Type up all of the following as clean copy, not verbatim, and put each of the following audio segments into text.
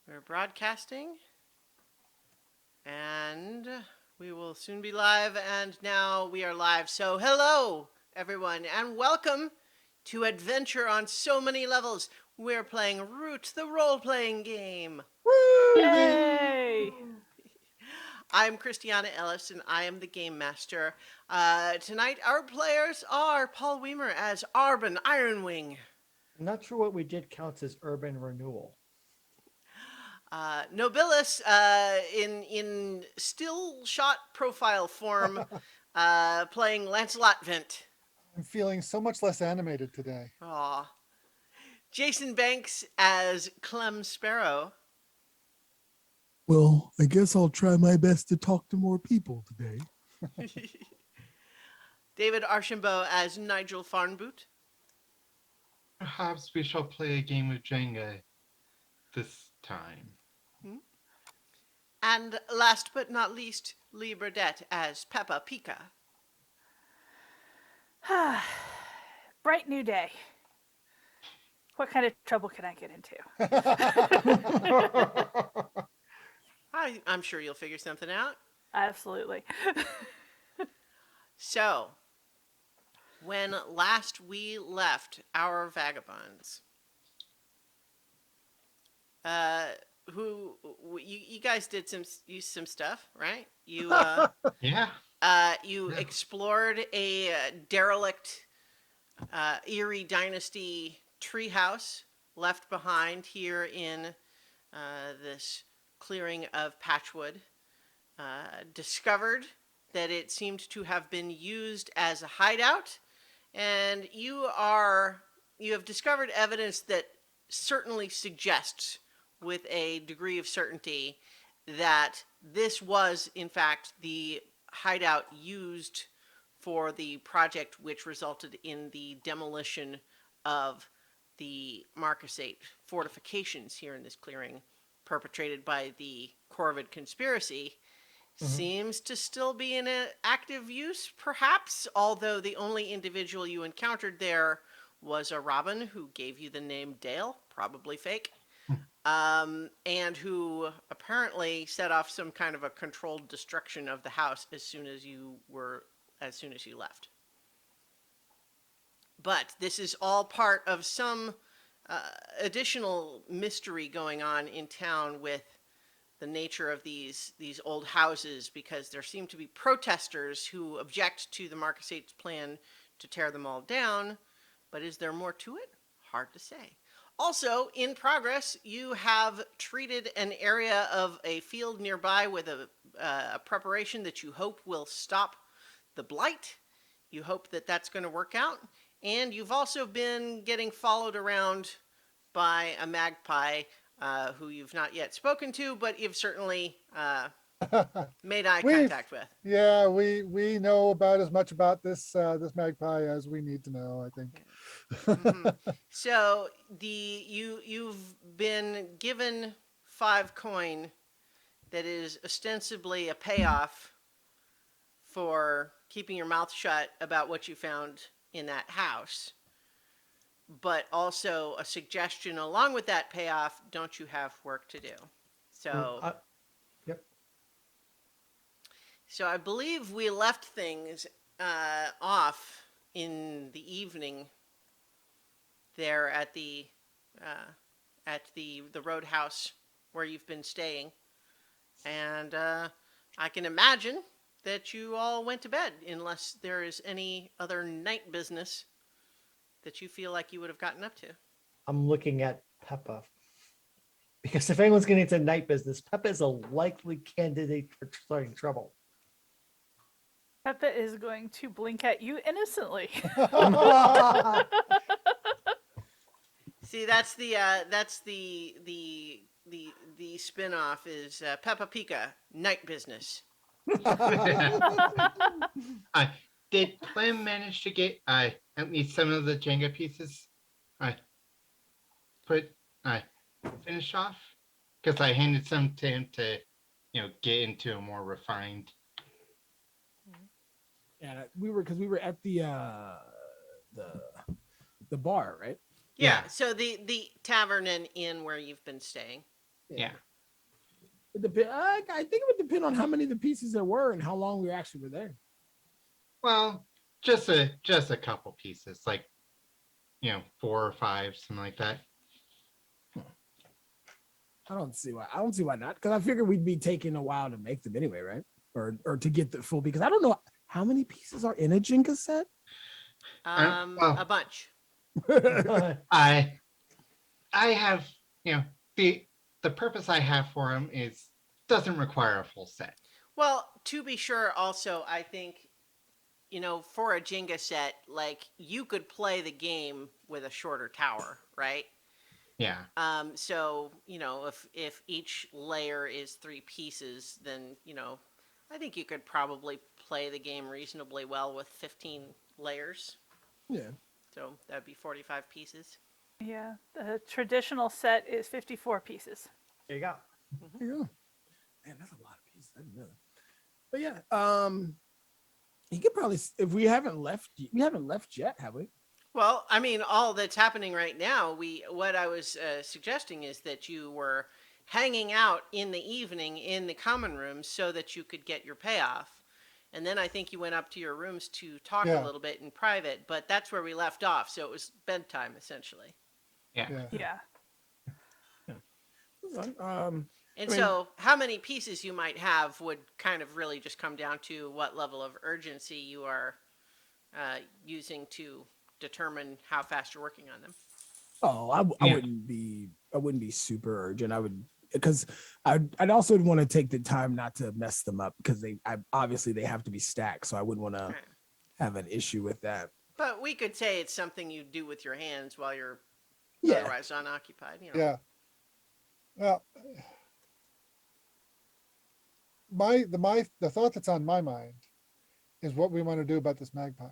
We're broadcasting, and we will soon be live. And now we are live. So, hello, everyone, and welcome to Adventure on So Many Levels. We're playing Root, the role playing game. Yay! I'm Christiana Ellis, and I am the game master. Tonight, our players are Paul Weimer as Arbin Ironwing. I'm not sure what we did counts as urban renewal. Nobilis, in still shot profile form, playing Lancelot Vent. I'm feeling so much less animated today. Aw. Jason Banks as Clem Sparrow. Well, I guess I'll try my best to talk to more people today. David Archambault as Nigel Farnboot. Perhaps we shall play a game of Jenga this time. And last but not least, Lee Burdett as Peppa Pika. Bright new day. What kind of trouble can I get into? I'm sure you'll figure something out. Absolutely. So, when last we left our vagabonds, you guys did some stuff, right? You Yeah. you explored a derelict Erie Dynasty treehouse left behind here in this clearing of Patchwood. Discovered that it seemed to have been used as a hideout, and you have discovered evidence that certainly suggests with a degree of certainty that this was in fact the hideout used for the project which resulted in the demolition of the Marcasate fortifications here in this clearing, perpetrated by the Corvid conspiracy. Seems to still be in active use, perhaps, although the only individual you encountered there was a Robin who gave you the name Dale, probably fake, and who apparently set off some kind of a controlled destruction of the house as soon as you left. But this is all part of some additional mystery going on in town with the nature of these old houses, because there seem to be protesters who object to the Marcasate's plan to tear them all down. But is there more to it? Hard to say. Also, in progress, you have treated an area of a field nearby with a preparation that you hope will stop the blight. You hope that that's going to work out. And you've also been getting followed around by a magpie who you've not yet spoken to, but you've certainly made eye contact with. Yeah, we know about as much about this magpie as we need to know, I think. So you've been given 5 coin that is ostensibly a payoff for keeping your mouth shut about what you found in that house, but also a suggestion along with that payoff: don't you have work to do? So Yep. So I believe we left things off in the evening there at the roadhouse where you've been staying, and I can imagine that you all went to bed, unless there is any other night business that you feel like you would have gotten up to. I'm looking at Peppa. Because if anyone's getting into night business, Peppa is a likely candidate for starting trouble. Peppa is going to blink at you innocently. See, that's the spin-off is Peppa Pika, night business. Did Clem manage to get at least some of the Jenga pieces finished off? Because I handed some to him to, get into a more refined. Yeah, we were at the bar, right? Yeah. So the tavern and inn where you've been staying. Yeah. It depend. I think it would depend on how many of the pieces there were and how long we actually were there. Well, just a couple pieces, like 4 or 5, something like that. I don't see why. I don't see why not. Because I figured we'd be taking a while to make them anyway, right? Or to get the full. Because I don't know how many pieces are in a Jenga set. well- A bunch. I have the purpose I have for them doesn't require a full set. Well, to be sure, also, I think, for a Jenga set, like, you could play the game with a shorter tower, right? Yeah. So, if each layer is 3 pieces, then, I think you could probably play the game reasonably well with 15 layers. Yeah. So that'd be 45 pieces. Yeah, the traditional set is 54 pieces. There you go. There you go. Man, that's a lot of pieces. I didn't know that. But yeah, you could probably if we haven't left yet, have we? Well, I mean, all that's happening right now, what I was suggesting is that you were hanging out in the evening in the common rooms so that you could get your payoff. And then I think you went up to your rooms to talk Yeah. a little bit in private, but that's where we left off. So it was bedtime, essentially. Yeah. Yeah. Yeah. And I mean- so how many pieces you might have would kind of really just come down to what level of urgency you are using to determine how fast you're working on them. Oh, I Yeah. wouldn't be super urgent. I would because I'd also want to take the time not to mess them up because obviously they have to be stacked. So I wouldn't want to Right. have an issue with that. But we could say it's something you do with your hands while you're Yeah. otherwise unoccupied. Yeah. Well, the thought that's on my mind is what we want to do about this magpie.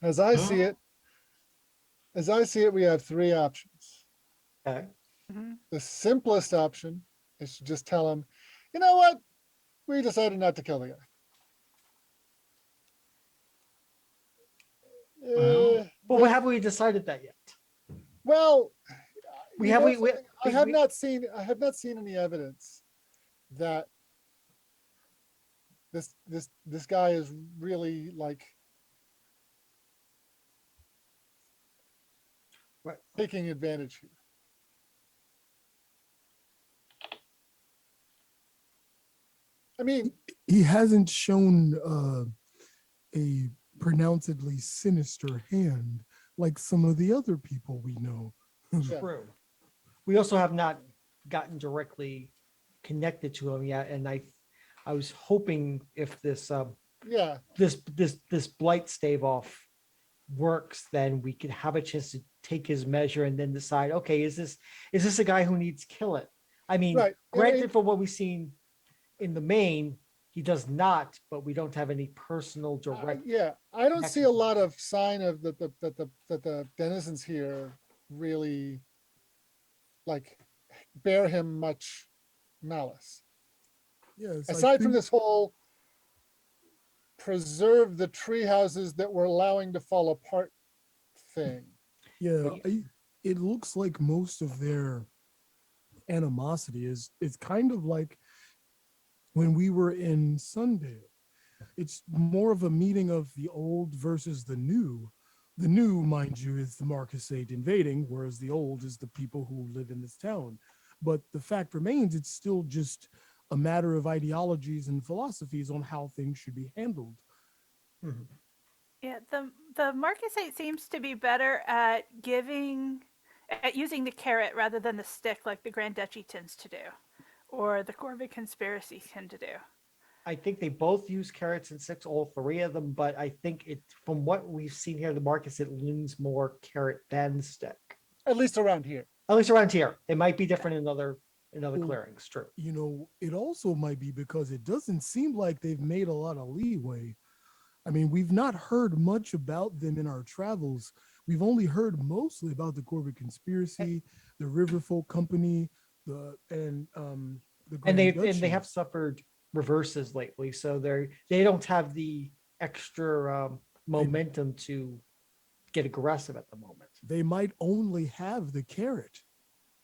As I see it, we have 3 options. Okay. Mhm. The simplest option is to just tell him, you know what? We decided not to kill the guy. Well- Well, haven't we decided that yet? Well, We you have- know we- something? I have we- not seen any evidence that this guy is really like Right. taking advantage here. I mean, He hasn't shown a pronouncedly sinister hand like some of the other people we know. Yeah. True. We also have not gotten directly connected to him yet, and I was hoping if this yeah, this blight stave off works, then we could have a chance to take his measure and then decide, okay, is this a guy who needs killing? I mean, right. And granted, for what we've seen in the main, he does not, but we don't have any personal direct. yeah, I don't see a connection. lot of sign of that the denizens here really like bear him much malice. Yes. I Aside from think- this whole preserve the tree houses that we're allowing to fall apart thing. Yeah, it looks like most of their animosity is kind of like when we were in Sundale. It's more of a meeting of the old versus the new. The new, mind you, is the Marcus 8 invading, whereas the old is the people who live in this town. But the fact remains, it's still just a matter of ideologies and philosophies on how things should be handled. Mhm. Yeah, the Marcusite seems to be better at using the carrot rather than the stick like the Grand Duchy tends to do, or the Corvid conspiracy tend to do. I think they both use carrots and sticks, all 3 of them, but I think from what we've seen here, the Marcus, it leans more carrot than stick. At least around here. At least around here. It might be different in other Well, clearings. True. You know, it also might be because it doesn't seem like they've made a lot of leeway. I mean, we've not heard much about them in our travels. We've only heard mostly about the Corvid conspiracy, the Riverfolk Company, the And Grand they Duchy. have suffered reverses lately, so they don't have the extra momentum to get aggressive at the moment. They might only have the carrot.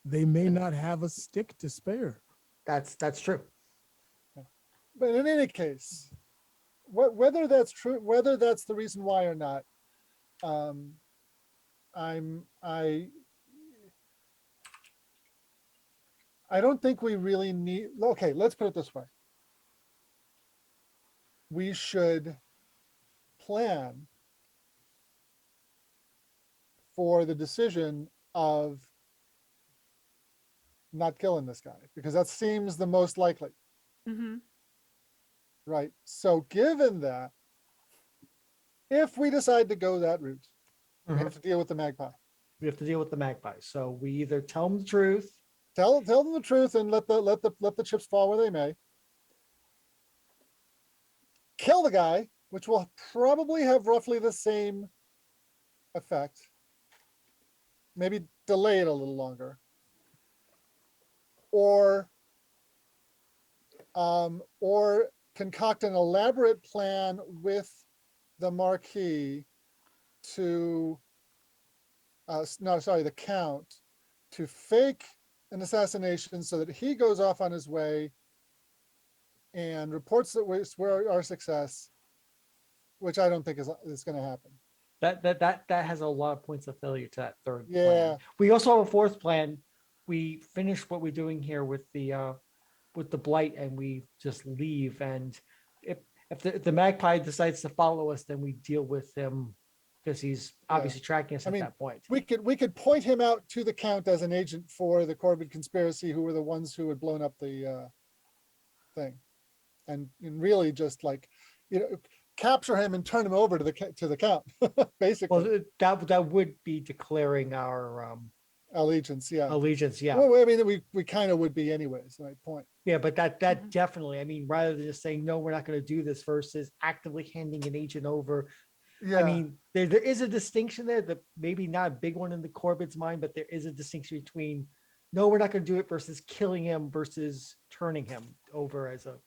They may not have a stick to spare. That's true. But in any case, whether that's true, whether that's the reason why or not, I don't think we really need, okay, let's put it this way. We should plan for the decision of not killing this guy, because that seems the most likely, Mm-hmm. right? So given that, if we decide to go that route, we have to deal with the magpie. We have to deal with the magpie. So we either tell them the truth. Tell them the truth and let the chips fall where they may. Kill the guy, which will probably have roughly the same effect. Maybe delay it a little longer. Or concoct an elaborate plan with the Marquis to, the Count, to fake an assassination so that he goes off on his way and reports that we're our success, which I don't think is going to happen. That has a lot of points of failure to that third Yeah. plan. We also have a fourth plan. We finish what we're doing here with the blight, and we just leave. And if the magpie decides to follow us, then we deal with him because he's obviously tracking us I at mean, that point. We could point him out to the Count as an agent for the Corbett conspiracy, who were the ones who had blown up the thing, and really just like, capture him and turn him over to the Count, basically. Well, that would be declaring our Allegiance, yeah. allegiance. Yeah. Well, I mean, we kind of would be anyways, right? Point. Yeah, but that Mhm. definitely, I mean, rather than just saying, no, we're not going to do this versus actively handing an agent over. Yeah. I mean, there is a distinction there that maybe not a big one in the Corbett's mind, but there is a distinction between, no, we're not going to do it versus killing him versus turning him over as an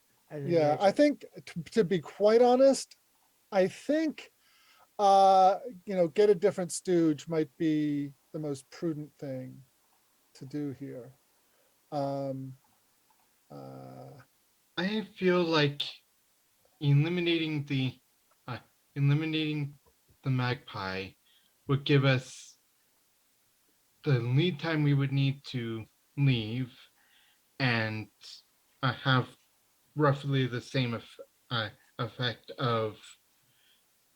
Yeah, I agent. think to be quite honest, I think get a different stooge might be the most prudent thing to do here. I feel like eliminating the magpie would give us the lead time we would need to leave and have roughly the same effect of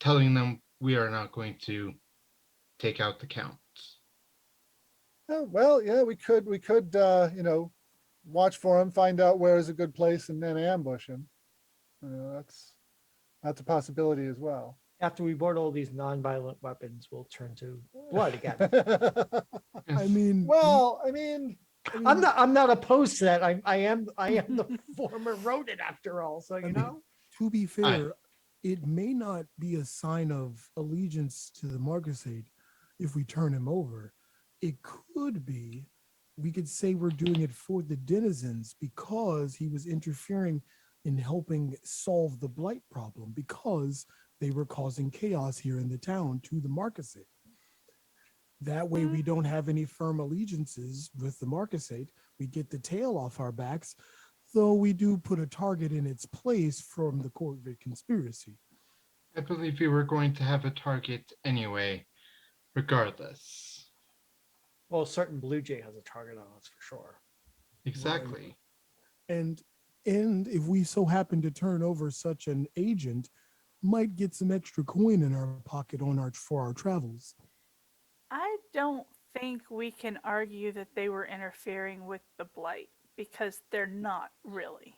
telling them we are not going to take out the Count. Oh, well, yeah, we could watch for him, find out where is a good place, and then ambush him. That's a possibility as well. After we board all these non-violent weapons, we'll turn to blood again. I mean, Well, I mean, I'm not opposed to that. I am the former rodent after all. So I mean, know. to be fair, it may not be a sign of allegiance to the Marquisate if we turn him over. It could be, we could say we're doing it for the denizens because he was interfering in helping solve the blight problem because they were causing chaos here in the town to the Marquisate. That way we don't have any firm allegiances with the Marquisate. We get the tail off our backs, though we do put a target in its place from the Corbett conspiracy. I believe we were going to have a target anyway, regardless. Well, a certain Blue Jay has a target on us for sure. Exactly. And if we so happen to turn over such an agent, might get some extra coin in our pocket for our travels. I don't think we can argue that they were interfering with the blight because they're not really.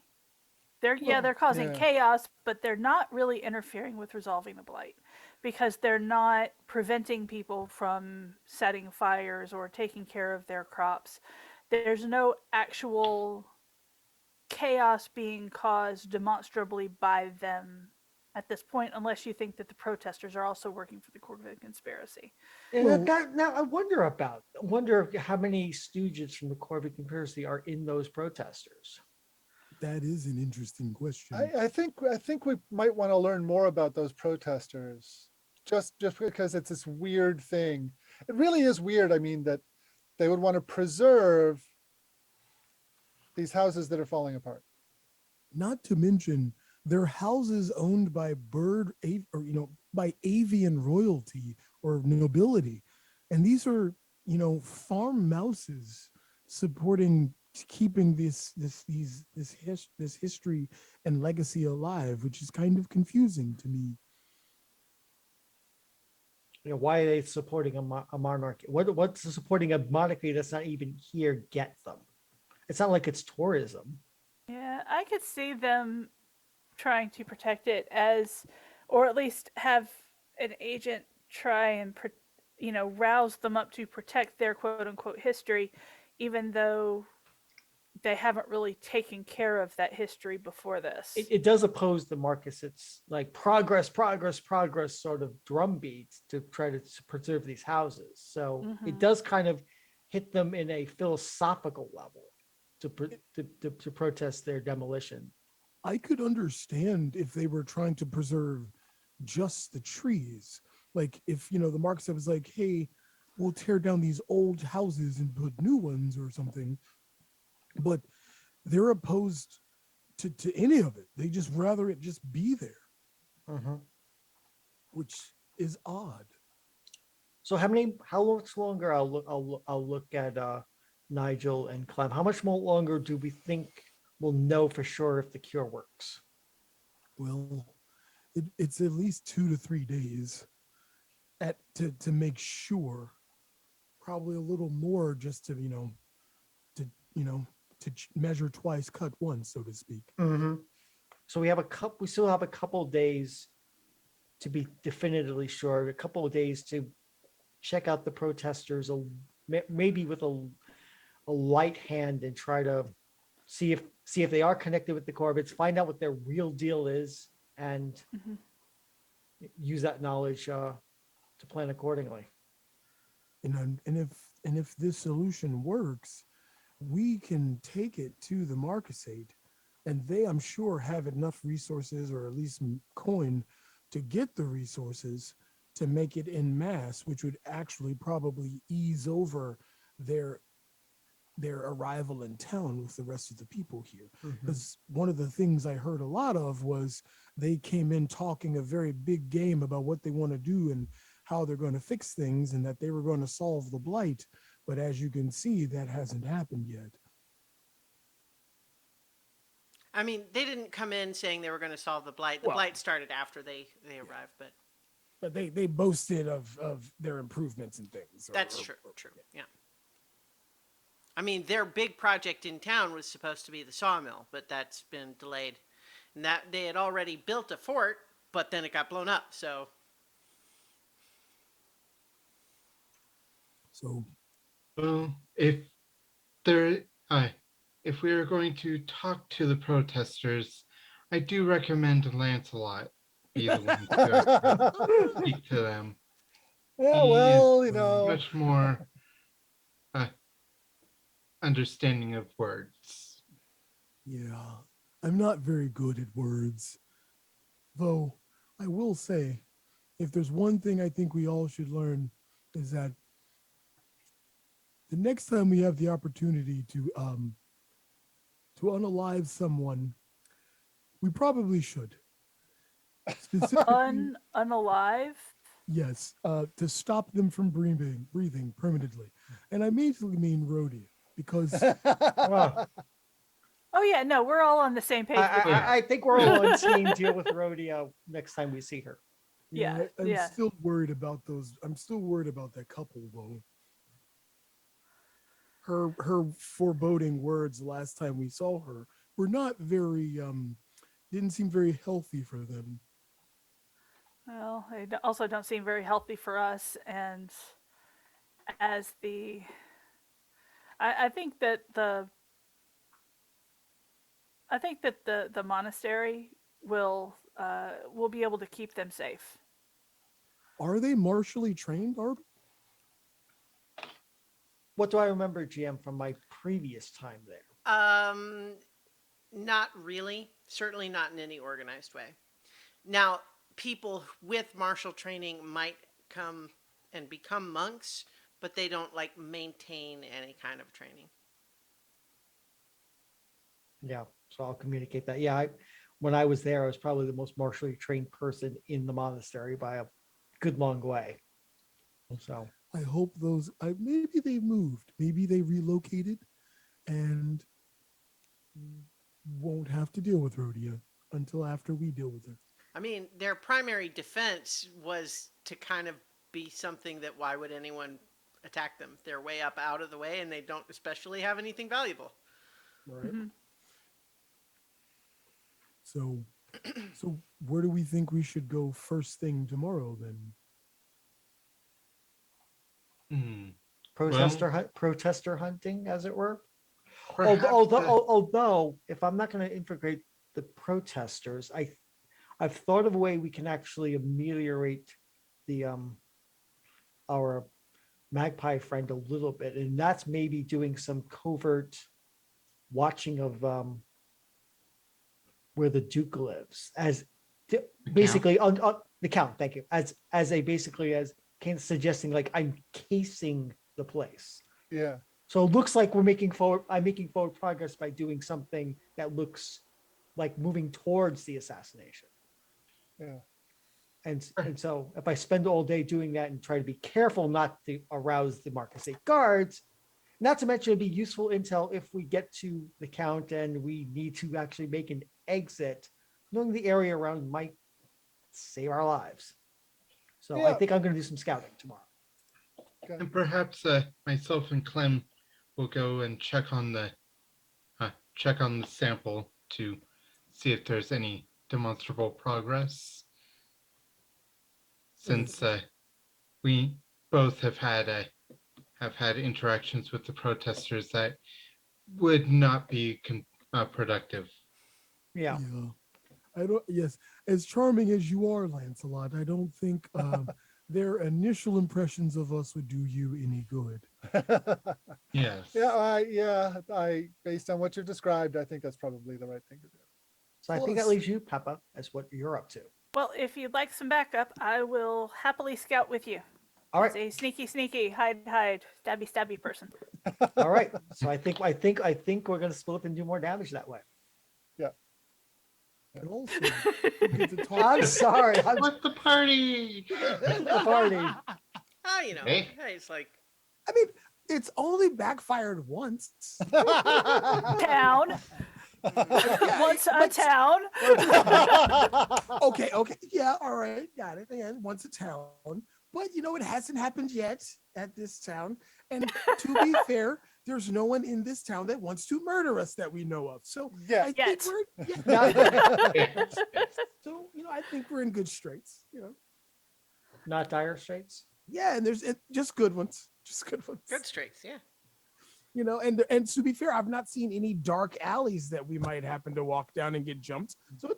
They're causing yeah. chaos, but they're not really interfering with resolving the blight because they're not preventing people from setting fires or taking care of their crops. There's no actual chaos being caused demonstrably by them at this point, unless you think that the protesters are also working for the Corbett conspiracy. And Well- now I wonder how many stooges from the Corbett conspiracy are in those protesters. That is an interesting question. I think we might want to learn more about those protesters just because it's this weird thing. It really is weird. I mean, that they would want to preserve these houses that are falling apart. Not to mention, they're houses owned by or by avian royalty or nobility, and these are farm mouses supporting keeping this history and legacy alive, which is kind of confusing to me. Why are they supporting a monarchy? What's supporting a monarchy that's not even here get them? It's not like it's tourism. Yeah, I could see them trying to protect it or at least have an agent try and, rouse them up to protect their quote unquote history, even though they haven't really taken care of that history before this. It does oppose the Marcus. It's like progress sort of drumbeat to try to preserve these houses. So it does kind of hit them in a philosophical level to protest their demolition. I could understand if they were trying to preserve just the trees. Like if, the Marxist was like, hey, we'll tear down these old houses and put new ones or something. But they're opposed to any of it. They just rather it just be there, which is odd. So how much longer I'll look at Nigel and Clem. How much more longer do we think we'll know for sure if the cure works? Well, it's at least 2 to 3 days to make sure. Probably a little more just to measure twice, cut once, so to speak. So we still have a couple of days to be definitively sure. A couple of days to check out the protesters, maybe with a light hand, and try to see if they are connected with the Corbetts, find out what their real deal is, and use that knowledge to plan accordingly. And if this solution works, we can take it to the Marquisate, and they, I'm sure, have enough resources, or at least coin, to get the resources to make it en masse, which would actually probably ease over their arrival in town with the rest of the people here. Because one of the things I heard a lot of was they came in talking a very big game about what they want to do and how they're going to fix things, and that they were going to solve the blight. But as you can see, that hasn't happened yet. I mean, they didn't come in saying they were going to solve the blight. The blight started after they arrived, but they boasted of their improvements and things. That's true. Yeah. I mean, their big project in town was supposed to be the sawmill, but that's been delayed. And that they had already built a fort, but then it got blown up. So well, if we are going to talk to the protesters, I do recommend Lancelot be the one to speak to them. Yeah, He well, is much more understanding of words. Yeah, I'm not very good at words. Though I will say, if there's one thing I think we all should learn, is that the next time we have the opportunity to unalive someone, we probably should. Specifically, Unalive? yes, to stop them from breathing permanently. And I mainly mean Rhodia, because Well, Oh yeah, no, we're all on the same page. I think we're all on the same deal with Rhodia next time we see her. Yeah, I'm yeah. still worried about those. I'm still worried about that couple, though. Her foreboding words last time we saw her were not very didn't seem very healthy for them. Well, they also don't seem very healthy for us. And as I think that the monastery will be able to keep them safe. Are they martially trained, Arby? What do I remember, GM, from my previous time there? not really. Certainly not in any organized way. Now, people with martial training might come and become monks, but they don't like maintain any kind of training. Yeah, so I'll communicate that. Yeah, when I was there, I was probably the most martially trained person in the monastery by a good long way. So I hope those. Maybe they moved. Maybe they relocated, and won't have to deal with Rhodia until after we deal with her. I mean, their primary defense was to kind of be something that why would anyone attack them? They're way up out of the way and they don't especially have anything valuable. Right. Mhm. So, so where do we think we should go first thing tomorrow then? Hmm. protester hunting, as it were. Perhaps Although, if I'm not going to integrate the protesters, I've thought of a way we can actually ameliorate the our magpie friend a little bit, and that's maybe doing some covert watching of where the Duke lives, as basically on the count. Thank you. As a basically as Kane's suggesting, like I'm casing the place. Yeah. So it looks like I'm making forward progress by doing something that looks like moving towards the assassination. Yeah. And so if I spend all day doing that and try to be careful not to arouse the Marcus 8 guards, not to mention it'd be useful intel if we get to the count and we need to actually make an exit, knowing the area around might save our lives. So I Yeah. think I'm going to do some scouting tomorrow. Okay. And perhaps myself and Clem will go and check on the sample to see if there's any demonstrable progress. Since we both have had interactions with the protesters that would not be productive. Yeah. I don't. Yes, as charming as you are, Lancelot, I don't think their initial impressions of us would do you any good. Yes. I based on what you described, I think that's probably the right thing to do. So I think that Plus- leaves you, Peppa, as what you're up to. Well, if you'd like some backup, I will happily scout with you. All As right. a sneaky, hide, stabby person. All right. So I think we're going to split up and do more damage that way. And also, we get to talk. I'm sorry. I'm What's the party? the party. Oh, you know, Hey. hey, it's like I mean, it's only backfired once. Town. Once a but- town. Okay, yeah, all right, got it. And once a town, but it hasn't happened yet at this town. And to be fair, there's no one in this town that wants to murder us that we know of. So Yeah. I think Yet. so I think we're in good straits. Not dire straits. Yeah, and there's just good ones, good straights, yeah. And to be fair, I've not seen any dark alleys that we might happen to walk down and get jumped. So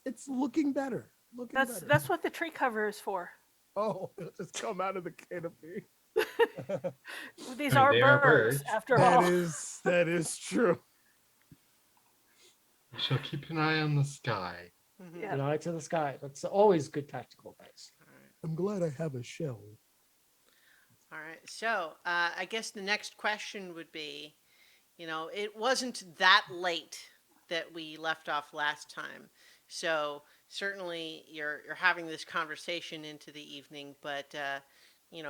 it's looking better. That's what the tree cover is for. Oh, it'll just come out of the canopy. These I are mean, they are birds, birds. after all. That is true. We shall keep an eye on the sky. Mhm. Yeah. An eye to the sky. That's always good tactical advice. I'm glad I have a shell. All right. So I guess the next question would be, it wasn't that late that we left off last time. So certainly you're having this conversation into the evening, but do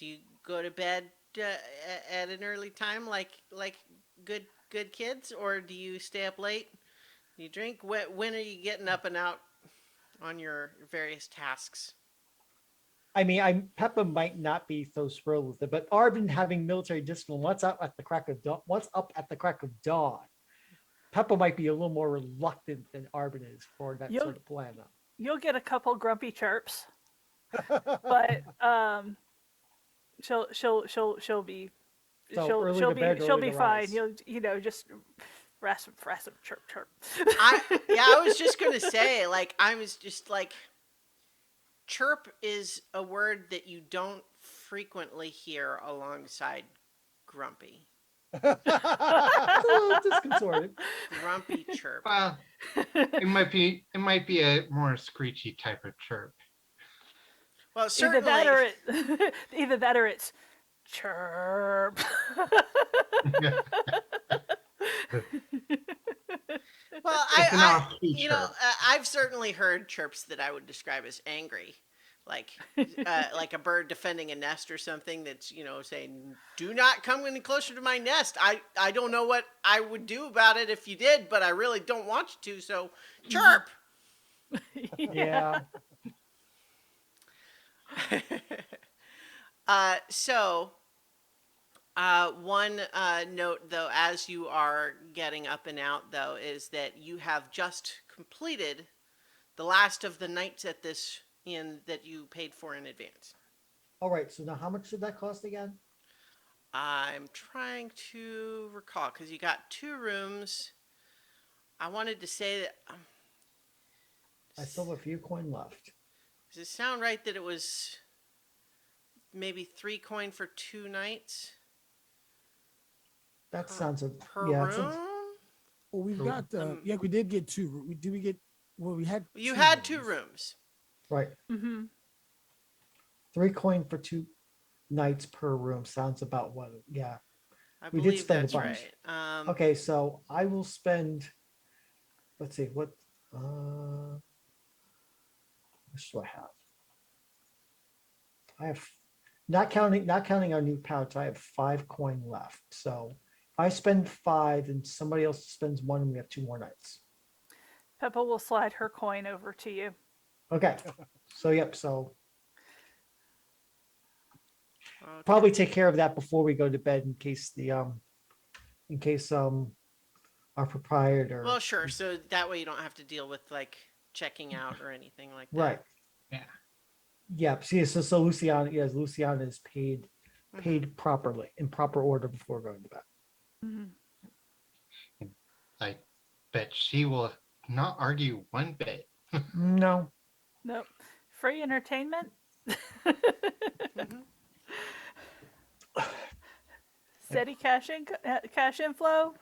you go to bed at an early time like good kids, or do you stay up late? Do you drink? When are you getting up and out on your various tasks? I mean, Peppa might not be so thrilled with it, but Arbin having military discipline, what's up at the crack of dawn? Peppa might be a little more reluctant than Arbin is for that You'll- sort of plan. You'll get a couple grumpy chirps, but she'll be So early she'll to bed, be early to fine. rise. You'll just rasp chirp. I was just gonna say, I was just like, chirp is a word that you don't frequently hear alongside grumpy. It's a little disconcerting. Grumpy chirp. Well, it might be a more screechy type of chirp. Well, Either that certainly. or either that or it's chirp. Well, It's an I off-key you know, chirp. I've certainly heard chirps that I would describe as angry, like like a bird defending a nest or something that's, you know, saying, "Do not come any closer to my nest. I don't know what I would do about it if you did, but I really don't want you to. So, chirp." Yeah. So, one note though, as you are getting up and out though, is that you have just completed the last of the nights at this inn that you paid for in advance. All right. So now, how much did that cost again? I'm trying to recall because you got 2 rooms. I wanted to say that. I still have a few coin left. Does it sound right that it was maybe 3 coin for 2 nights That sounds a per yeah. room? That sounds, Well, we've got yeah, we did get two. Did we get? Well, we had. You two had 2 rooms. rooms. right. Hmm. 3 coin for 2 nights per room sounds about what. Yeah. I We did believe spend a that's bunch. right. Okay. So I will spend. Let's see what. What do I have? I have not counting our new pouch. I have 5 coin left. So if I spend 5 and somebody else spends 1, and we have 2 more nights. Peppa will slide her coin over to you. Okay. So yep. So Okay. probably take care of that before we go to bed in case our proprietor. Well, sure. So that way you don't have to deal with like checking out or anything like that. Right. Yeah. Yeah. See, so Luciana, yes, Luciana is paid Mhm. properly in proper order before going to bed. Mhm. I bet she will not argue one bit. No. Nope. Free entertainment. Mhm. Steady cash inflow.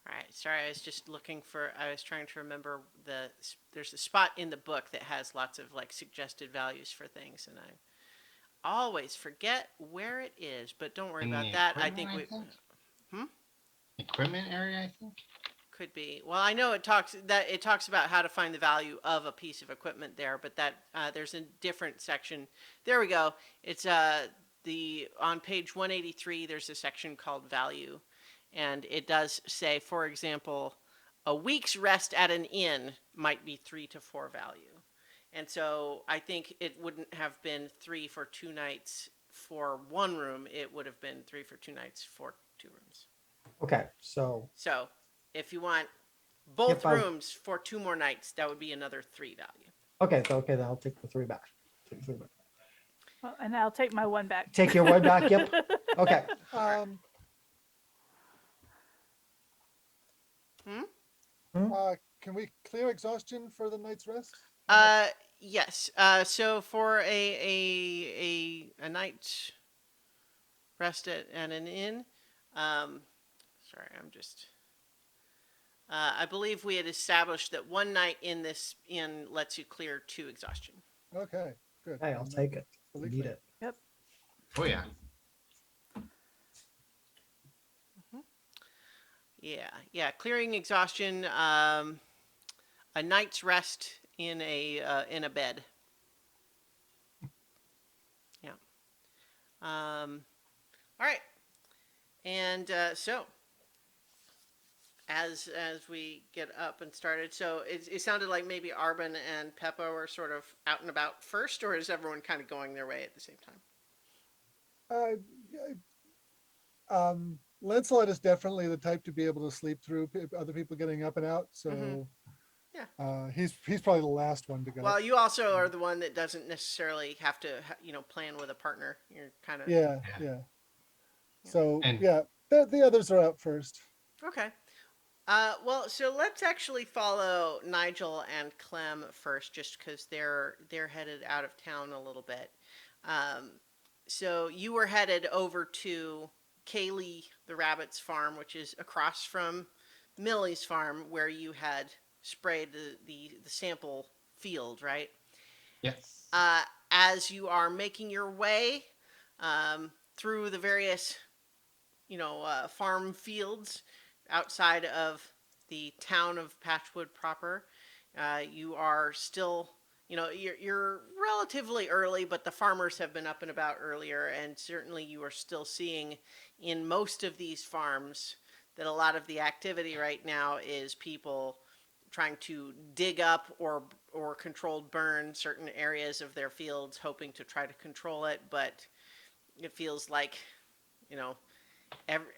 All right. Sorry, I was just looking for. I was trying to remember There's a spot in the book that has lots of like suggested values for things, and I always forget where it is. But don't worry In about the that. I equipment, think we Equipment area, I think. could be. Well, I know it talks about how to find the value of a piece of equipment there, but that there's a different section. There we go. It's on page 183. There's a section called value, and it does say, for example, a week's rest at an inn might be 3 to 4 value, and so I think it wouldn't have been 3 for 2 nights for 1 room. It would have been 3 for 2 nights for 2 rooms. Okay. So So if you want both If I- rooms for 2 more nights, that would be another 3 value. okay. So okay, then I'll take the 3 back. Take the 3 back. Well, and I'll take my 1 back. Take your 1 back. Yep. Okay. Um, Hmm? can we clear exhaustion for the night's rest? Yes. So for a night's rest at an inn, sorry, I'm just. I believe we had established that 1 night in this inn lets you clear 2 exhaustion. Okay, good. Hey, I'll take it. Fully Need clear. it. Oh yeah. Yeah. Clearing exhaustion. A night's rest in a bed. Yeah. All right. And so, as we get up and started, so it sounded like maybe Arbin and Peppa were sort of out and about first, or is everyone kind of going their way at the same time? Lancelot is definitely the type to be able to sleep through other people getting up and out. So, Mhm. Yeah. he's probably the last one to go. Well, you also are the one that doesn't necessarily have to, plan with a partner. You're kind of Yeah. So And- yeah, the others are out first. Okay. Well, so let's actually follow Nigel and Clem first, just because they're headed out of town a little bit. so you were headed over to Kaylee the rabbit's farm, which is across from Millie's farm, where you had sprayed the sample field, right? Yes. As you are making your way through the various, farm fields outside of the town of Patchwood proper, you are still, you're relatively early, but the farmers have been up and about earlier, and certainly you are still seeing in most of these farms that a lot of the activity right now is people trying to dig up or controlled burn certain areas of their fields, hoping to try to control it. But it feels like, you know,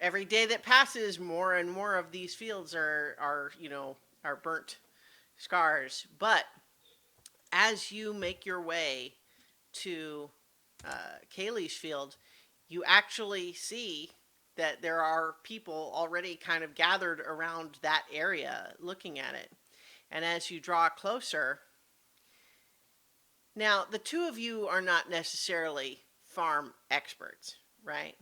every day that passes, more and more of these fields are burnt scars. But as you make your way to Kaylee's field, you actually see that there are people already kind of gathered around that area looking at it. And as you draw closer, now the two of you are not necessarily farm experts, right?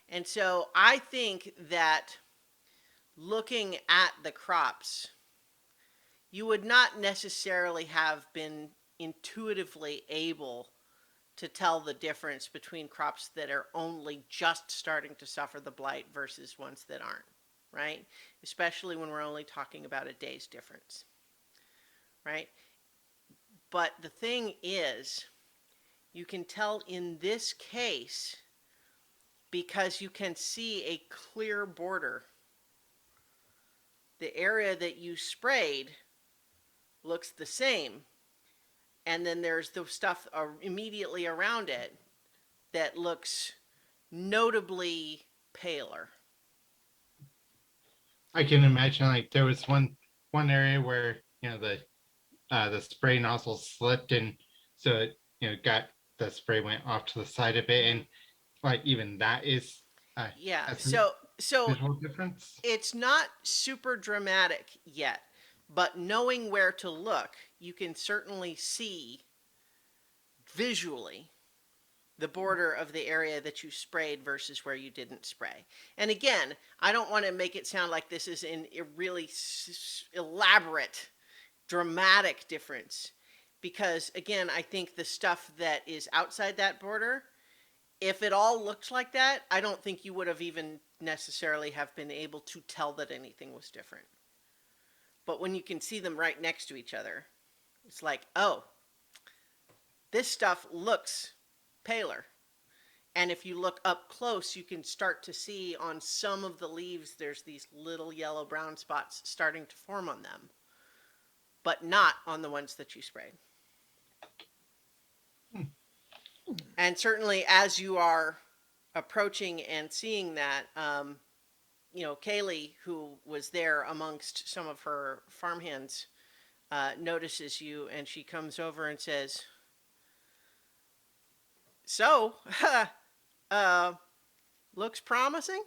And so I think that looking at the crops, you would not necessarily have been intuitively able to tell the difference between crops that are only just starting to suffer the blight versus ones that aren't, right? Especially when we're only talking about a day's difference, right? But the thing is, you can tell in this case because you can see a clear border. The area that you sprayed looks the same, and then there's the stuff immediately around it that looks notably paler. I can imagine like there was one area where the spray nozzle slipped, and so it got the spray went off to the side of it, and like even that is Yeah, a so visual difference. it's not super dramatic yet, but knowing where to look, you can certainly see visually the border of the area that you sprayed versus where you didn't spray. And again, I don't want to make it sound like this is a really elaborate, dramatic difference, because again, I think the stuff that is outside that border, if it all looked like that, I don't think you would have even necessarily have been able to tell that anything was different. But when you can see them right next to each other, it's like, oh, this stuff looks paler. And if you look up close, you can start to see on some of the leaves, there's these little yellow brown spots starting to form on them, but not on the ones that you sprayed. And certainly as you are approaching and seeing that, Kaylee, who was there amongst some of her farmhands, notices you, and she comes over and says, "So, looks promising."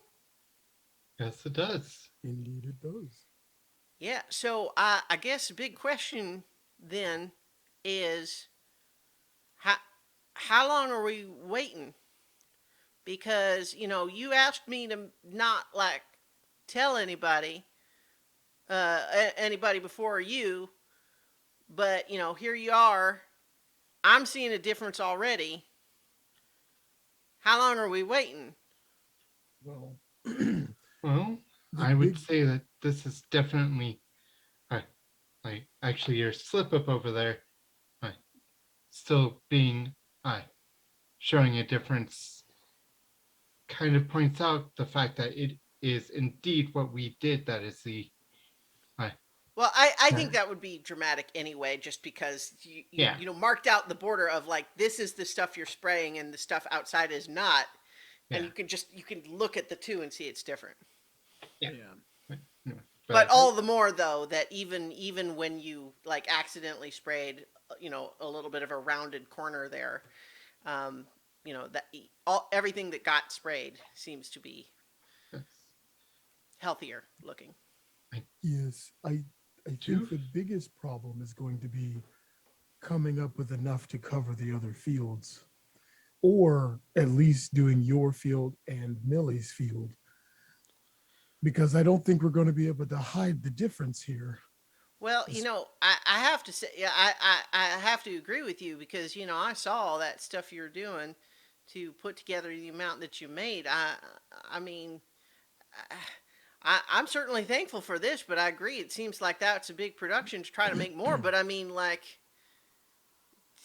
Yes, it does. Indeed, it does. Yeah. So, I guess the big question then is, how long are we waiting? Because you asked me to not tell anybody, anybody before you, but here you are. I'm seeing a difference already. How long are we waiting? Well, Well, The I would big- say that this is definitely like actually your slip up over there still being showing a difference kind of points out the fact that it is indeed what we did that is the Well, I think that would be dramatic anyway, just because Yeah. marked out the border of this is the stuff you're spraying and the stuff outside is not, and Yeah. you can look at the two and see it's different. Yeah. But all the more though that even when you accidentally sprayed, a little bit of a rounded corner there, that everything that got sprayed seems to be healthier looking. yes, I Do- think the biggest problem is going to be coming up with enough to cover the other fields. or at least doing your field and Millie's field. Because I don't think we're going to be able to hide the difference here. Well, I have to say, yeah, I have to agree with you because, I saw all that stuff you're doing to put together the amount that you made. I mean, I'm certainly thankful for this, but I agree. It seems like that's a big production to try to make more. But I mean, like,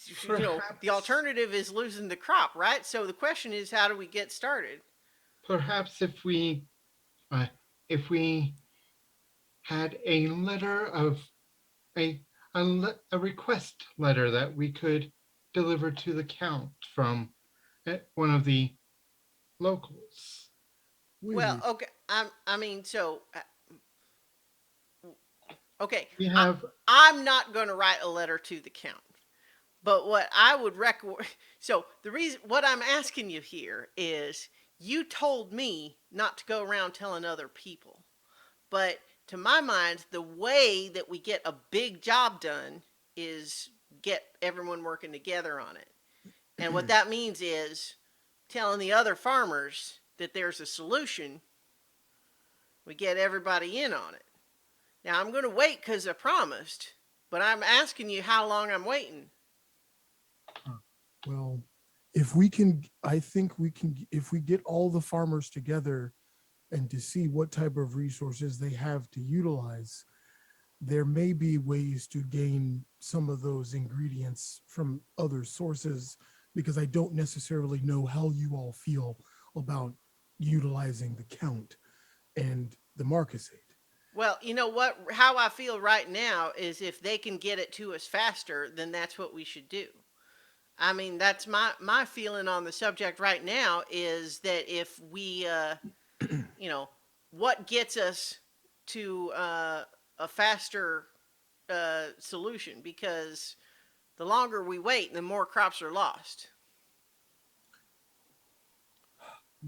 the Perhaps, alternative is losing the crop, right? So the question is, how do we get started? perhaps uh, if we had a letter of a request letter that we could deliver to the count from one of the locals. Well, Wait, okay. I mean, so okay. We have I'm not going to write a letter to the count. But what I would recommend, so the reason, what I'm asking you here is you told me not to go around telling other people. But to my mind, the way that we get a big job done is get everyone working together on it. And what that means is telling the other farmers that there's a solution. We get everybody in on it. Now I'm going to wait because I promised, but I'm asking you how long I'm waiting. well, if we can, I think we can, if we get all the farmers together and to see what type of resources they have to utilize, there may be ways to gain some of those ingredients from other sources, because I don't necessarily know how you all feel about utilizing the count and the Marcusade. Well, you know what? How I feel right now is if they can get it to us faster, then that's what we should do. I mean, that's my feeling on the subject right now is that if we, what gets us to a faster solution? Because the longer we wait, the more crops are lost.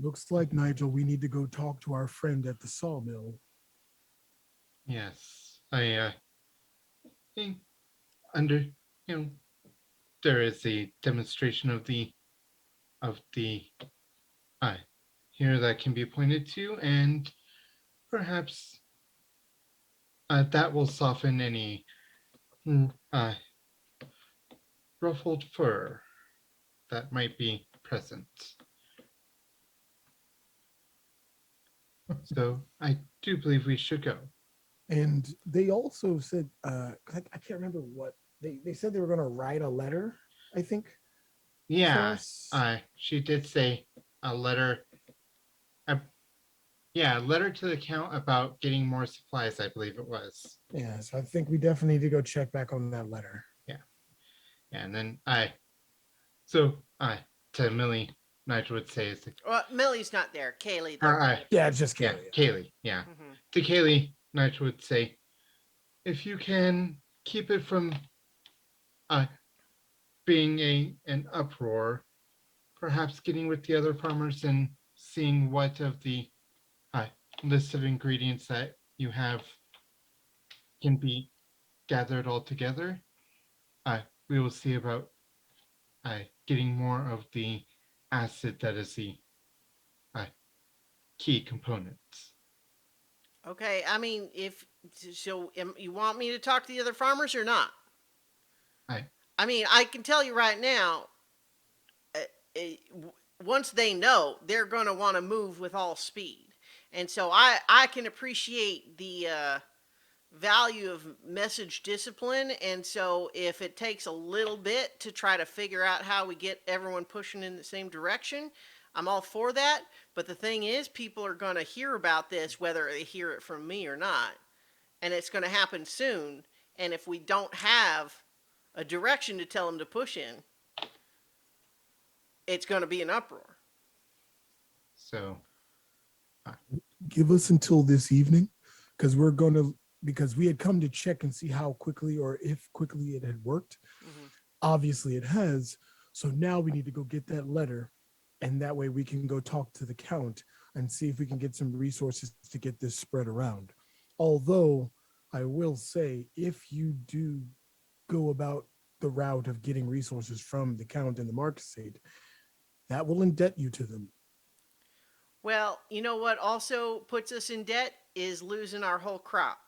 Looks like, Nigel, we need to go talk to our friend at the sawmill. Yes, I think under you know there is a demonstration of the eye here that can be pointed to, and perhaps that will soften any uh, ruffled fur that might be present. So I do believe we should go. And they also said, I can't remember what they said they were going to write a letter, I think. Yeah, us. she did say a letter. Uh, yeah, a letter to the count about getting more supplies, I believe it was. Yeah, so I think we definitely need to go check back on that letter. And then to Millie, Nigel would say is Well, Millie's not there. Kaylee. Though. Yeah, it's just yeah, Kaylee. Kaylee, yeah. Mhm. To Kaylee, Nigel would say, if you can keep it from being an uproar, perhaps getting with the other farmers and seeing what of the list of ingredients that you have can be gathered all together. We will see about getting more of the acid that is the key component. Okay, I mean, if so, you want me to talk to the other farmers or not? I I mean, I can tell you right now. Uh, Once they know, they're going to want to move with all speed, and so I can appreciate the value of message discipline. And so if it takes a little bit to try to figure out how we get everyone pushing in the same direction, I'm all for that. But the thing is, people are going to hear about this whether they hear it from me or not. And it's going to happen soon. And if we don't have a direction to tell them to push in, it's going to be an uproar. so Give us until this evening, because because we had come to check and see how quickly or if quickly it had worked. Mhm. Obviously it has. So now we need to go get that letter, and that way we can go talk to the count and see if we can get some resources to get this spread around. Although I will say, if you do go about the route of getting resources from the count and the Marcusade, that will indebt you to them. Well, you know what also puts us in debt is losing our whole crop.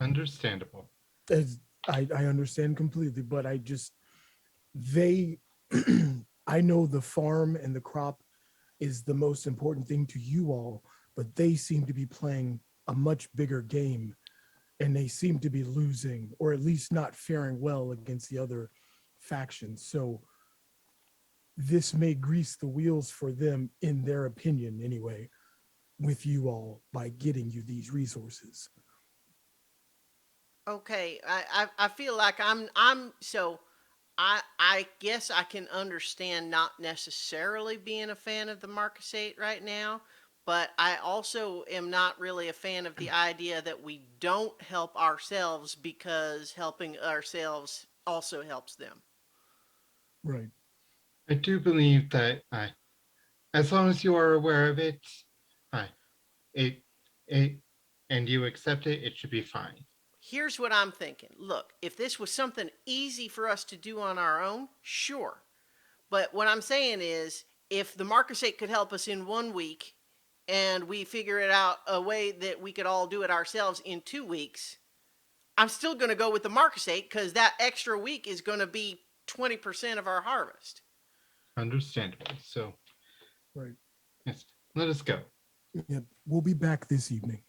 Understandable. As I understand completely, but they, I know the farm and the crop is the most important thing to you all, but they seem to be playing a much bigger game and they seem to be losing or at least not faring well against the other factions. So this may grease the wheels for them, in their opinion anyway, with you all by getting you these resources. Okay, I feel like I'm so I guess I can understand not necessarily being a fan of the Marcusate right now, but I also am not really a fan of the idea that we don't help ourselves because helping ourselves also helps them. Right. I do believe that as long as you are aware of it, uh, it it and you accept it, it should be fine. Here's what I'm thinking. Look, if this was something easy for us to do on our own, sure. But what I'm saying is, if the Marcusate could help us in 1 week and we figure it out a way that we could all do it ourselves in 2 weeks, I'm still going to go with the Marcusate because that extra week is going to be 20% of our harvest. Understandable. So Right. yes, let us go. Yeah, we'll be back this evening.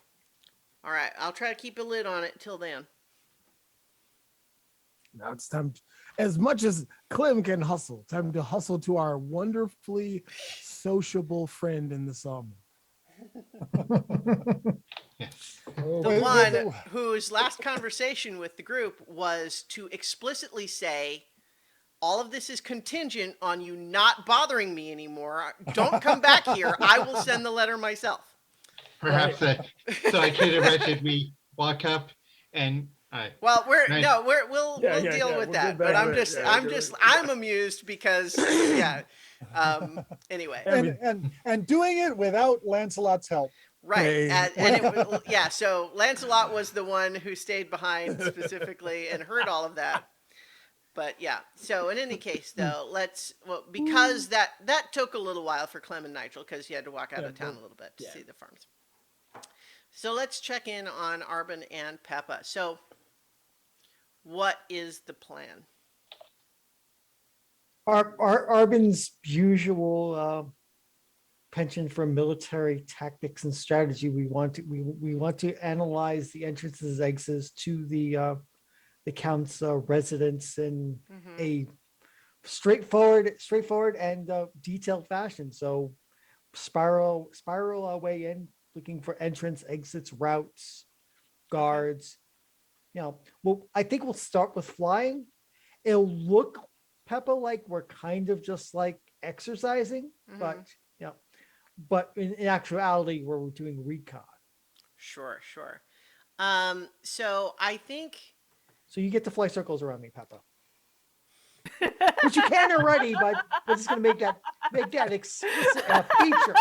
All right, I'll try to keep a lid on it till then. Now it's time, as much as Clem can hustle, time to hustle to our wonderfully sociable friend in the sawmill. Yes. Oh, The With one the- whose last conversation with the group was to explicitly say, all of this is contingent on you not bothering me anymore. Don't come back here. I will send the letter myself. Perhaps so I kid wretched, we walk up and Well, Right. we'll Yeah, we'll yeah, deal yeah, with we'll that. get But back to it. Yeah, I'm we'll just get I'm amused because yeah. Anyway, and doing it without Lancelot's help. right. Hey. And yeah. So Lancelot was the one who stayed behind specifically and heard all of that. But yeah. So in any case, though, because that took a little while for Clem and Nigel because he had to walk out of town a little bit to see the farms. So let's check in on Arbin and Peppa. So, what is the plan? Arbin's usual penchant for military tactics and strategy. We want to analyze the entrances and exits to the count's residence in Mm-hmm. a straightforward and detailed fashion. So spiral our way in, looking for entrance, exits, routes, guards. Well, I think we'll start with flying. It'll look, Peppa, like we're kind of just like exercising, but but in actuality, we're doing recon. Sure. So I think So you get to fly circles around me, Peppa. Which you can already, but we're just gonna make that explicit feature.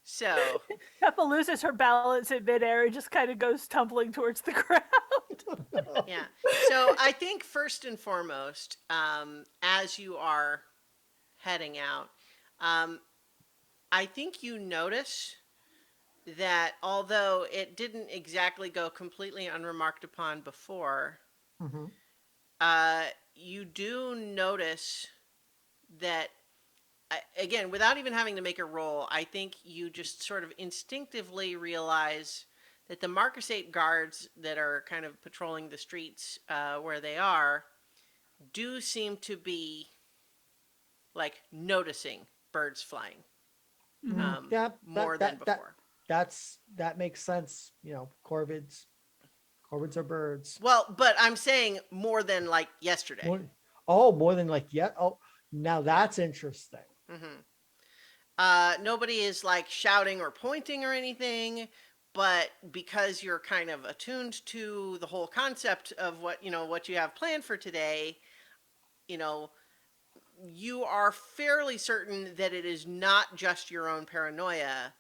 so. Peppa loses her balance in midair and just kind of goes tumbling towards the ground. Yeah. So I think first and foremost, as you are heading out, I think you notice that although it didn't exactly go completely unremarked upon before, Mhm. you do notice that, again, without even having to make a roll, I think you just sort of instinctively realize that the Marcusate guards that are kind of patrolling the streets where they are do seem to be like noticing birds flying more than before. That makes sense. Corvids are birds. Well, but I'm saying more than like yesterday. More than like yet. Oh, now that's interesting. Nobody is like shouting or pointing or anything, but because you're kind of attuned to the whole concept of what you have planned for today, you are fairly certain that it is not just your own paranoia.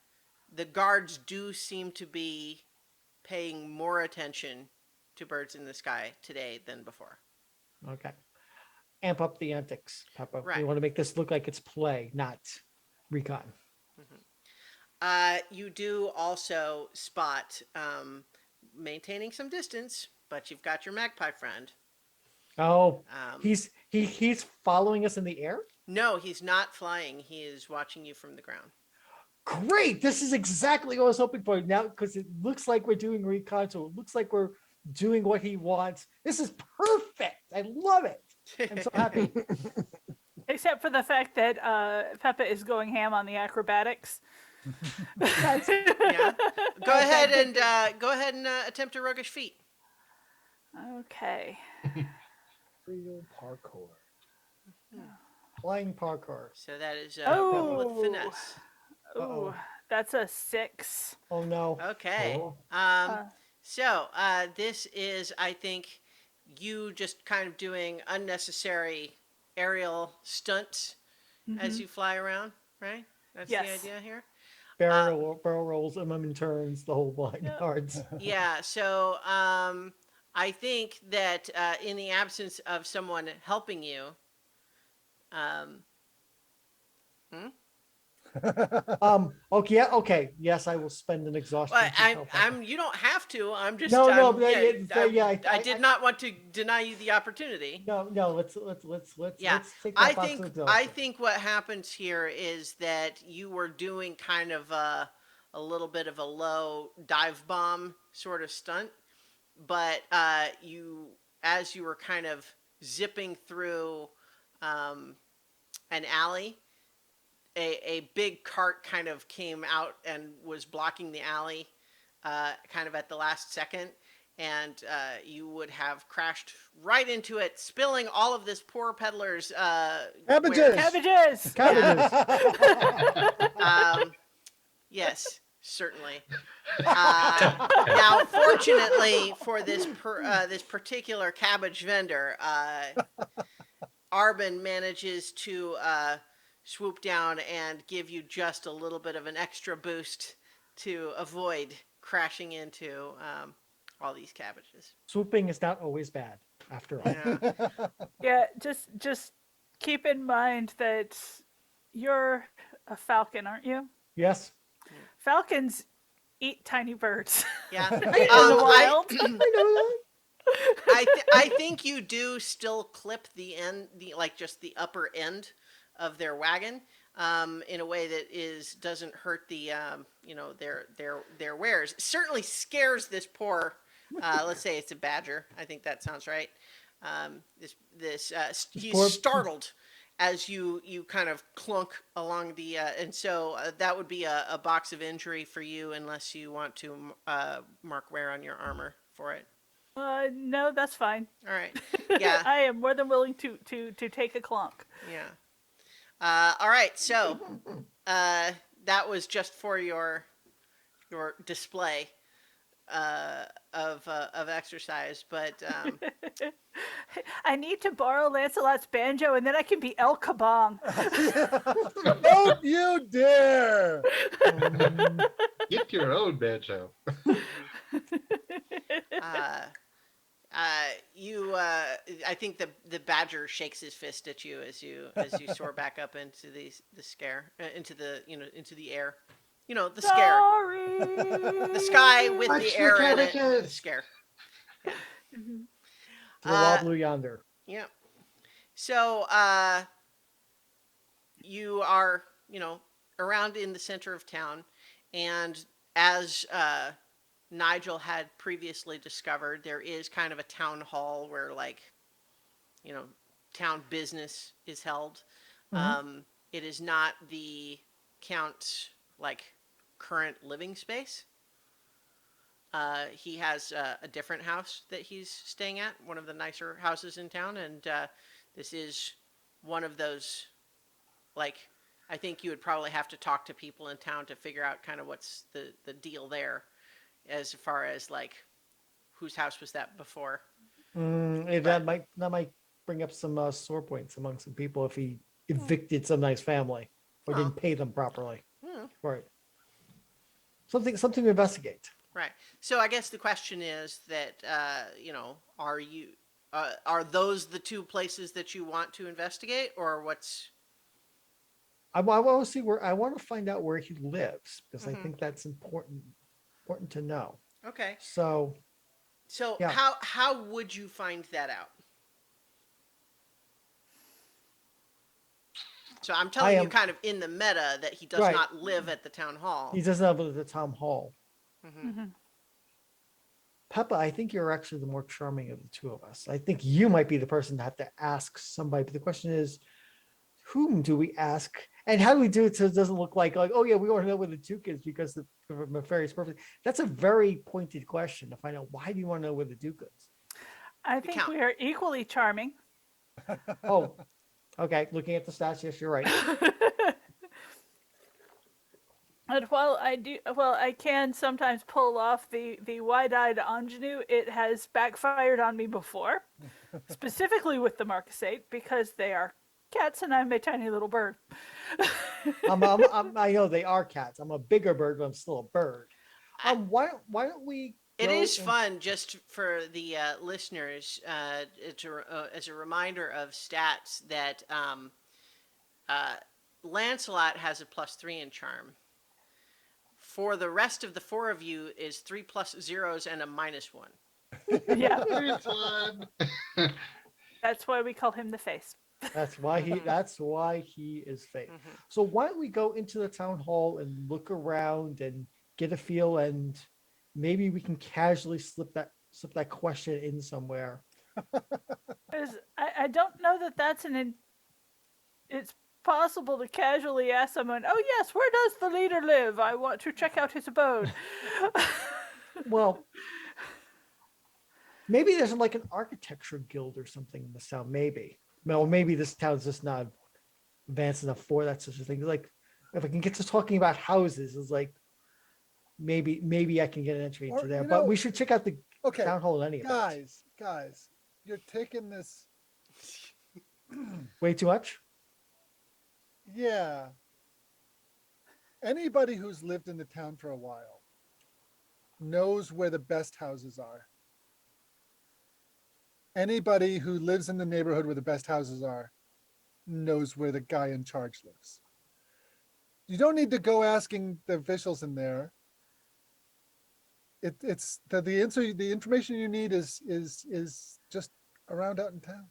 The guards do seem to be paying more attention to birds in the sky today than before. Okay. Amp up the antics, Peppa. We Right. want to make this look like it's play, not recon. You do also spot maintaining some distance, but you've got your magpie friend. Oh, Um, he's following us in the air? no, he's not flying. He is watching you from the ground. Great. This is exactly what I was hoping for now, because it looks like we're doing recon, so it looks like we're doing what he wants. This is perfect. I love it. I'm so happy. Except for the fact that Peppa is going ham on the acrobatics. Yeah. Go ahead and attempt a roguish feat. Okay. Real parkour. Flying parkour. So that is Oh. with finesse. Ooh, Uh-oh. that's a 6. Oh no. Okay. Oh. So this is, I think, you just kind of doing unnecessary aerial stunts as you fly around, right? That's Yes. the idea here. Barrel rolls, and turns, the whole blind cards. Yeah. So I think that in the absence of someone helping you, Okay. Yeah, okay. Yes, I will spend an exhaustion. well, to help Peppa. I'm. You don't have to. I'm just. No, no, I'm- but yeah, I I did not want to deny you the opportunity. No, let's Yeah, let's take I that box think of I exhaustion. think what happens here is that you were doing kind of a little bit of a low dive bomb sort of stunt, but you as you were kind of zipping through an alley, a big cart kind of came out and was blocking the alley, kind of at the last second. And you would have crashed right into it, spilling all of this poor peddler's Cabbages! wares. Cabbages! Cabbages. Yes, certainly. Now, fortunately for this this particular cabbage vendor, Arbin manages to swoop down and give you just a little bit of an extra boost to avoid crashing into all these cabbages. Swooping is not always bad, after all. Yeah. Yeah, just keep in mind that you're a falcon, aren't you? Yes. Falcons eat tiny birds. Yeah. In the wild. I know that. I think you do still clip the end, just the upper end of their wagon, in a way that doesn't hurt the their wares. It certainly scares this poor, let's say it's a badger. I think that sounds right. He's Poor- startled as you kind of clunk along the, and so that would be a box of injury for you unless you want to mark wear on your armor for it. No, that's fine. All right. Yeah. I am more than willing to take a clunk. Yeah. All right. So that was just for your display of exercise, but I need to borrow Lancelot's banjo, and then I can be El Kabong. Don't you dare! Get your own banjo. I think the badger shakes his fist at you as you soar back up into the into the air. You know, the scare. Sorry. The sky with Watch the the air in it. cabbages. The scare. To the wild blue yonder. Yeah. So you are, around in the center of town, and as Nigel had previously discovered, there is kind of a town hall where, town business is held. It is not the Count's, current living space. He has a different house that he's staying at, one of the nicer houses in town, and this is one of those, I think you would probably have to talk to people in town to figure out kind of what's the deal there, as far as whose house was that before. That might bring up some sore points among some people if he evicted some nice family or didn't pay them properly. Hmm. Right. Something to investigate. Right. So I guess the question is that, are those the two places that you want to investigate, or what's? I want to see where I want to find out where he lives because I Mhm. think that's important to know. Okay. So So Yeah. how would you find that out? So I'm telling you am- kind of in the meta that he does Right. not live at the town hall. he doesn't have the town hall. Mhm. Hmm. Peppa, I think you're actually the more charming of the two of us. I think you might be the person to have to ask somebody. But the question is, whom do we ask? And how do we do it so it doesn't look like, oh yeah, we want to know where the Duke is because of nefarious purpose? That's a very pointed question to find out why do you want to know where the Duke is? I The think count. we are equally charming. Oh, okay. Looking at the stats, yes, you're right. And while I can sometimes pull off the wide-eyed ingenue. It has backfired on me before, specifically with the Marquisate because they are cats and I'm a tiny little bird. I know they are cats. I'm a bigger bird, but I'm still a bird. Why don't we? It go is and- fun just for the listeners as a reminder of stats that Lancelot has a +3 in charm. For the rest of the four of you is 3 plus zeros and a -1. Yeah, There's one. that's why we call him the face. That's why he. That's why he is fake. Mhm. So why don't we go into the town hall and look around and get a feel, and maybe we can casually slip that question in somewhere. 'Cause I don't know that that's it's possible to casually ask someone, "Oh yes, where does the leader live? I want to check out his abode." Well, maybe there's like an architecture guild or something in this town. Maybe. Well, maybe this town's just not advanced enough for that such a thing. Like, if I can get to talking about houses, it's like maybe I can get an entry Or, into there. you But know- we should check out the Okay, town hall in any event. guys, you're taking this. Way too much. Yeah. Anybody who's lived in the town for a while knows where the best houses are. Anybody who lives in the neighborhood where the best houses are knows where the guy in charge lives. You don't need to go asking the officials in there. It's the answer. The information you need is just around out in town.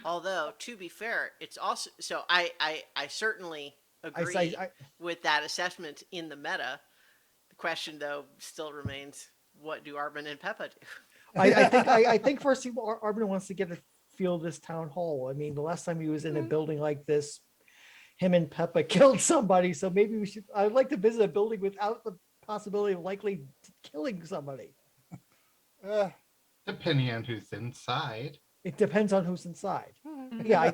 Although, to be fair, it's also so I certainly I agree say I, with that assessment in the meta. The question, though, still remains: what do Arbin and Peppa do? I think first of all, Arbin wants to get a feel of this town hall. I mean, the last time he was in a building like this, him and Peppa killed somebody. So maybe we should. I'd like to visit a building without the possibility of likely killing somebody. Uh, Depending on who's inside. It depends on who's inside. Yeah,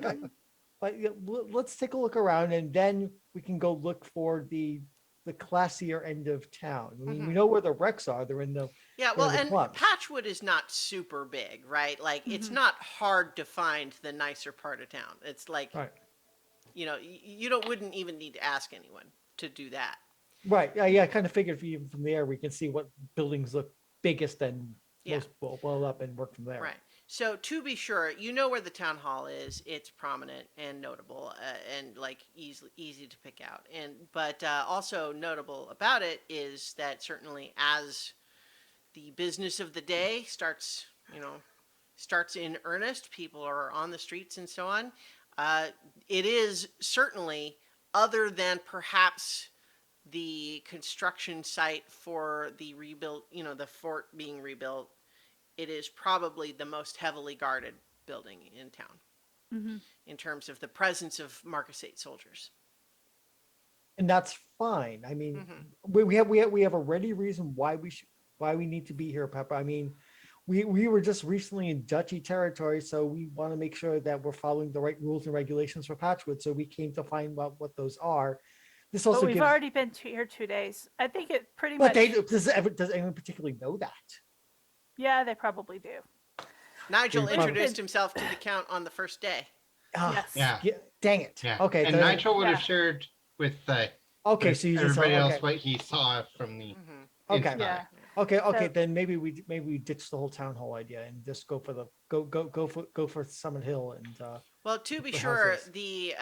but yeah, let's take a look around, and then we can go look for the classier end of town. I mean, we know where the wrecks are. They're in the Yeah, Where well, the and clubs. Patchwood is not super big, right? Like, it's not hard to find the nicer part of town. It's like, right. You wouldn't even need to ask anyone to do that. Right. Yeah. I kind of figured even from there we can see what buildings look biggest and Yeah. most well up and work from there. Right. So to be sure, you know where the town hall is. It's prominent and notable, and like easy to pick out. But also notable about it is that certainly as the business of the day starts in earnest, people are on the streets and so on. It is certainly, other than perhaps the construction site for the rebuilt, the fort being rebuilt, it is probably the most heavily guarded building in town in terms of the presence of Marquisate soldiers. And that's fine. I mean, Mhm. we have a ready reason why we need to be here, Pepper. I mean, we were just recently in Duchy territory, so we want to make sure that we're following the right rules and regulations for Patchwood. So we came to find out what those are. This also But we've gives, already been here 2 days. I think it pretty but much. does anyone particularly know that? Yeah, they probably do. Nigel Probably. introduced himself to the Count on the first day. Ah, Yes. Yeah. yeah, dang it. Yeah. Okay. And then- Nigel would have Yeah. shared with Okay, with so you just everybody else okay, what he saw from the Mhm. okay, inside. Yeah. okay, okay. So- Then maybe we ditch the whole town hall idea and just go for the go for Summit Hill and Well, to be for sure, houses. the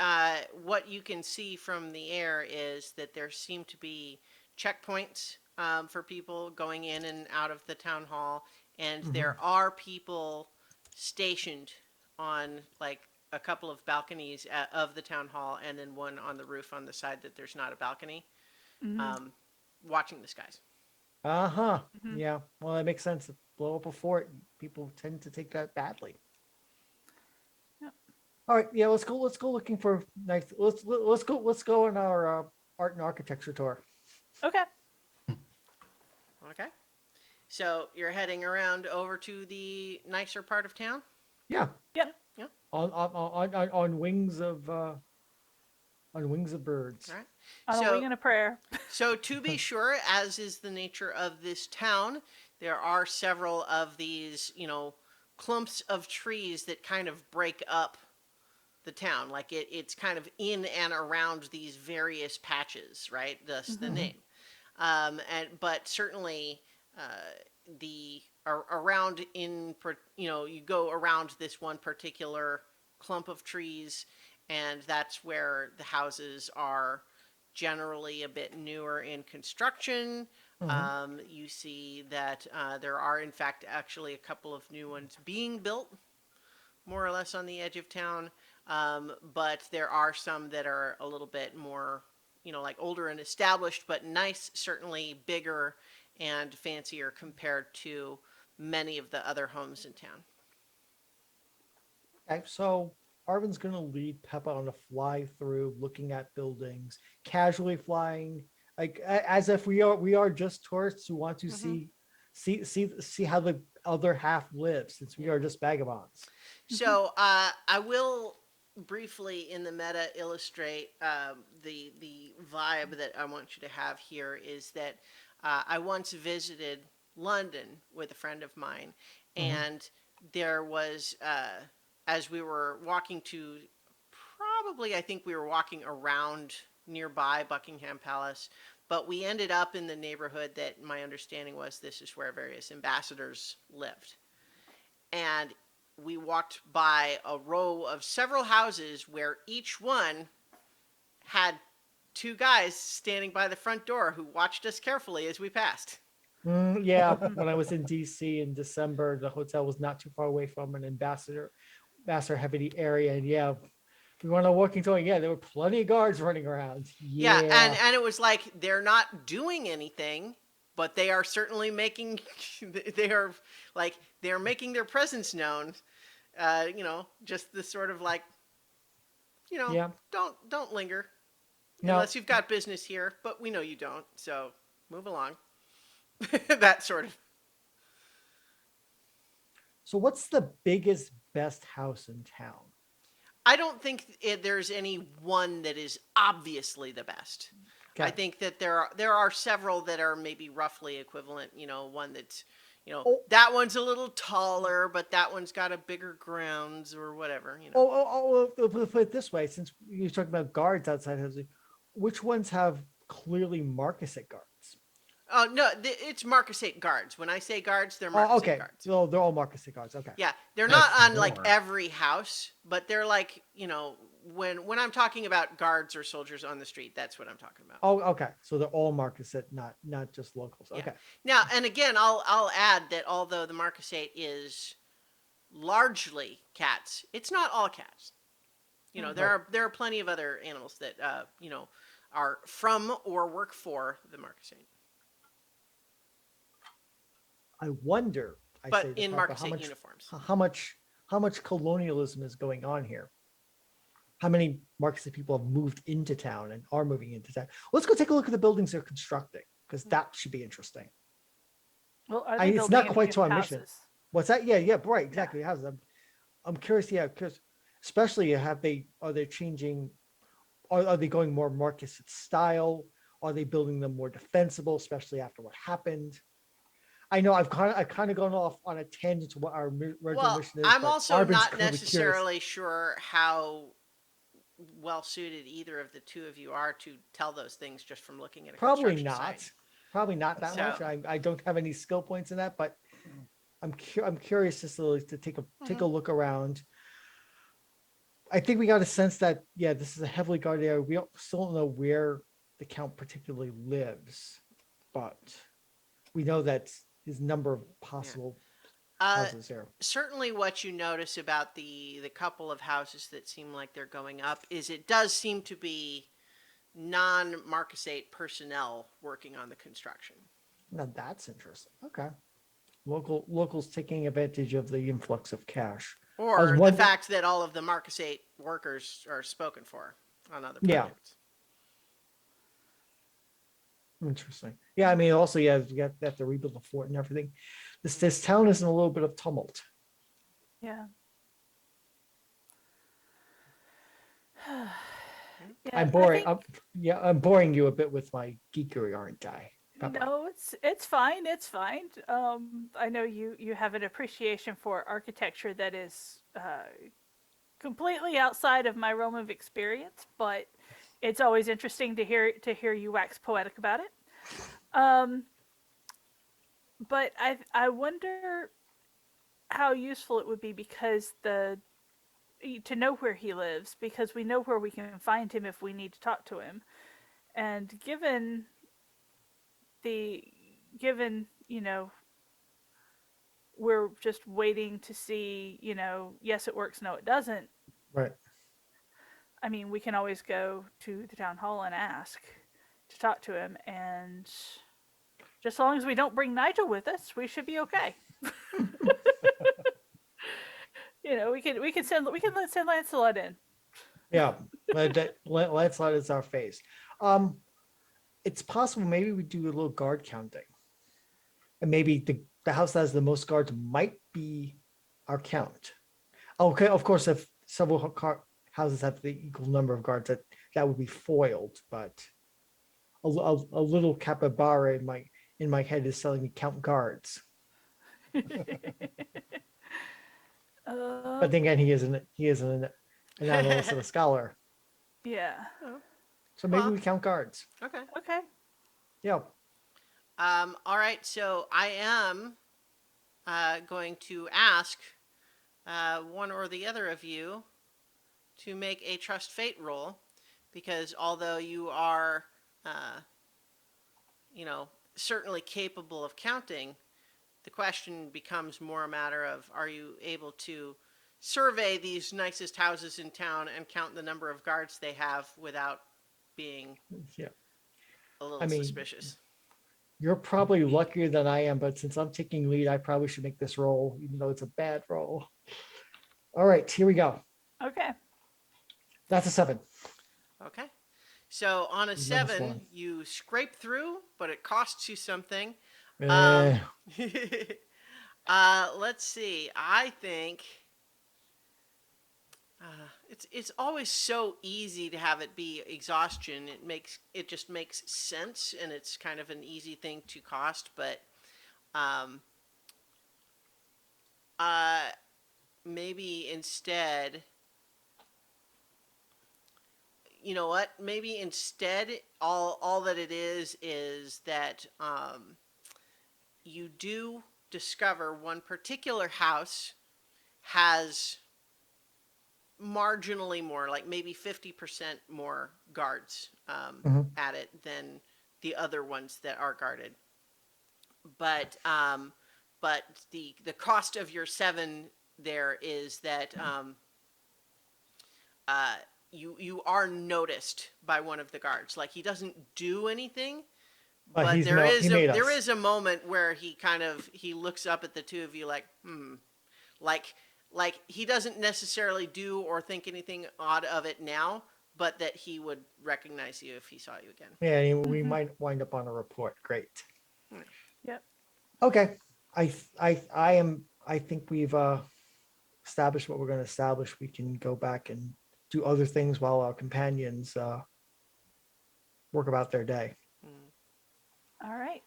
what you can see from the air is that there seem to be checkpoints for people going in and out of the town hall, and there are people stationed on like a couple of balconies of the town hall, and then one on the roof on the side that there's not a balcony, Mhm. watching the skies. Uh-huh. Mhm. Yeah. Well, that makes sense. Blow up a fort. People tend to take that badly. Yep. All right. Yeah. Let's go looking for nice. Let's go on our art and architecture tour. Okay. Okay, so you're heading around over to the nicer part of town. Yeah. Yep. Yeah. On wings of birds. All right. On a So- wing and a prayer. So, to be sure, as is the nature of this town, there are several of these, clumps of trees that kind of break up the town. Like it's kind of in and around these various patches, right? Thus the name. But certainly, the around you go around this one particular clump of trees, and that's where the houses are generally a bit newer in construction. You see that there are, in fact, actually a couple of new ones being built, more or less on the edge of town. But there are some that are a little bit more, like older and established, but nice, certainly bigger and fancier compared to many of the other homes in town. Okay. So Arvin's gonna lead Peppa on a fly through, looking at buildings, casually flying, like as if we are just tourists who want to see how the other half lives, since we are just vagabonds. So I will briefly in the meta illustrate the vibe that I want you to have here is that I once visited London with a friend of mine, and there was as we were walking to probably I think we were walking around nearby Buckingham Palace, but we ended up in the neighborhood that my understanding was this is where various ambassadors lived. And we walked by a row of several houses where each one had two guys standing by the front door who watched us carefully as we passed. Yeah, when I was in DC in December, the hotel was not too far away from an ambassador heavy area, and yeah, we went on a walking tour. Yeah, there were plenty of guards running around. Yeah, Yeah, and it was like they're not doing anything, but they are certainly making they're making their presence known. Just the sort of like, yeah. don't linger No, unless you've got business here, but we know you don't, so move along. That sort of. so what's the biggest, best house in town? I don't think there's any one that is obviously the best. I Okay. think that there are several that are maybe roughly equivalent. One that's Oh. that one's a little taller, but that one's got a bigger grounds or whatever. Put it this way, since you're talking about guards outside housing, which ones have clearly Marquisate guards? Oh no, it's Marquisate guards. When I say guards, they're Oh, Marquisate okay. guards. So they're all Marquisate guards. Okay. Yeah, they're That's not on like more. every house, but they're like when I'm talking about guards or soldiers on the street, that's what I'm talking about. Oh, okay. So they're all Marquisate, not just locals. Yeah. Okay. Now, and again, I'll add that although the Marquisate is largely cats, it's not all cats. There are plenty of other animals that are from or work for the Marquisate, I wonder. but say to in Peppa, Marquisate uniforms. how much colonialism is going on here? How many Marquisate people have moved into town and are moving into town? Let's go take a look at the buildings they're constructing, because that should be interesting. Well, are I- they it's not building quite any to our new mission. houses? What's that? Yeah, right, exactly. How's that? I'm curious. Yeah, curious. Especially, are they changing? Are they going more Marquisate style? Are they building them more defensible, especially after what happened? I know I've kind of gone off on a tangent to what our original Well, mission is. I'm but also Arvin's not gonna be curious. necessarily sure how well suited either of the two of you are to tell those things just from looking at a Probably construction not. site. Probably not that much. So- I don't have any skill points in that, but I'm curious just to take a look around. I think we got a sense that, yeah, this is a heavily guarded area. We still don't know where the count particularly lives, but we know that his number of possible houses here. Certainly what you notice about the couple of houses that seem like they're going up is it does seem to be non-Marcus 8 personnel working on the construction. Now that's interesting. Okay. Locals taking advantage of the influx of cash. Or the wondering- fact that all of the Marcus 8 workers are spoken for on other Yeah. projects. Interesting. Yeah, I mean, also, yeah, you have to rebuild the fort and everything. This town is in a little bit of tumult. Yeah. Yeah, I'm I boring. think- I'm boring you a bit with my geekery, aren't I? Pepper? No, it's fine. It's fine. I know you have an appreciation for architecture that is completely outside of my realm of experience, but it's always interesting to hear you wax poetic about it. But I wonder how useful it would be because to know where he lives, because we know where we can find him if we need to talk to him, and given we're just waiting to see, yes it works, no it doesn't. Right. I mean, we can always go to the town hall and ask to talk to him, and just as long as we don't bring Nigel with us, we should be okay. We can send Lancelot in. Yeah. Lancelot is our face. It's possible maybe we do a little guard counting. And maybe the house that has the most guards might be our count. Okay, of course, if several houses have the equal number of guards, that would be foiled, but a little capybara in my head is telling me count guards. But then again, he is an analyst and a scholar. Yeah. So maybe Well. we count guards. Okay. Okay. Yeah. All right. So I am going to ask one or the other of you to make a trust fate roll, because although you are, certainly capable of counting, the question becomes more a matter of, are you able to survey these nicest houses in town and count the number of guards they have without being Yeah. a little I mean, suspicious? You're probably luckier than I am, but since I'm taking lead, I probably should make this roll, even though it's a bad roll. All right, here we go. Okay. That's a 7. Okay. So on a Minus 7, 1. you scrape through, but it costs you something. Eh, Let's see. I think it's always so easy to have it be exhaustion. It just makes sense, and it's kind of an easy thing to cost. But maybe instead, you know what? Maybe instead, all that it is that you do discover one particular house has marginally more, like maybe 50% more guards at it than the other ones that are guarded. But the cost of your 7 there is that you are noticed by one of the guards. Like, he doesn't do anything, but he there made us. is a moment where he looks up at the two of you like, like he doesn't necessarily do or think anything odd of it now, but that he would recognize you if he saw you again. Yeah, and we might wind up on a report. Great. Yep. Okay. I think we've established what we're going to establish. We can go back and do other things while our companions work about their day. All right.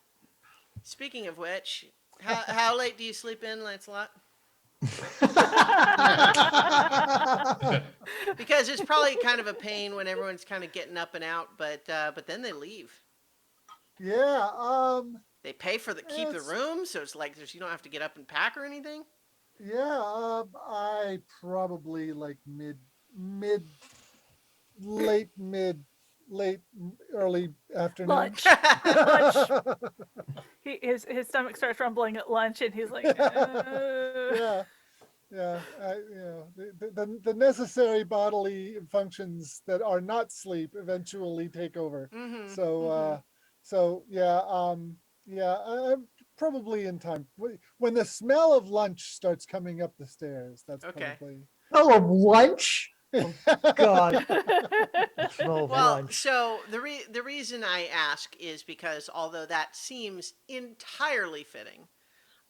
Speaking of which, how late do you sleep in, Lancelot? Because it's probably kind of a pain when everyone's kind of getting up and out, but then they leave. Yeah, They pay for the keep the It's- room, so it's like you don't have to get up and pack or anything. yeah, I probably like late, early afternoon. Lunch. His stomach starts rumbling at lunch, and he's like, Yeah, yeah, the necessary bodily functions that are not sleep eventually take over. Mm-hmm. So yeah, I'm probably in time. When the smell of lunch starts coming up the stairs, that's Okay. probably. Oh, of lunch? God, smell of Well, lunch. so the reason I ask is because although that seems entirely fitting,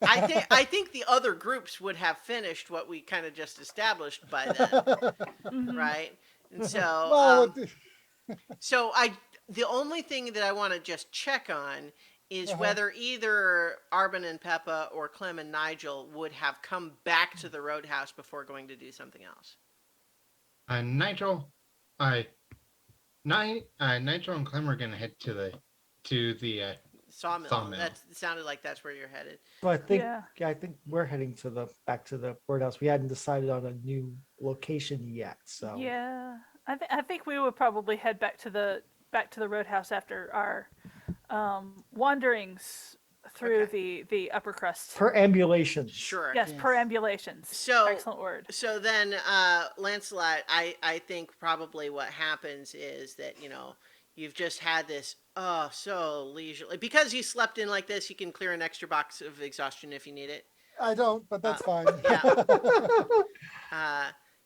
I think the other groups would have finished what we kind of just established by then, Mhm. right? And so, Well, so the only thing that I want to just check on is Uh-huh. whether either Arbin and Peppa or Clem and Nigel would have come back to the Roadhouse before going to do something else. Nigel, Nigel and Clem are gonna head to the Sawmill. Sawmill. That sounded like that's where you're headed. So I think Yeah. I think we're heading back to the birdhouse. We hadn't decided on a new location yet. So Yeah, I think we would probably head back to the Roadhouse after our wanderings through Okay. the upper crust. perambulations. Sure. Yes, Yes. perambulations. So- Excellent word. So then, Lancelot, I think probably what happens is that, you've just had this, so leisurely. Because you slept in like this, you can clear an extra box of exhaustion if you need it. I don't, but that's fine.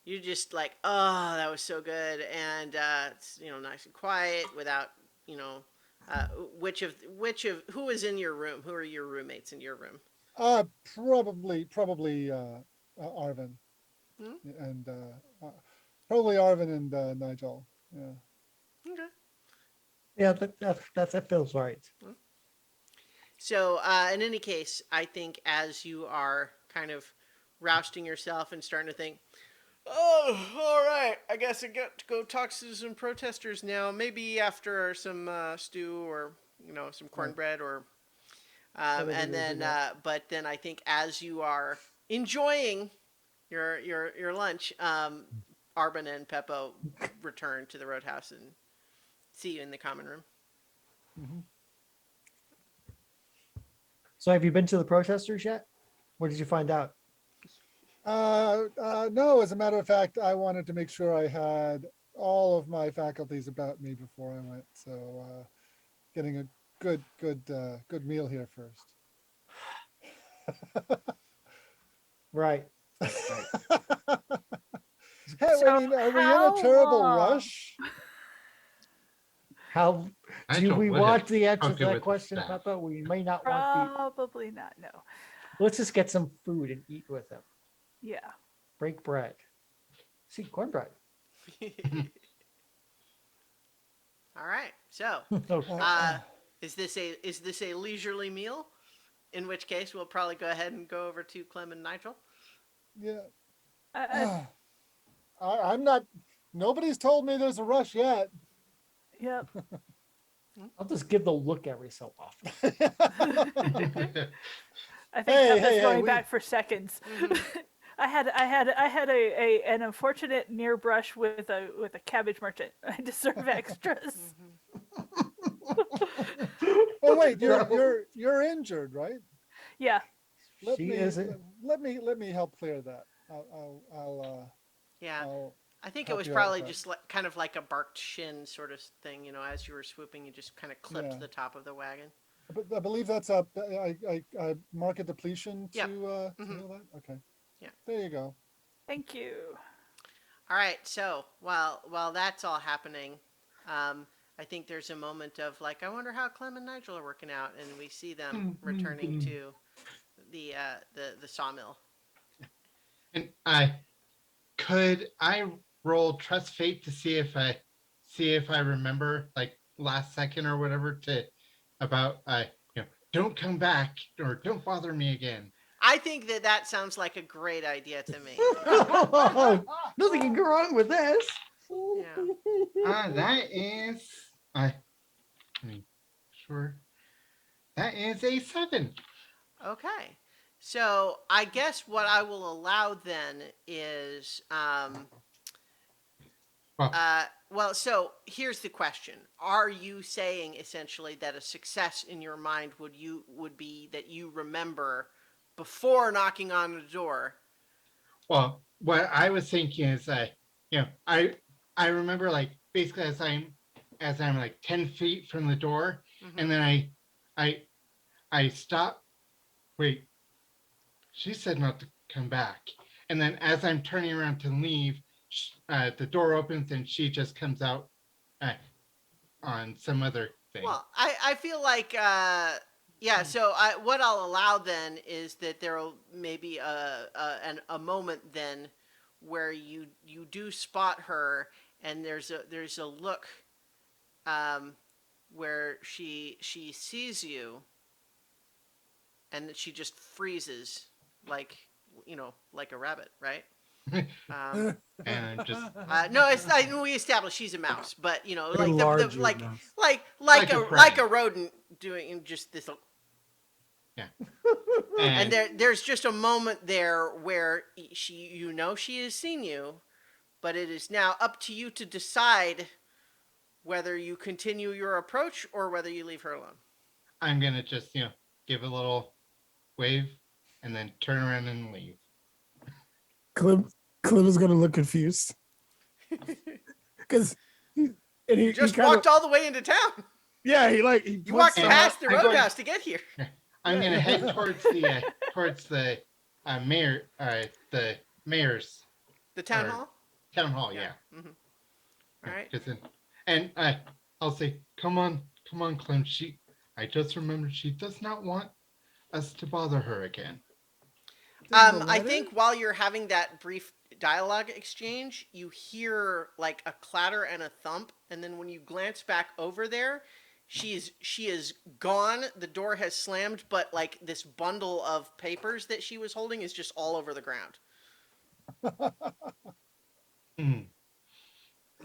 You're just like, oh, that was so good. And, it's, nice and quiet without, who is in your room? Who are your roommates in your room? Probably Arvin, Hmm? and probably Arvin and Nigel. Yeah. Okay. Yeah, that feels right. So, in any case, I think as you are kind of rousting yourself and starting to think, oh, all right, I guess I got to go talk to some protesters now. Maybe after some stew or some cornbread or, Whatever and it is we then, got. but then I think as you are enjoying your lunch, Arbin and Peppo return to the Roadhouse and see you in the common room. So have you been to the protesters yet? What did you find out? No, as a matter of fact, I wanted to make sure I had all of my faculties about me before I went. So, getting a good meal here first. Right. Hey, I So mean, are we in how a terrible long? rush? How do Nigel we would want have the answer to spoken with that the question, staff. Peppa? We may not want Probably not. No. let's just get some food and eat with them. Yeah. Break bread. See, cornbread. All right. So, Okay. is this a leisurely meal? In which case, we'll probably go ahead and go over to Clem and Nigel. Yeah. I, I'm not. Nobody's told me there's a rush yet. yep. I'll just give the look every so often. I think Hey, Peppa's hey, going we- back for seconds. I had an unfortunate near brush with a cabbage merchant. I deserve extras. Oh wait, No. you're injured, right? Yeah. She isn't. Let me help clear that. I'll Yeah, I'll I think it help was you out probably with that. just kind of like a barked shin sort of thing. As you were swooping, you just kind of clipped Yeah. the top of the wagon. But I believe that's a I market depletion to Yep. to Mhm. heal that. Okay. Yeah. There you go. Thank you. All right. So while that's all happening, I think there's a moment of like, I wonder how Clem and Nigel are working out, and we see them returning to the sawmill. And could I roll trust fate to see if I remember like last second or whatever about don't come back or don't bother me again. I think that sounds like a great idea to me. Nothing can go wrong with this. Yeah. That is, I mean, sure. That is a 7. Okay. So I guess what I will allow then is, Well, so here's the question: are you saying essentially that a success in your mind would be that you remember before knocking on the door? well, what I was thinking is that, I remember like basically as I'm like 10 feet from the door, Mhm. and then I stop. Wait, she said not to come back. And then as I'm turning around to leave, the door opens and she just comes out uh, on some other thing. Well, I feel like yeah. So what I'll allow then is that there'll maybe a moment then where you do spot her, and there's a look where she sees you, and that she just freezes like like a rabbit, right? And just No, it's like we established she's a mouse, but A like the larger like mouse. like Like a like a prey. rodent doing just this. yeah. And there's just a moment there where she has seen you, but it is now up to you to decide whether you continue your approach or whether you leave her alone. I'm gonna just give a little wave and then turn around and leave. Clem is gonna look confused because he You just kinda- walked all the way into town. Yeah, he You puts walked And past the I'm going- roadhouse to get here. I'm gonna head towards the mayor the mayor's The town Or- hall. town hall. Yeah. Mm-hmm. All right. And I'll say, come on, Clem. I just remembered she does not want us to bother her again. the I letter? think while you're having that brief dialogue exchange, you hear like a clatter and a thump, and then when you glance back over there, she is gone. The door has slammed, but like this bundle of papers that she was holding is just all over the ground.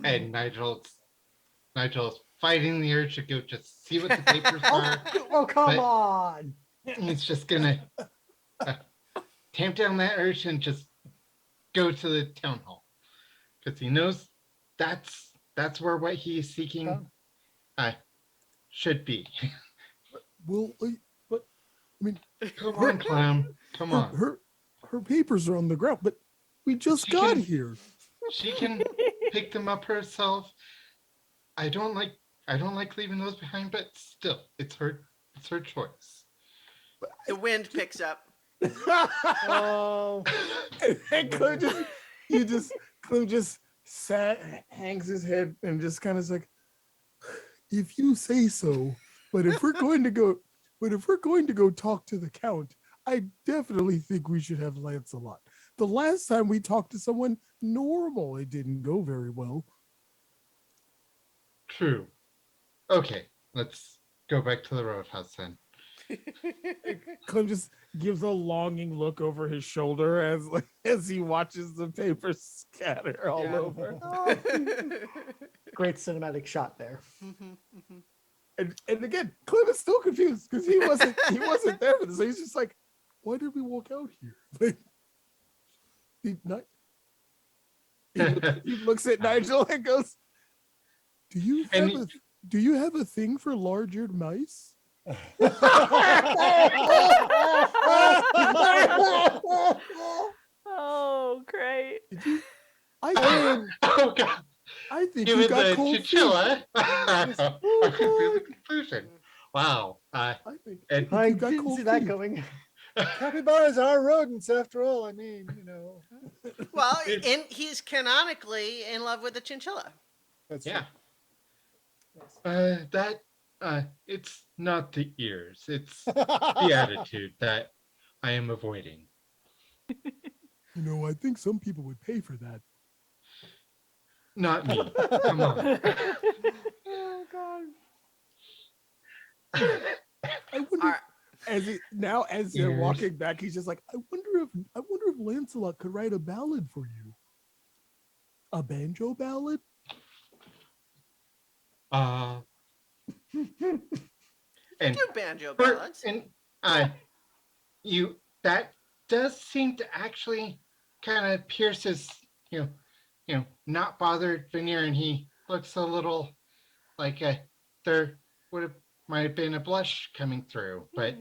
And Nigel's fighting the urge to go just see what the papers are. Oh, come But- on. He's just gonna tamp down that urge and just go to the town hall because he knows that's where what he's seeking should be. Well, but Come on, Clem. Come on. her papers are on the ground, but we just She got can- here. She can pick them up herself. I don't like leaving those behind, but still, it's her choice. The wind picks up. Oh, And Clem just hangs his head and just kind of like, if you say so. But if we're going to go talk to the Count, I definitely think we should have Lancelot. The last time we talked to someone normal, it didn't go very well. True. Okay, let's go back to the roadhouse then. Clem just gives a longing look over his shoulder as he watches the papers scatter all Yeah. over. great cinematic shot there. And again, Clem is still confused because he wasn't there for this. So he's just like, why did we walk out here? Like, he looks at Nigel and goes, Do you have a thing for large-eared mice? Oh, great. Oh God! I think Give you it got the cold feet. chinchilla. I can feel the conclusion. Wow. I think And I you got didn't cold see that feet. going. Capybaras are rodents after all. I mean, Well, he's canonically in love with a chinchilla. that's yeah. It's not the ears, it's the attitude that I am avoiding. I think some people would pay for that. Not me. Come on. Oh God. I wonder. All right. as they're Ears. walking back, he's just like, I wonder if Lancelot could write a ballad for you. A banjo ballad? Uh, You and do banjo for, ballads. and you that does seem to actually kind of pierce his, not bothered veneer, and he looks a little like there would have might have been a blush coming through, but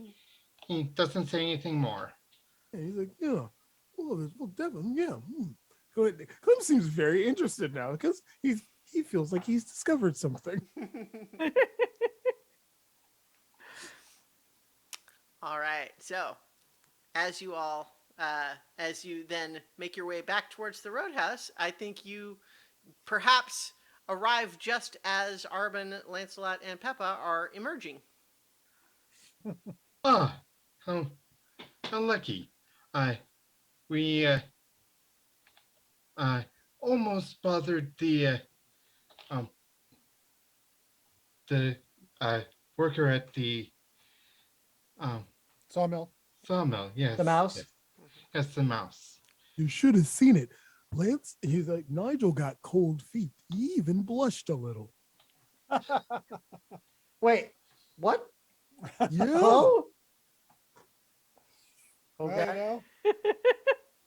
he doesn't say anything more. And he's like, yeah, well, definitely, yeah. Clem seems very interested now because he feels like he's discovered something. All right. So, as you then make your way back towards the roadhouse, I think you perhaps arrive just as Arbin, Lancelot, and Peppa are emerging. Ah, how lucky. We almost bothered um the worker at the um Sawmill. sawmill. Yes, The mouse? Yes, yes, the mouse. You should have seen it. Lance, he's like, Nigel got cold feet. He even blushed a little. Wait, what? Yeah. Hello? I Okay. know.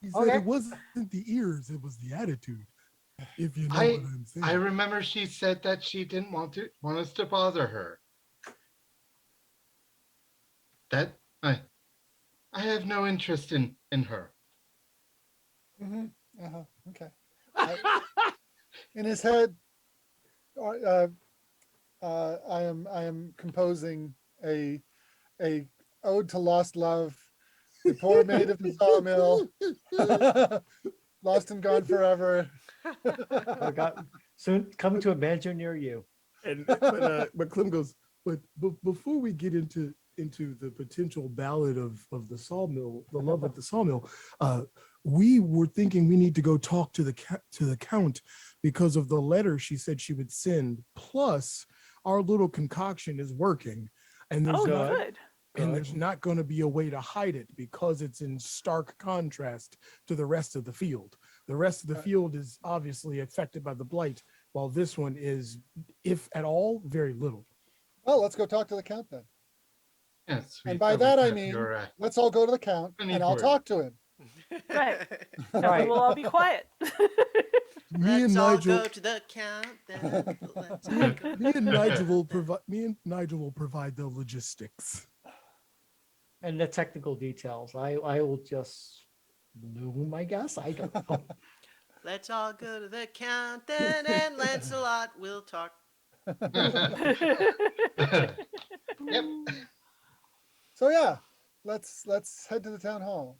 He said Okay. it wasn't the ears, it was the attitude. If you know I- what I'm saying. I remember she said that she didn't want us to bother her. That I have no interest in her. Mhm. Uh-huh. Okay. In his head, I am composing a ode to lost love. The poor maid of the sawmill, lost and gone forever. I got soon coming to a banjo near you. But Clem goes, but before we get into the potential ballad of the sawmill, the love at the sawmill, we were thinking we need to go talk to the count because of the letter she said she would send. Plus, our little concoction is working, and there's Oh, not, good. and there's not going to be a way to hide it because it's in stark contrast to the rest of the field. The rest of the Right. field is obviously affected by the blight, while this one is, if at all, very little. Well, let's go talk to the count then. Yes. And we by always that I have mean, your, let's all go to the count Any and I'll word. talk to him. Right. Right. We'll all be quiet. Me and Let's all Nigel, go to the count. Then. Let's all go me and to Nigel will the- provide. Me and Nigel will provide the logistics. And the technical details. I will just loom, I guess. I don't know. Let's all go to the count then, and Lancelot will talk. Yep. So yeah, let's head to the town hall.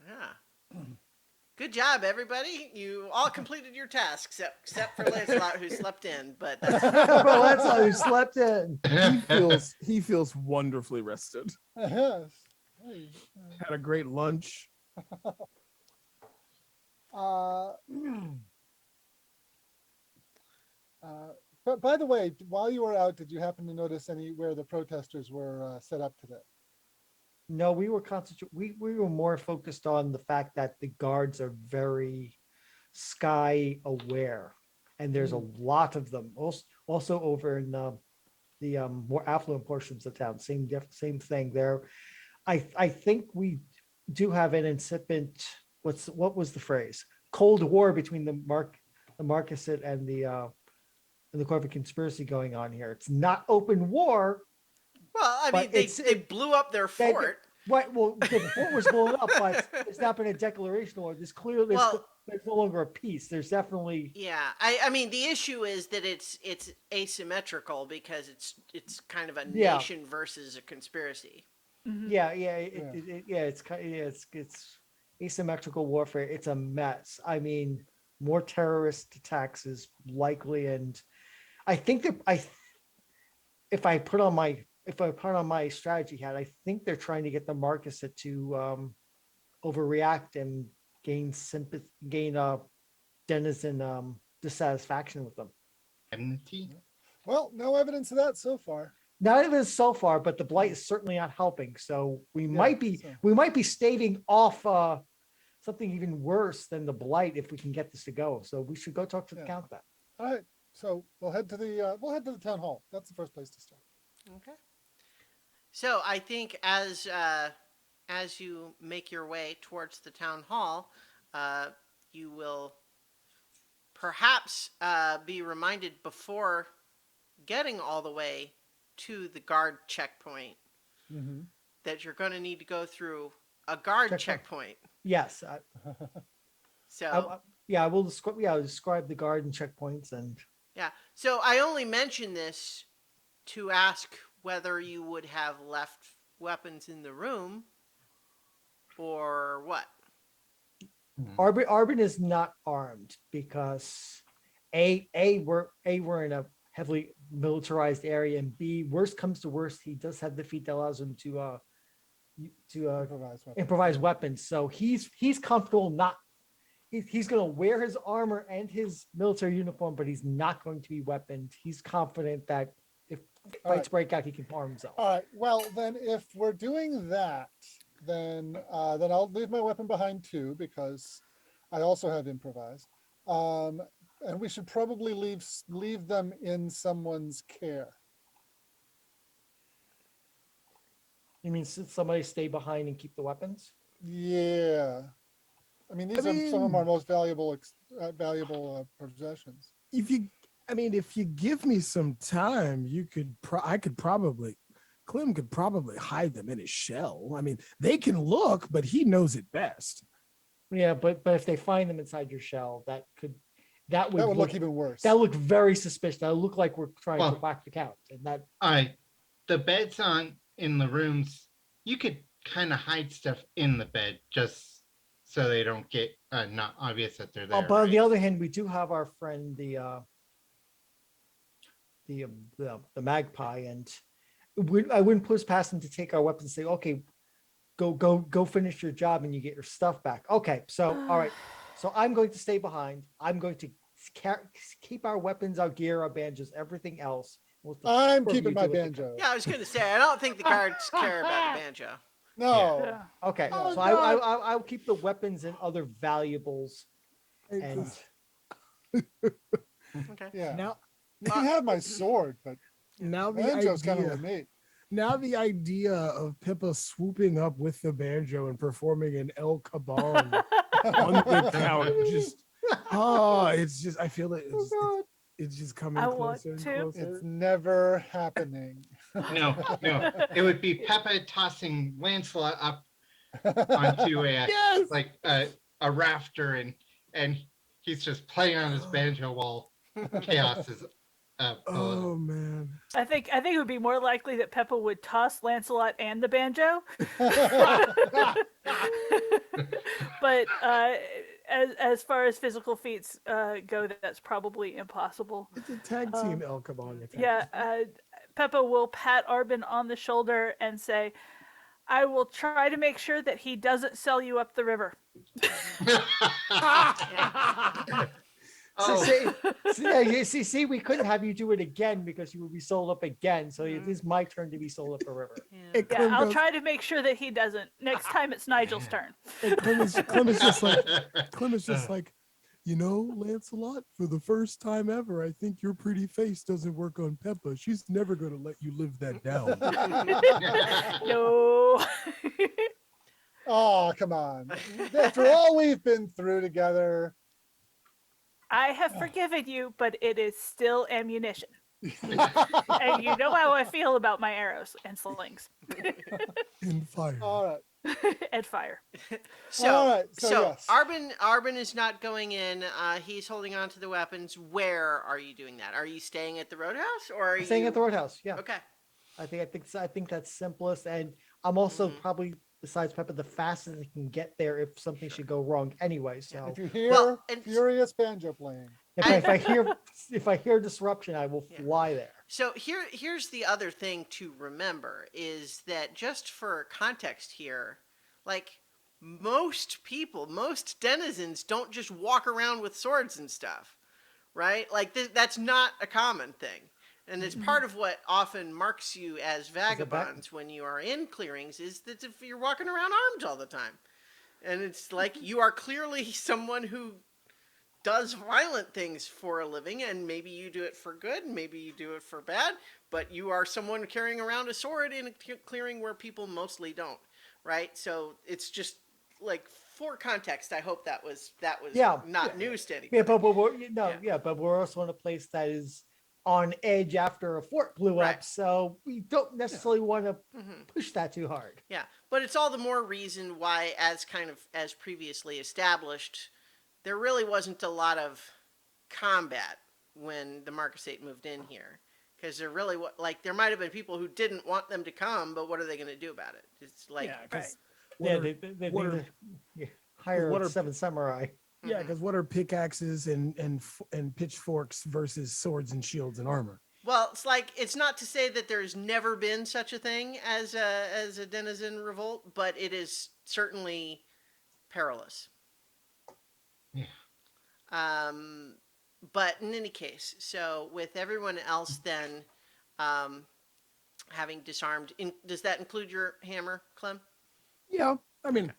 Yeah. Good job, everybody. You all completed your task, except for Lancelot, who slept in. But that's Well, that's how you slept in. He feels wonderfully rested. Yes. Hey, Had a great lunch. uh, but by the way, while you were out, did you happen to notice where the protesters were set up today? No, we were we were more focused on the fact that the guards are very sky aware, and there's a lot of them. Also over in the more affluent portions of town, same thing there. I think we do have an incipient. What was the phrase? Cold war between the Marquisate and the Corporate Conspiracy going on here. It's not open war. well, I But mean, they blew up their They- fort. Right, well, the fort was blown up, but it's not been a declaration of war. There's clearly Well- there's no longer a peace. There's definitely Yeah, I mean the issue is that it's asymmetrical because it's kind of a Yeah. nation versus a conspiracy. Mhm. yeah, it's asymmetrical warfare. It's a mess. I mean, more terrorist attacks is likely, and I think that if I put on my strategy hat, I think they're trying to get the Marquisate to overreact and gain sympathy, gain denizen dissatisfaction with them. Enmity? Well, no evidence of that so far. Not even so far, but the blight is certainly not helping. So we might be so- we might be staving off something even worse than the blight if we can get this to go. So we should go talk to the Yeah. count then. All right, so we'll head to the town hall. That's the first place to start. Okay. So I think as you make your way towards the town hall, you will perhaps be reminded before getting all the way to the guard checkpoint Mm-hmm. that you're going to need to go through a guard Checkpoint. checkpoint. Yes. So Yeah, I will describe. Yeah, I'll describe the garden checkpoints and yeah. So I only mention this to ask whether you would have left weapons in the room or what. Arbin is not armed because we're in a heavily militarized area, and B, worst comes to worst, he does have the feat that allows him to improvise weapons. So he's comfortable not. He's going to wear his armor and his military uniform, but he's not going to be weaponed. He's confident that if All fights break out, he can arm himself. All right. Well, then if we're doing that, then I'll leave my weapon behind too, because I also have improvise. And we should probably leave them in someone's care. You mean somebody stay behind and keep the weapons? Yeah. I mean, these are some of mean- our most valuable possessions. If you give me some time, Clem could probably hide them in his shell. I mean, they can look, but he knows it best. Yeah, but if they find them inside your shell, that would That would look even worse. that would look very suspicious. That would look like we're trying to Well- whack the count, and that The beds in the rooms, you could kind of hide stuff in the bed just so they don't get not obvious that they're there. but on the right? other hand, we do have our friend the magpie, and I wouldn't put it past him to take our weapons and say, okay, go finish your job and you get your stuff back. Okay, so all right, so I'm going to stay behind. I'm going to keep our weapons, our gear, our banjos, everything else. I'm Whatever keeping you my do with the banjo. Yeah, I was going to say I don't think the guards care about the banjo. No. Yeah. Okay, Oh, so I'll keep the weapons and other valuables, and Okay. Yeah. Now, You can have my sword, but now the banjo's kind of idea, with me. now the idea of Pippa swooping up with the banjo and performing an El Caban on the count just it's just I feel it it's just coming I want closer and to. closer. It's never happening. No, it would be Peppa tossing Lancelot up onto Yes. like a rafter, and he's just playing on his banjo while chaos is below. Oh man. I think it would be more likely that Peppa would toss Lancelot and the banjo. But as far as physical feats go, that's probably impossible. It's a tag team El Caban attack. Yeah, Peppa will pat Arbin on the shoulder and say, "I will try to make sure that he doesn't sell you up the river." Oh. See, we couldn't have you do it again because you would be sold up again. So it is my turn to be sold up a river. Yeah. And Yeah, Clem I'll goes- try to make sure that he doesn't. Next time it's Nigel's turn. and Clem is just like, you know, Lancelot, for the first time ever, I think your pretty face doesn't work on Peppa. She's never going to let you live that down. No. Oh, come on. After all we've been through together. I have forgiven you, but it is still ammunition. And you know how I feel about my arrows and slings And fire. All right. and fire. So, All right, so so yes. Arbin is not going in. He's holding on to the weapons. Where are you doing that? Are you staying at the roadhouse, or are you Staying at the roadhouse, yeah. Okay. I think that's simplest, and I'm also Mhm. probably, besides Peppa, the fastest I can get there if something should go wrong anyway. So If you hear Well, and- furious banjo playing. if I hear disruption, I will Yeah. fly there. So here's the other thing to remember is that, just for context here, like most people, most denizens don't just walk around with swords and stuff, right? Like that's not a common thing. And it's part of what often marks you as back- vagabonds when you are in clearings is that if you're walking around armed all the time. And it's like you are clearly someone who does violent things for a living, and maybe you do it for good, maybe you do it for bad, but you are someone carrying around a sword in a clearing where people mostly don't, right? So it's just like for context. I hope that was Yeah, not news to anybody. Yeah, but Yeah. yeah, but we're also in a place that is on edge after a fort blew Right. up, so we don't necessarily want to Mhm. push that too hard. Yeah, but it's all the more reason why, as previously established, there really wasn't a lot of combat when the Marquisate moved in here, because there really there might have been people who didn't want them to come, but what are they going to do about it? It's like Yeah, because Yeah, they what need are- to hire what are- seven samurai. yeah, Mhm. because what are pickaxes and pitchforks versus swords and shields and armor? Well, it's like it's not to say that there's never been such a thing as a denizen revolt, but it is certainly perilous. Yeah. But in any case, so with everyone else then having disarmed, does that include your hammer, Clem? Yeah, I mean,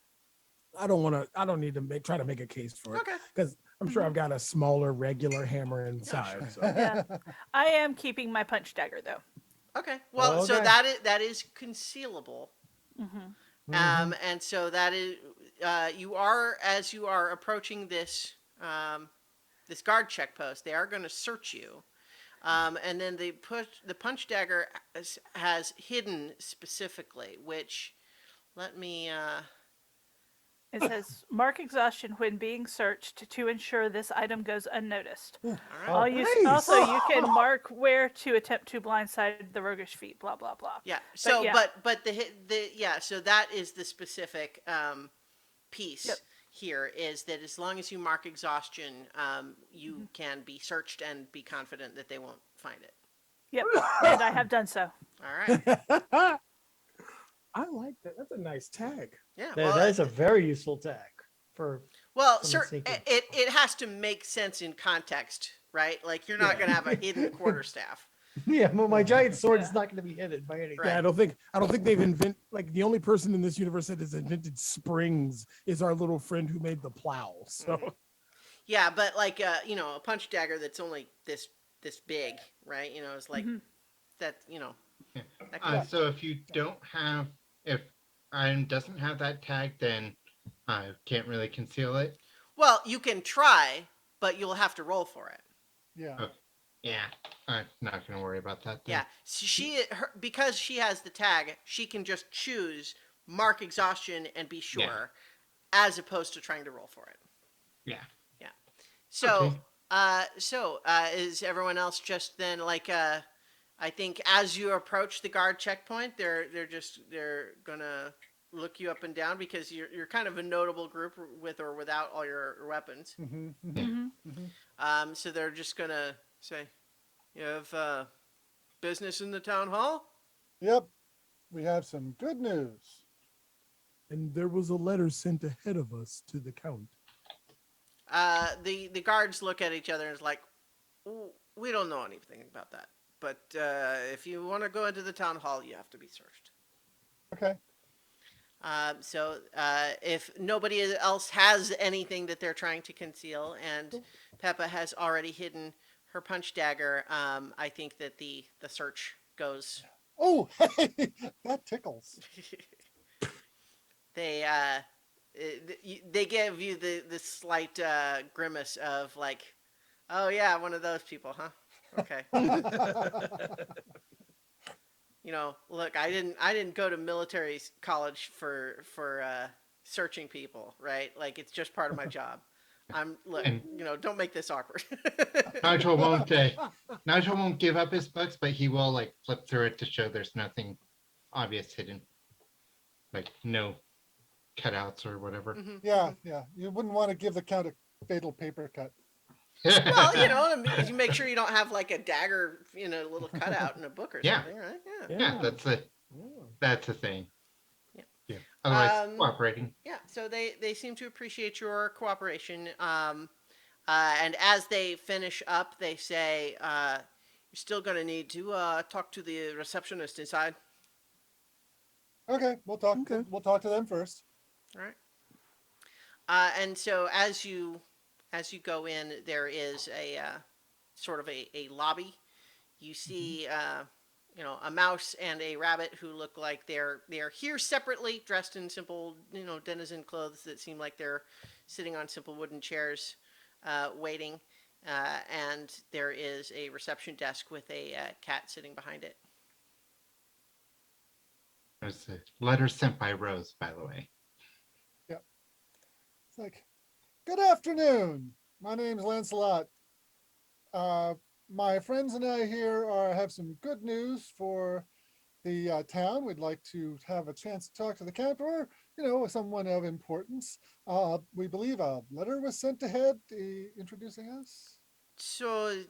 I don't need to try to make a case for it Okay. because I'm sure I've got a smaller regular hammer inside. So. Yeah. I am keeping my punch dagger though. Okay. Well, so Okay. that is concealable. Mm-hmm. And so that is you are, as you are approaching this this guard check post, they are going to search you. And then the punch dagger has hidden specifically, which let me It says mark exhaustion when being searched to ensure this item goes unnoticed. all right. Oh, Also, nice. you can mark where to attempt to blindside the roguish feet. Blah blah blah. Yeah. So, yeah. but the yeah. So that is the specific piece Yep. here is that as long as you mark exhaustion, you can be searched and be confident that they won't find it. Yep, and I have done so. All right. I like that. That's a nice tag. Yeah. That is a very useful tag for. Well, someone sir, sneaking. it has to make sense in context, right? Like you're not going to have a hidden quarterstaff. Yeah, my giant sword is Yeah. not going to be hidden by anything. Right. Yeah, I don't think they've invented like the only person in this universe that has invented springs is our little friend who made the plow. So Yeah, but like a punch dagger that's only this big, right? It's like Mhm. that. Yeah. That could- So if you don't have, if item doesn't have that tag, then I can't really conceal it. well, you can try, but you'll have to roll for it. Yeah. Yeah, I'm not gonna worry about that. Then. Yeah, so because she has the tag, she can just choose mark exhaustion and be sure, as opposed to trying to roll for it. Yeah. So, Okay. is everyone else just then like I think as you approach the guard checkpoint, they're gonna look you up and down because you're kind of a notable group with or without all your weapons. Mhm, mhm. Mhm. So they're just gonna say, "You have business in the town hall." Yep. We have some good news. and there was a letter sent ahead of us to the count. The guards look at each other and is like, "Ooh, we don't know anything about that. But if you want to go into the town hall, you have to be searched." Okay. So if nobody else has anything that they're trying to conceal, and Peppa has already hidden her punch dagger, I think that the search goes. Oh, hey, that tickles. They give you the slight grimace of like, "Oh yeah, one of those people, huh? Okay." Look, I didn't go to military college for searching people, right? Like it's just part of my job. And- Don't make this awkward. Nigel won't give up his books, but he will like flip through it to show there's nothing obvious hidden, like no cutouts or whatever. Mhm. Yeah, yeah. You wouldn't want to give the count a fatal paper cut. Well, you make sure you don't have like a dagger, a little cutout in a book or Yeah. something, right? Yeah. Yeah, that's a thing. Yeah. Yeah. Otherwise, Um, cooperating. Yeah, so they seem to appreciate your cooperation. And as they finish up, they say, You're still going to need to talk to the receptionist inside. Okay, we'll talk. Okay. We'll talk to them first. All right. And so as you go in, there is a sort of a lobby. You see, a mouse and a rabbit who look like they're here separately, dressed in simple, denizen clothes that seem like they're sitting on simple wooden chairs, waiting. And there is a reception desk with a cat sitting behind it. There's a letter sent by Rose, by the way. It's like, good afternoon. My name's Lancelot. My friends and I here have some good news for the town. We'd like to have a chance to talk to the Count or, someone of importance. We believe a letter was sent ahead introducing us. So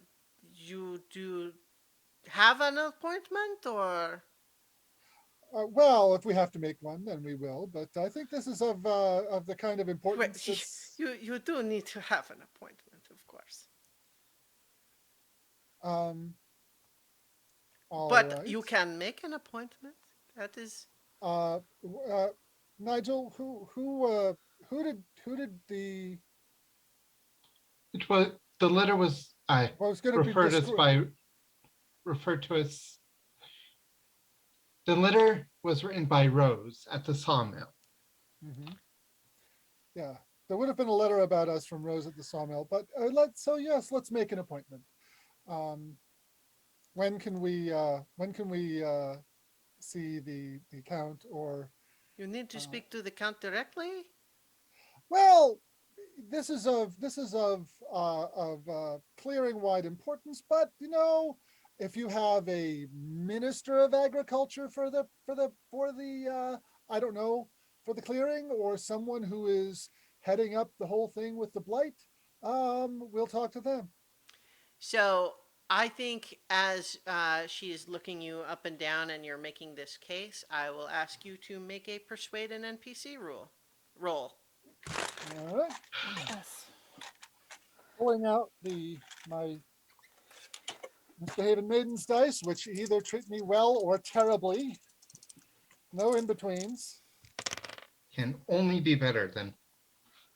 you do have an appointment, or? Well, if we have to make one, then we will. But I think this is of the kind of Well, importance that's, you do need to have an appointment, of course. all But right. you can make an appointment. That is. Nigel, who did the It was the letter was was going to be referred to as. The letter was written by Rose at the sawmill. Mhm. Yeah, there would have been a letter about us from Rose at the sawmill, but let's make an appointment. When can we see the Count or? You need to speak to the Count directly? Well, this is of clearing wide importance, but if you have a minister of agriculture for the I don't know, for the clearing, or someone who is heading up the whole thing with the blight, we'll talk to them. So I think as she is looking you up and down and you're making this case, I will ask you to make a persuade an NPC roll. All right, Yes. pulling out my Misbehaving Maiden's dice, which either treat me well or terribly. No in-betweens. Can only be better than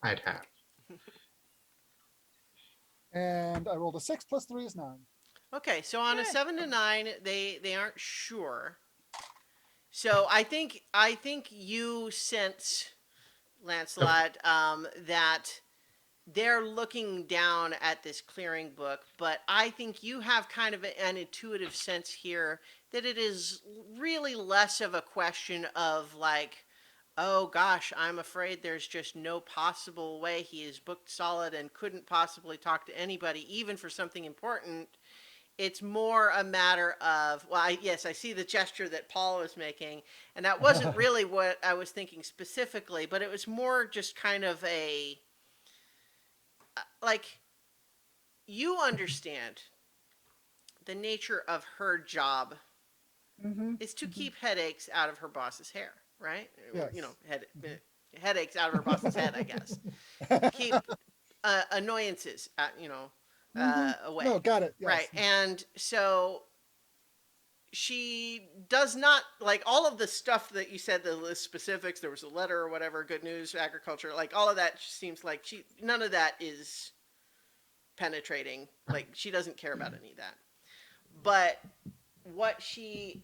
I'd have. And I rolled a 6 plus 3 is 9. Okay, so on a 7 to 9, they aren't sure. So I think you sense, Lancelot, that they're looking down at this clearing book, but I think you have kind of an intuitive sense here that it is really less of a question of like, oh gosh, I'm afraid there's just no possible way he is booked solid and couldn't possibly talk to anybody, even for something important. It's more a matter of, well, I see the gesture that Paul was making, and that wasn't really what I was thinking specifically, but it was more just kind of a, like, you understand the nature of her job Mm-hmm. is to keep headaches out of her boss's hair, right? Or, Yes. headaches out of her boss's head, I guess. Keep annoyances, away. No, got it. Yes. Right. And so she does not like all of the stuff that you said, the specifics, there was a letter or whatever, good news, agriculture, like all of that seems like none of that is penetrating. Like she doesn't care about any of that. But what she,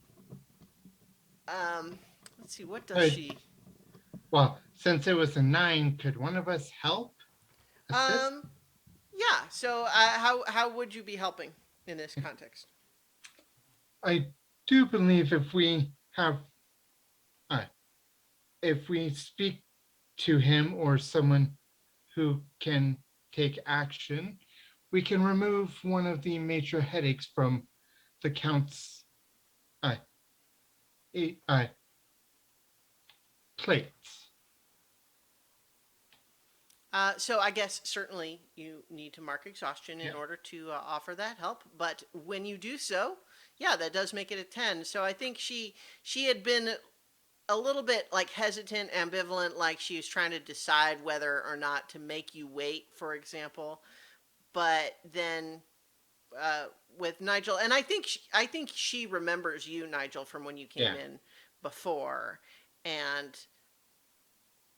let's see, what does she? Well, since it was a 9, could one of us help? Assist? Yeah. So how would you be helping in this context? I do believe if we speak to him or someone who can take action, we can remove one of the major headaches from the Count's plates. So I guess certainly you need to mark exhaustion in Yeah. order to offer that help. But when you do so, yeah, that does make it a 10. So I think she had been a little bit like hesitant, ambivalent, like she was trying to decide whether or not to make you wait, for example. But then with Nigel, and I think she remembers you, Nigel, from when you came Yeah. in before, and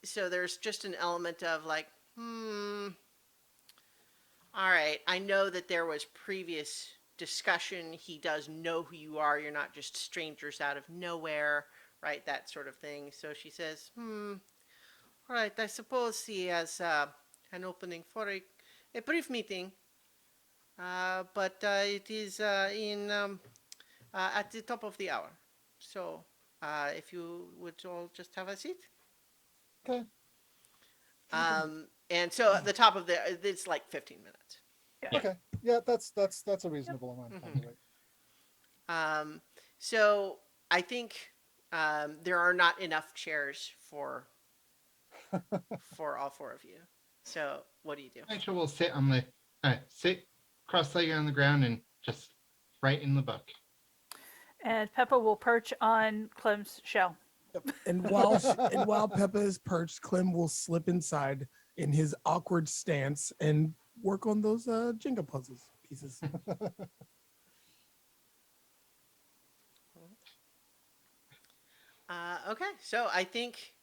so there's just an element of like, all right, I know that there was previous discussion. He does know who you are. You're not just strangers out of nowhere, right? That sort of thing. So she says, all right, I suppose he has an opening for a brief meeting, but it is at the top of the hour. So if you would all just have a seat. Okay. And so at the top of it's like 15 minutes. Okay. Yeah, that's a reasonable amount of time to wait. So I think there are not enough chairs for all four of you. So what do you do? Nigel will sit on the sit cross-legged on the ground and just write in the book. And Peppa will perch on Clem's shell. And while Peppa is perched, Clem will slip inside in his awkward stance and work on those Jenga puzzles pieces. Okay, so I think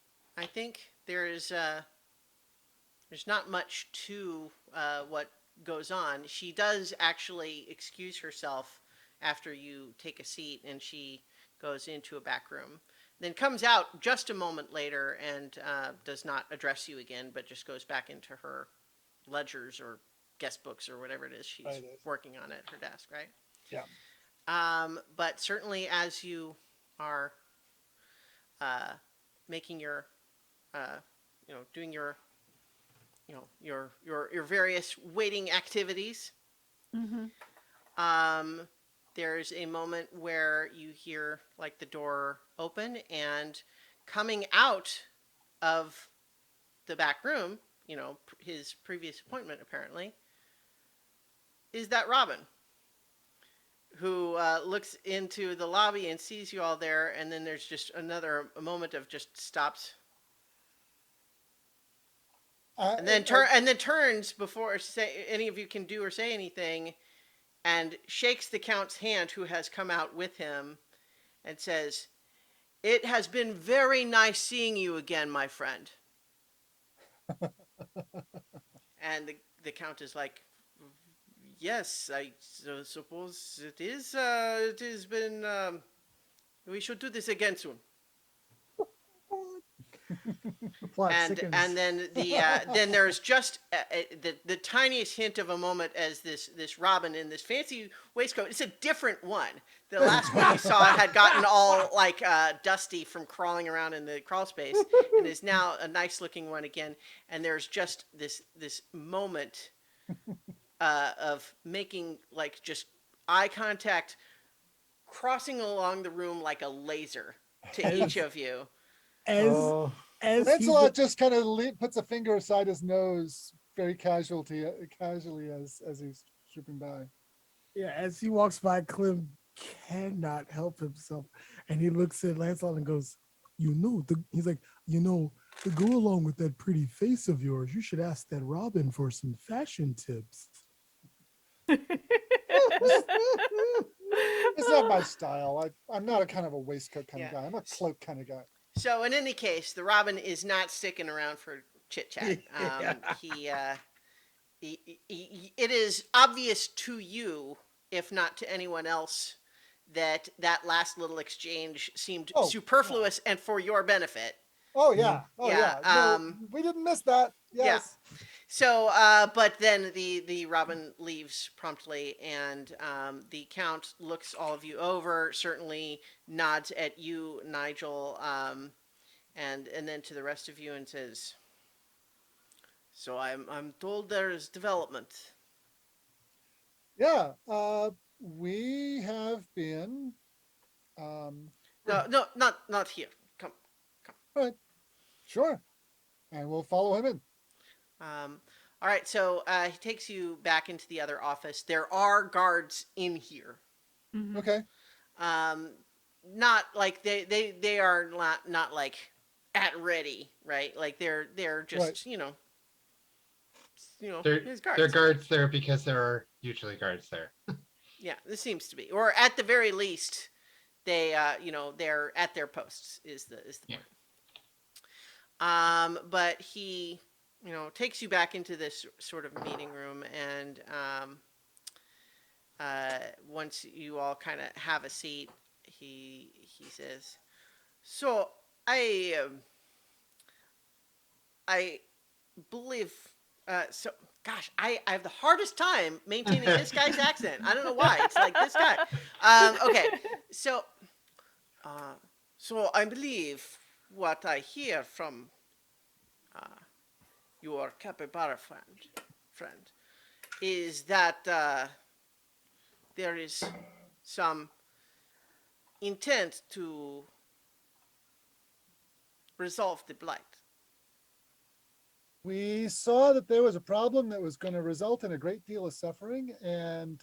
there's not much to what goes on. She does actually excuse herself after you take a seat, and she goes into a back room. Then comes out just a moment later and does not address you again, but just goes back into her ledgers or guest books or whatever it is she's Right. working on at her desk, right? Yeah. But certainly as you are making your, doing your, your various waiting activities, there's a moment where you hear like the door open, and coming out of the back room, his previous appointment apparently, is that Robin, who looks into the lobby and sees you all there, and then there's just a moment of just stops, and then turns before any of you can do or say anything, and shakes the Count's hand, who has come out with him, and says, "It has been very nice seeing you again, my friend." And the Count is like, "Yes, I suppose it is. It has been. We should do this again soon." Plot And thickens. then then there's just the tiniest hint of a moment as this Robin in this fancy waistcoat. It's a different one. The last one you saw had gotten all like dusty from crawling around in the crawl space, and is now a nice looking one again. And there's just this moment of making like just eye contact, crossing along the room like a laser to each of you. As Oh, as he Lancelot just kind of puts a finger aside his nose very casually as he's swooping by. as he walks by, Clem cannot help himself, and he looks at Lancelot and goes, he's like, to go along with that pretty face of yours, you should ask that Robin for some fashion tips." It's not my style. I'm not a kind of a waistcoat kind of Yeah. guy. I'm a cloak kind of guy. So in any case, the Robin is not sticking around for chit chat. It is obvious to you, if not to anyone else, that last little exchange seemed Oh, superfluous and for your benefit. Oh yeah. Oh Yeah, yeah. No, we didn't miss that. Yes. So, but then the Robin leaves promptly, and the Count looks all of you over, certainly nods at you, Nigel, and then to the rest of you and says, "So I'm told there is development." Yeah. We have been. No, not here. Come. Sure. And we'll follow him in. All right, so he takes you back into the other office. There are guards in here. Okay. Not like they are not like at ready, right? Like they're just Right. his There are guards. guards there because there are usually guards there. Yeah, this seems to be, or at the very least, they, they're at their posts. Is the Yeah. point. But he, takes you back into this sort of meeting room, and once you all kind of have a seat, he says, "So I believe so." Gosh, I have the hardest time maintaining this guy's accent. I don't know why. It's like this guy. Okay, so so I believe what I hear from your capybara friend is that there is some intent to resolve the blight. We saw that there was a problem that was going to result in a great deal of suffering. And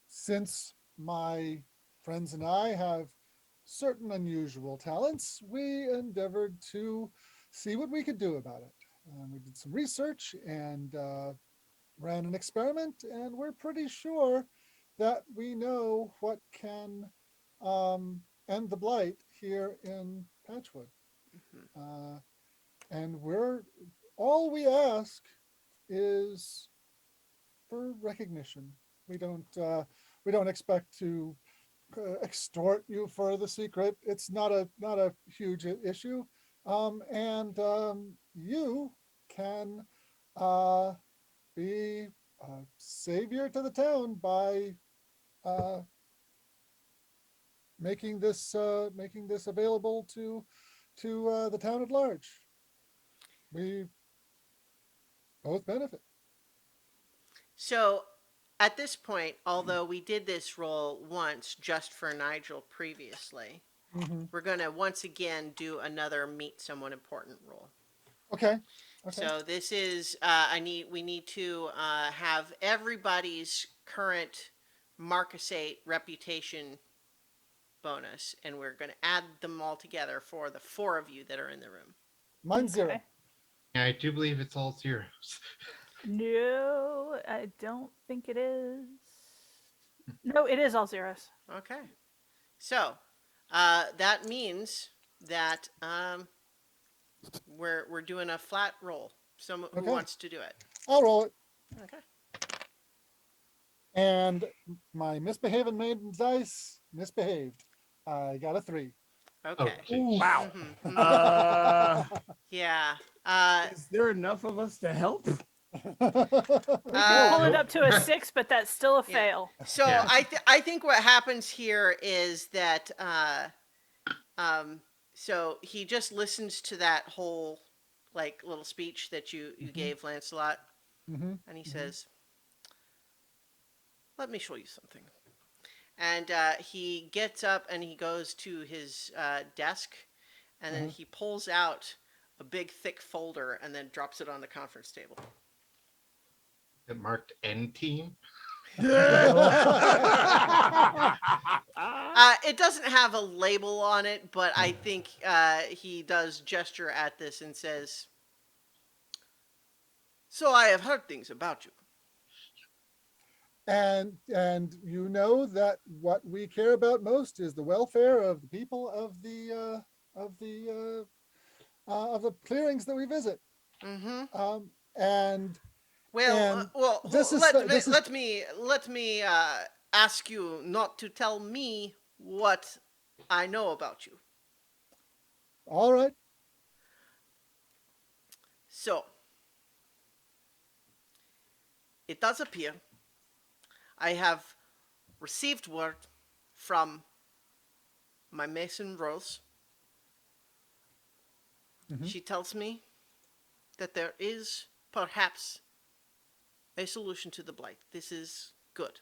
since my friends and I have certain unusual talents, we endeavored to see what we could do about it. We did some research and ran an experiment, and we're pretty sure that we know what can end the blight here in Patchwood. And all we ask is for recognition. We don't expect to extort you for the secret. It's not a huge issue. And you can be a savior to the town by making this available to the town at large. We both benefit. So at this point, although we did this roll once just for Nigel previously, we're going to once again do another meet someone important roll. Okay. So this is we need to have everybody's current Marcusate reputation bonus, and we're going to add them all together for the 4 of you that are in the room. Mine's 0. Okay. Yeah, I do believe it's all zeros. No, I don't think it is. No, it is all zeros. Okay. So that means that we're doing a flat roll. Who Okay. wants to do it? I'll roll it. Okay. And my misbehaving maiden dice misbehaved. I got a 3. Okay. Wow. Mhm. Yeah. Is there enough of us to help? Pull it up to a 6, but that's still a Yeah. fail. So Yeah. I think what happens here is that so he just listens to that whole like little speech that you gave Lancelot, Mhm. and he says, "Let me show you something." And he gets up and he goes to his desk, and then he pulls out a big thick folder and then drops it on the conference table. It marked N team. It doesn't have a label on it, but I think he does gesture at this and says, "So I have heard things about you." And you know that what we care about most is the welfare of the people of the clearings that we visit. Mm-hmm. And Well, this is let me ask you not to tell me what I know about you. all right. So, it does appear I have received word from my Mason Rose. She tells me that there is perhaps a solution to the blight. This is good.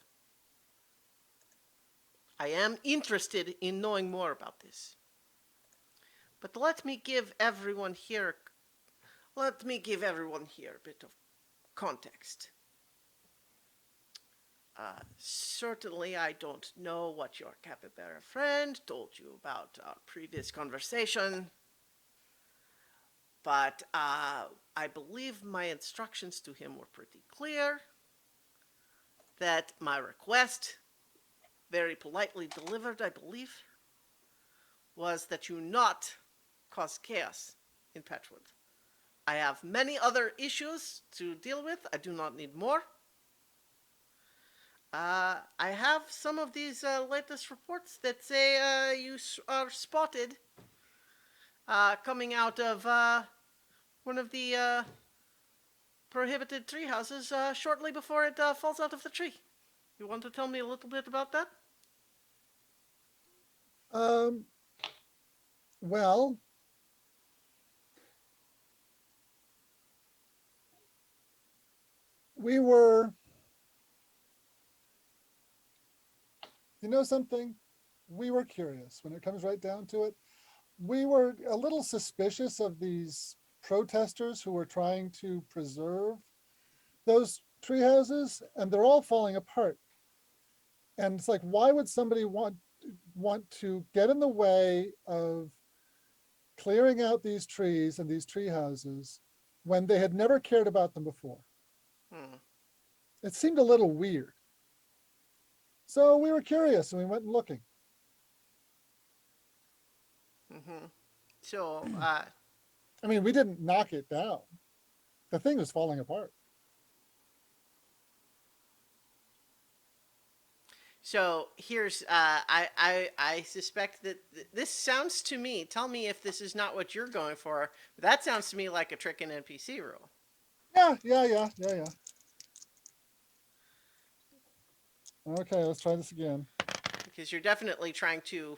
I am interested in knowing more about this. But let me give everyone here a bit of context. Certainly, I don't know what your capybara friend told you about our previous conversation, But I believe my instructions to him were pretty clear. That my request, very politely delivered, I believe, was that you not cause chaos in Patchwood. I have many other issues to deal with. I do not need more. I have some of these latest reports that say you are spotted coming out of one of the prohibited tree houses shortly before it falls out of the tree. You want to tell me a little bit about that? Um, well, we were, you know something? We were curious when it comes right down to it. We were a little suspicious of these protesters who were trying to preserve those tree houses, and they're all falling apart. And it's like, why would somebody want to get in the way of clearing out these trees and these tree houses when they had never cared about them before? Hmm. It seemed a little weird. So we were curious and we went looking. Mm-hmm. So, I mean, we didn't knock it down. The thing was falling apart. so here's I suspect that this sounds to me. Tell me if this is not what you're going for. But that sounds to me like a trick and NPC rule. Yeah. Okay, let's try this again. Because you're definitely trying to,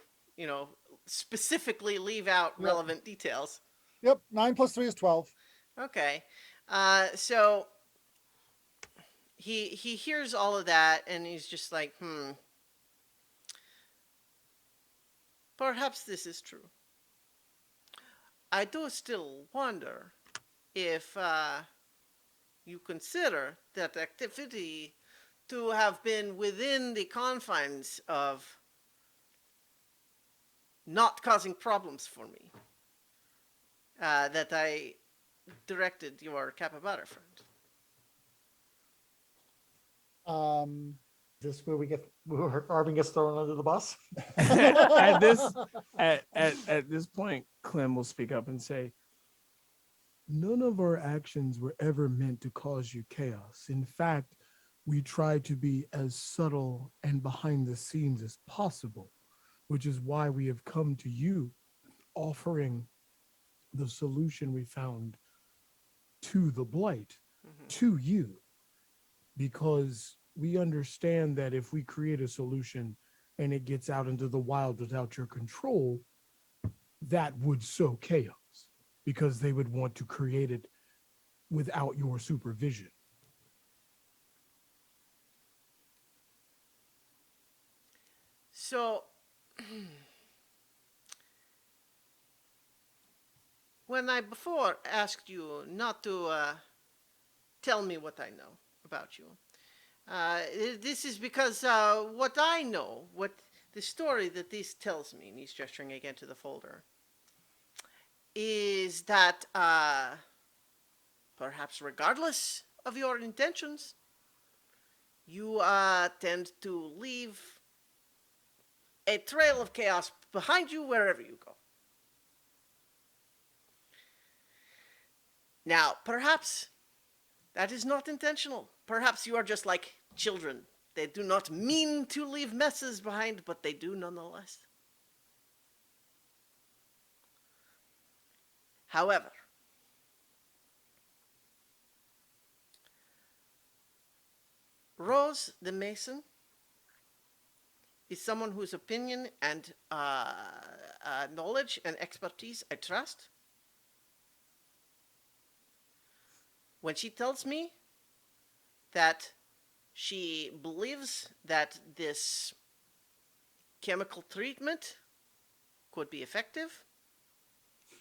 specifically leave out Yep. relevant details. Yep, 9 + 3 is 12. Okay. So he hears all of that and he's just like, perhaps this is true. I do still wonder if you consider that activity to have been within the confines of not causing problems for me. That I directed your capybara friend. Is this where Arvin gets thrown under the bus? at this point, Clem will speak up and say, none of our actions were ever meant to cause you chaos. In fact, we try to be as subtle and behind the scenes as possible, which is why we have come to you offering the solution we found to the blight to you, because we understand that if we create a solution and it gets out into the wild without your control, that would sow chaos because they would want to create it without your supervision. So, when I before asked you not to tell me what I know about you, this is because what I know, what the story that this tells me, and he's gesturing again to the folder, is that perhaps regardless of your intentions, you tend to leave a trail of chaos behind you wherever you go. Now, perhaps that is not intentional. Perhaps you are just like children. They do not mean to leave messes behind, but they do nonetheless. However, Rose the Mason is someone whose opinion and knowledge and expertise I trust. When she tells me that she believes that this chemical treatment could be effective,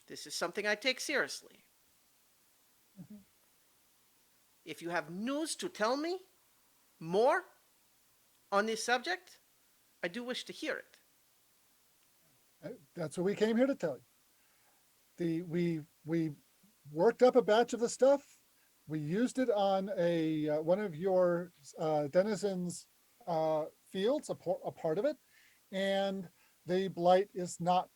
this is something I take seriously. If you have news to tell me more on this subject, I do wish to hear it. That's what we came here to tell you. We worked up a batch of the stuff. We used it on one of your denizens' fields, a part of it, and the blight is not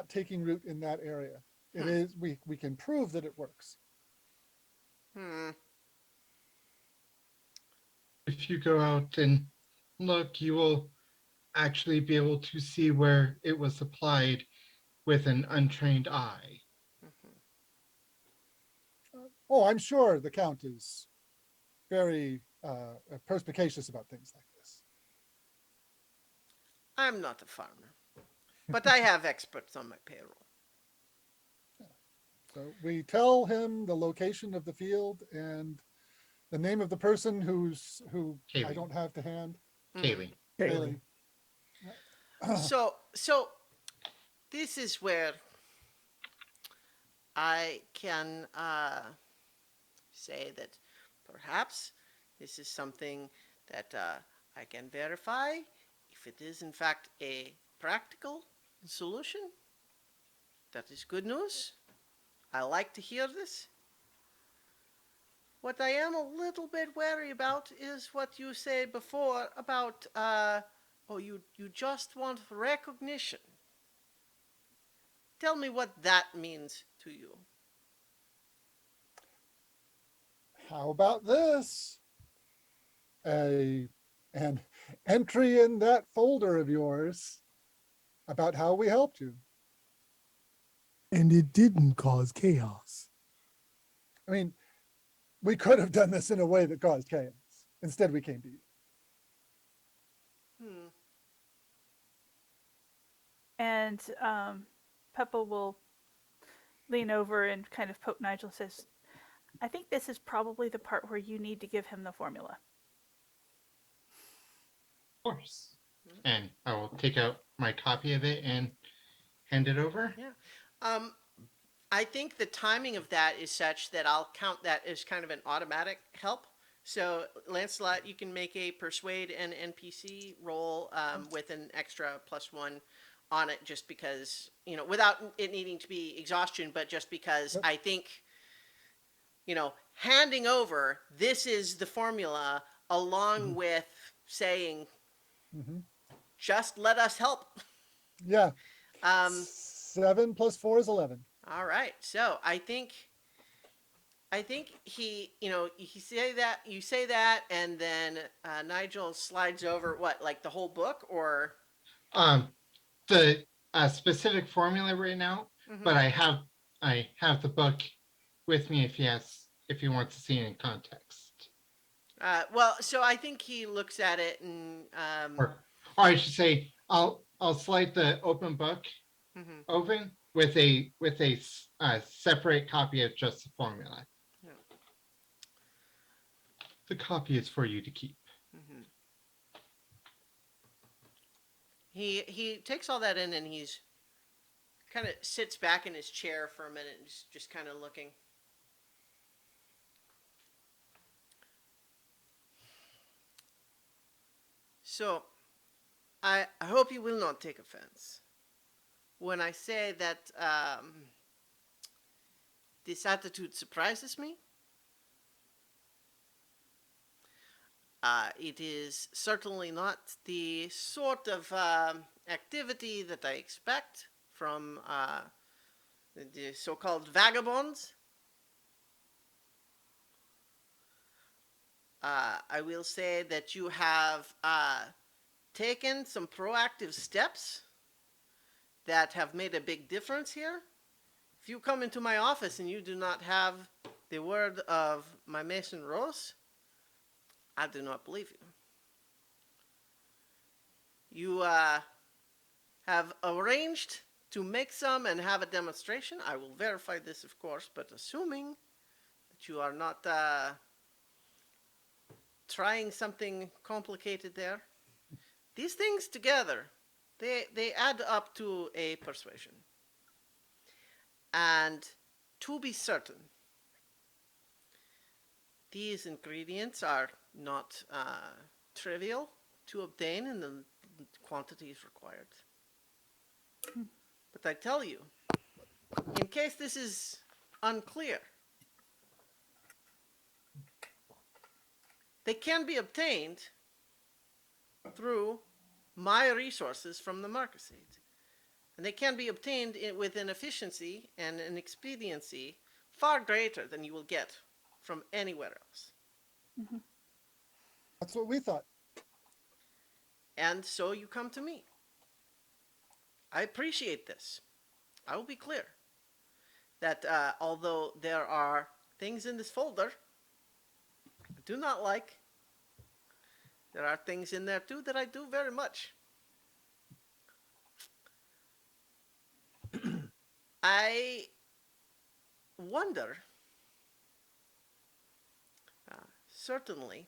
taking root in that area. It is, we can prove that it works. If you go out and look, you will actually be able to see where it was applied with an untrained eye. Oh, I'm sure the Count is very perspicacious about things like this. I'm not a farmer, but I have experts on my payroll. So we tell him the location of the field and the name of the person who I Kaylee. don't have to hand. Kaylee. Haley. So this is where I can say that perhaps this is something that I can verify if it is in fact a practical solution. That is good news. I like to hear this. What I am a little bit wary about is what you said before about you just want recognition. Tell me what that means to you. How about this? An entry in that folder of yours about how we helped you. And it didn't cause chaos. I mean, we could have done this in a way that caused chaos. Instead, we came to you. And Peppa will lean over and kind of poke Nigel and says, I think this is probably the part where you need to give him the formula. Of course. And I will take out my copy of it and hand it over. Yeah. I think the timing of that is such that I'll count that as kind of an automatic help. So, Lancelot, you can make a persuade an NPC roll with an extra +1 on it, just because, without it needing to be exhaustion, but just because I think, handing over, this is the formula, along with saying, just let us help. Yeah. Um, 7 + 4 is 11. All right. So I think he, you say that, and then Nigel slides over what, like the whole book, or? The specific formula right now, but I have the book with me if he wants to see it in context. Well, so I think he looks at it and. Or I should say, I'll slide the open book open with a separate copy of just the formula. Yeah. The copy is for you to keep. He takes all that in, and he's kind of sits back in his chair for a minute and just kind of looking. So, I hope you will not take offense when I say that this attitude surprises me. It is certainly not the sort of activity that I expect from the so-called vagabonds. I will say that you have taken some proactive steps that have made a big difference here. If you come into my office and you do not have the word of my Mason Rose, I do not believe you. You have arranged to make some and have a demonstration. I will verify this, of course, but assuming that you are not trying something complicated there, these things together, they add up to a persuasion. And to be certain, these ingredients are not trivial to obtain in the quantities required. But I tell you, in case this is unclear. They can be obtained through my resources from the marquisate. And they can be obtained with an efficiency and an expediency far greater than you will get from anywhere else. That's what we thought. And so you come to me. I appreciate this. I will be clear that although there are things in this folder I do not like, there are things in there too that I do very much. I wonder, certainly,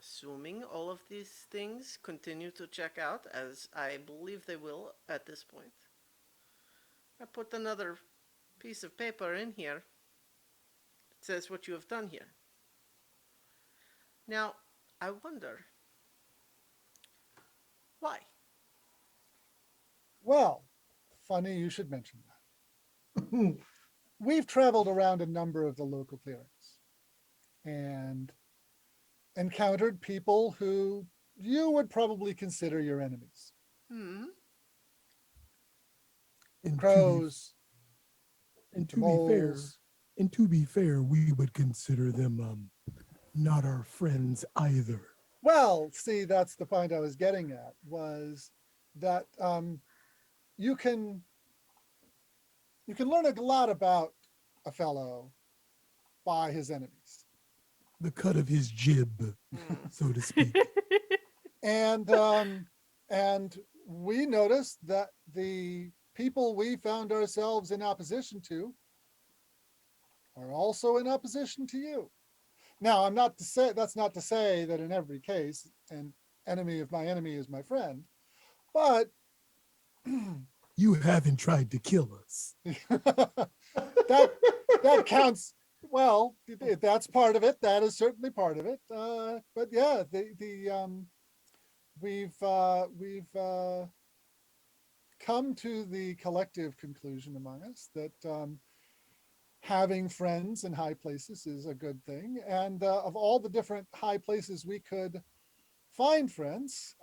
assuming all of these things continue to check out, as I believe they will at this point, I put another piece of paper in here that says what you have done here. Now, I wonder, why? Well, funny you should mention that. We've traveled around a number of the local clearings and encountered people who you would probably consider your enemies. Hmm. And Crows, to be fair, moles. and to be fair, we would consider them not our friends either. Well, see, that's the point I was getting at, was that you can learn a lot about a fellow by his enemies. The cut of his jib, so to speak. And we noticed that the people we found ourselves in opposition to are also in opposition to you. Now, that's not to say that in every case an enemy of my enemy is my friend, but You haven't tried to kill us. that counts. Well, that's part of it. That is certainly part of it. But yeah, we've come to the collective conclusion among us that having friends in high places is a good thing. And of all the different high places we could find friends,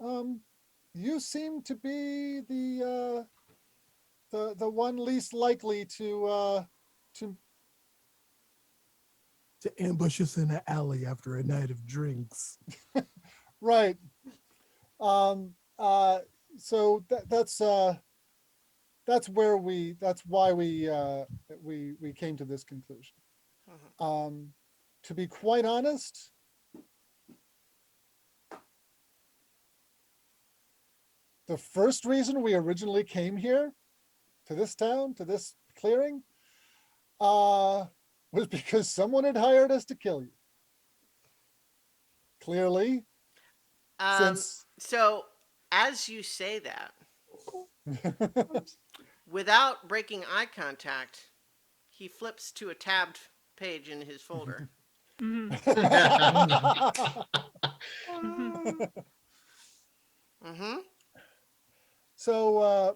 you seem to be the one least likely to ambush us in an alley after a night of drinks. right. So that's why we came to this conclusion. To be quite honest, the first reason we originally came here to this town, to this clearing, was because someone had hired us to kill you. Clearly, since So, as you say that, without breaking eye contact, he flips to a tabbed page in his folder. Mm-hmm. So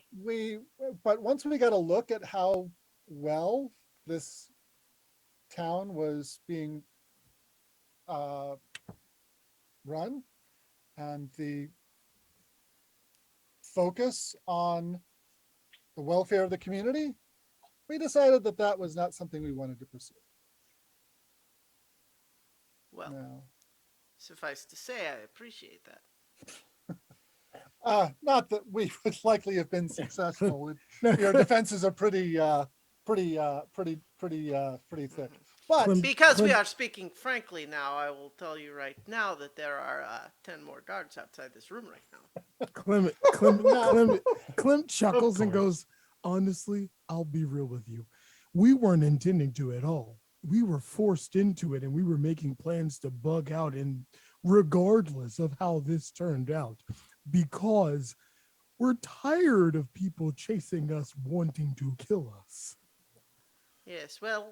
but once we got a look at how well this town was being run and the focus on the welfare of the community, we decided that that was not something we wanted to pursue. Well, No. suffice to say, I appreciate that. Not that we would likely have been successful. Your defenses are pretty thick. But Clem- Because we Clem- are speaking frankly now, I will tell you right now that there are 10 more guards outside this room right now. Clem chuckles and course. goes, honestly, I'll be real with you. We weren't intending to at all. We were forced into it and we were making plans to bug out, and regardless of how this turned out, because we're tired of people chasing us, wanting to kill us. Yes, well,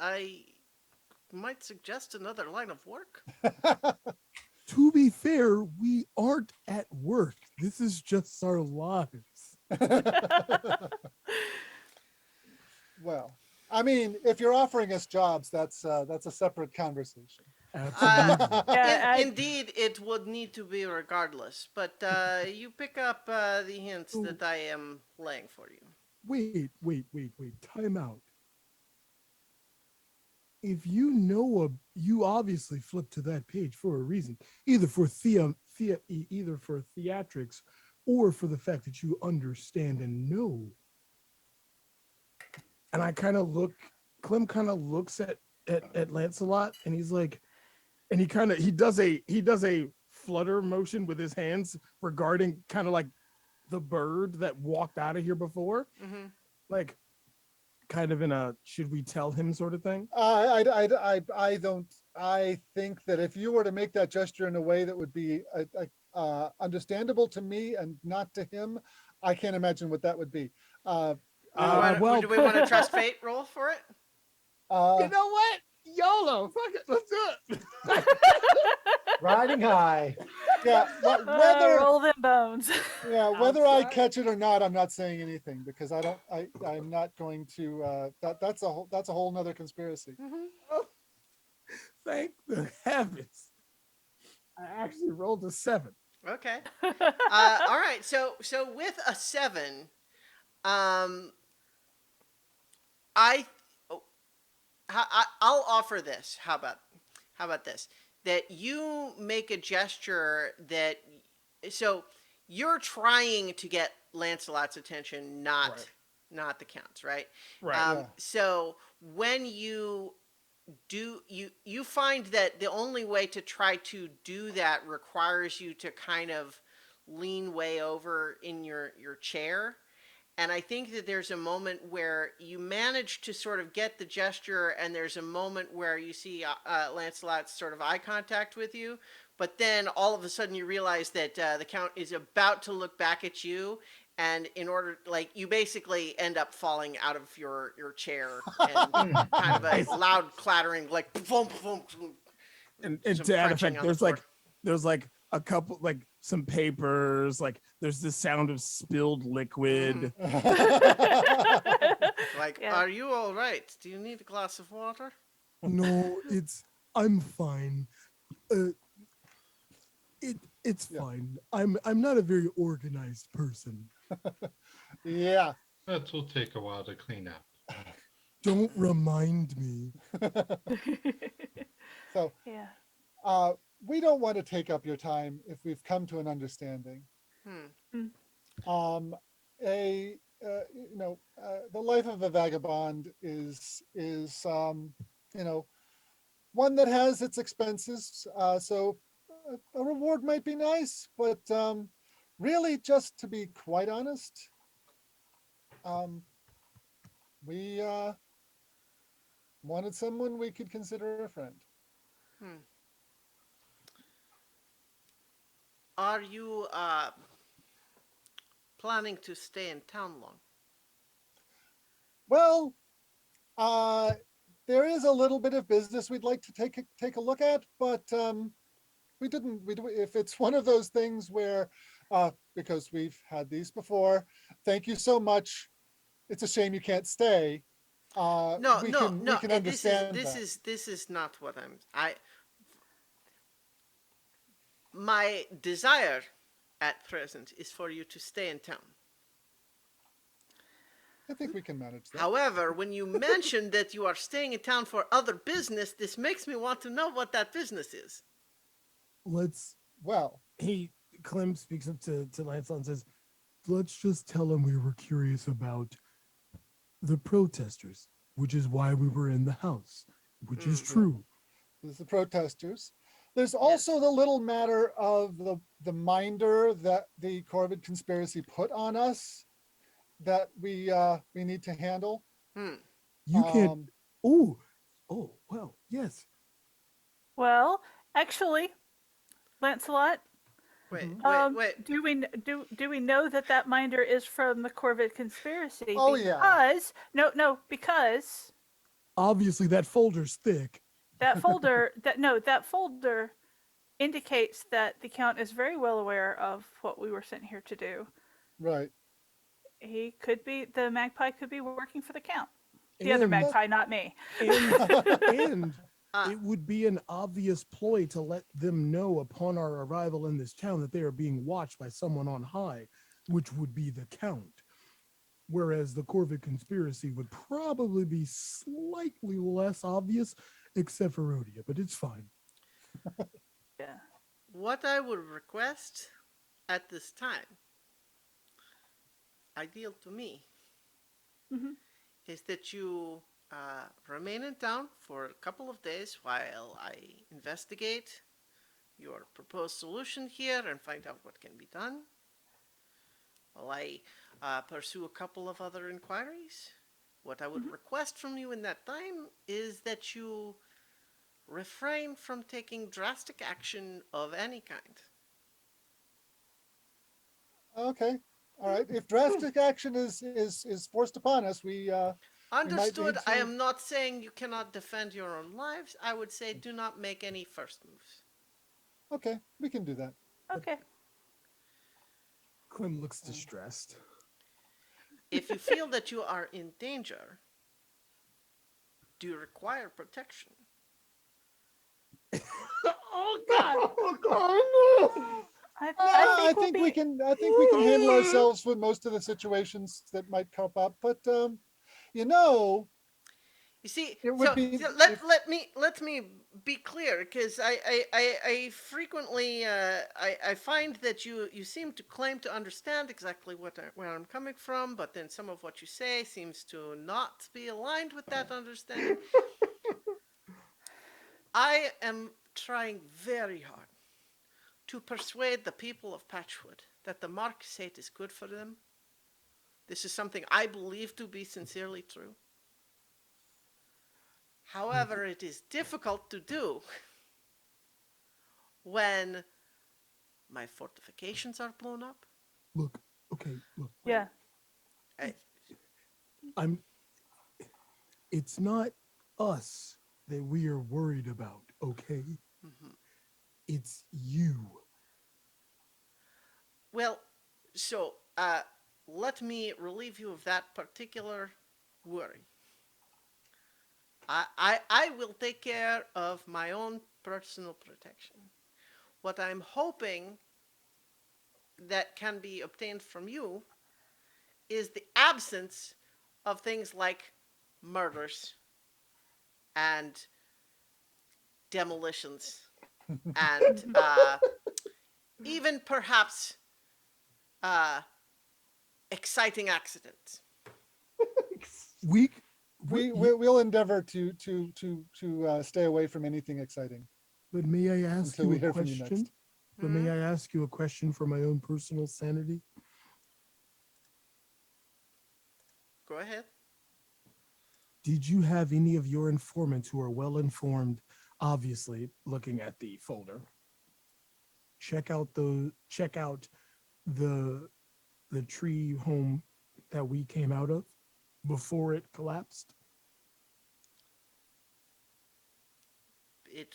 I might suggest another line of work. To be fair, we aren't at work. This is just our lives. well, I mean, if you're offering us jobs, that's a separate conversation. Absolutely. Yeah, Indeed, it would need to be regardless, but you pick up the hints Ooh. that I am laying for you. Wait. Time out. If you know you obviously flipped to that page for a reason, either for either for theatrics or for the fact that you understand and know. And I kind of Clem kind of looks at Lancelot, and he's like, and he does a flutter motion with his hands regarding kind of like the bird that walked out of here before, Mm-hmm. like kind of in a should we tell him sort of thing. I don't. I think that if you were to make that gesture in a way that would be understandable to me and not to him, I can't imagine what that would be. Well, Do we want to trust fate roll for it? you know what? YOLO, fuck it, let's do it. Riding high. yeah, whether roll them bones. yeah, whether I Outside. catch it or not, I'm not saying anything because I don't. I'm not going to. That's a whole nother conspiracy. Thank the heavens. I actually rolled a 7. Okay. All right. So with a 7, I I'll offer this. How about this? That you make a gesture that so you're trying to get Lancelot's attention, not the Count's, right? Yeah. So when you do you find that the only way to try to do that requires you to kind of lean way over in your chair, and I think that there's a moment where you manage to sort of get the gesture, and there's a moment where you see Lancelot's sort of eye contact with you, but then all of a sudden you realize that the Count is about to look back at you, and in order, like, you basically end up falling out of your chair, and kind of a loud clattering, like, boom, boom, boom, And some to add crunching effect, on the floor. there's like a couple, like some papers, like there's the sound of spilled liquid. Like, Yeah. are you all right? Do you need a glass of water? No, I'm fine. It's Yeah. fine. I'm not a very organized person. Yeah. That will take a while to clean up. Don't remind me. So Yeah. we don't want to take up your time if we've come to an understanding. Hmm. The life of a vagabond is one that has its expenses. So a reward might be nice, but really, just to be quite honest, we wanted someone we could consider a friend. Are you planning to stay in town long? Well, there is a little bit of business we'd like to take a look at, but if it's one of those things where, because we've had these before, thank you so much. It's a shame you can't stay. No, we no, can, no. We can This understand this is not what my desire at present is for you to stay in town. I think we can manage that. However, when you mentioned that you are staying in town for other business, this makes me want to know what that business is. Well, Clem speaks up to Lancelot and says, let's just tell him we were curious about the protesters, which is why we were in the house, which is true. there's the protesters. There's also the little matter of the minder that the Corvid conspiracy put on us that we need to handle. You can't. Oh, well, yes. Well, actually, Lancelot, Wait, wait. do we know that minder is from the Corvid conspiracy? Oh, yeah. Because Obviously, that folder's thick. that folder indicates that the Count is very well aware of what we were sent here to do. Right. The Magpie could be working for the Count. The other And- magpie, not me. and Uh, it would be an obvious ploy to let them know upon our arrival in this town that they are being watched by someone on high, which would be the Count. Whereas the Corvid conspiracy would probably be slightly less obvious, except for Rhodia, but it's fine. Yeah. what I would request at this time, ideal to me, Mhm. is that you remain in town for a couple of days while I investigate your proposed solution here and find out what can be done. While I pursue a couple of other inquiries, what I would request from you in that time is that you refrain from taking drastic action of any kind. Okay, all right. If drastic action is forced upon us, we Understood. need I to- am not saying you cannot defend your own lives. I would say do not make any first moves. okay, we can do that. Okay. Clem looks distressed. If you feel that you are in danger, do you require protection? Oh God! I I think we'll think we be. can. I think we can handle ourselves with most of the situations that might come up. But you know, You see, It would so, be so if- let me be clear, because I frequently I find that you seem to claim to understand exactly where I'm coming from, but then some of what you say seems to not be aligned with that understanding. I am trying very hard to persuade the people of Patchwood that the Marquisate is good for them. This is something I believe to be sincerely true. However, it is difficult to do when my fortifications are blown up. Look, okay, look. Yeah. I, I'm. It's not us that we are worried about, okay? It's you. well, so let me relieve you of that particular worry. I will take care of my own personal protection. What I'm hoping that can be obtained from you is the absence of things like murders and demolitions and even perhaps exciting accidents. We we'll endeavor to stay away from anything exciting But may I ask until you we a hear from you question? next. But may I ask you a question for my own personal sanity? Go ahead. Did you have any of your informants who are well informed, obviously looking at the folder, check out the tree home that we came out of before it collapsed? It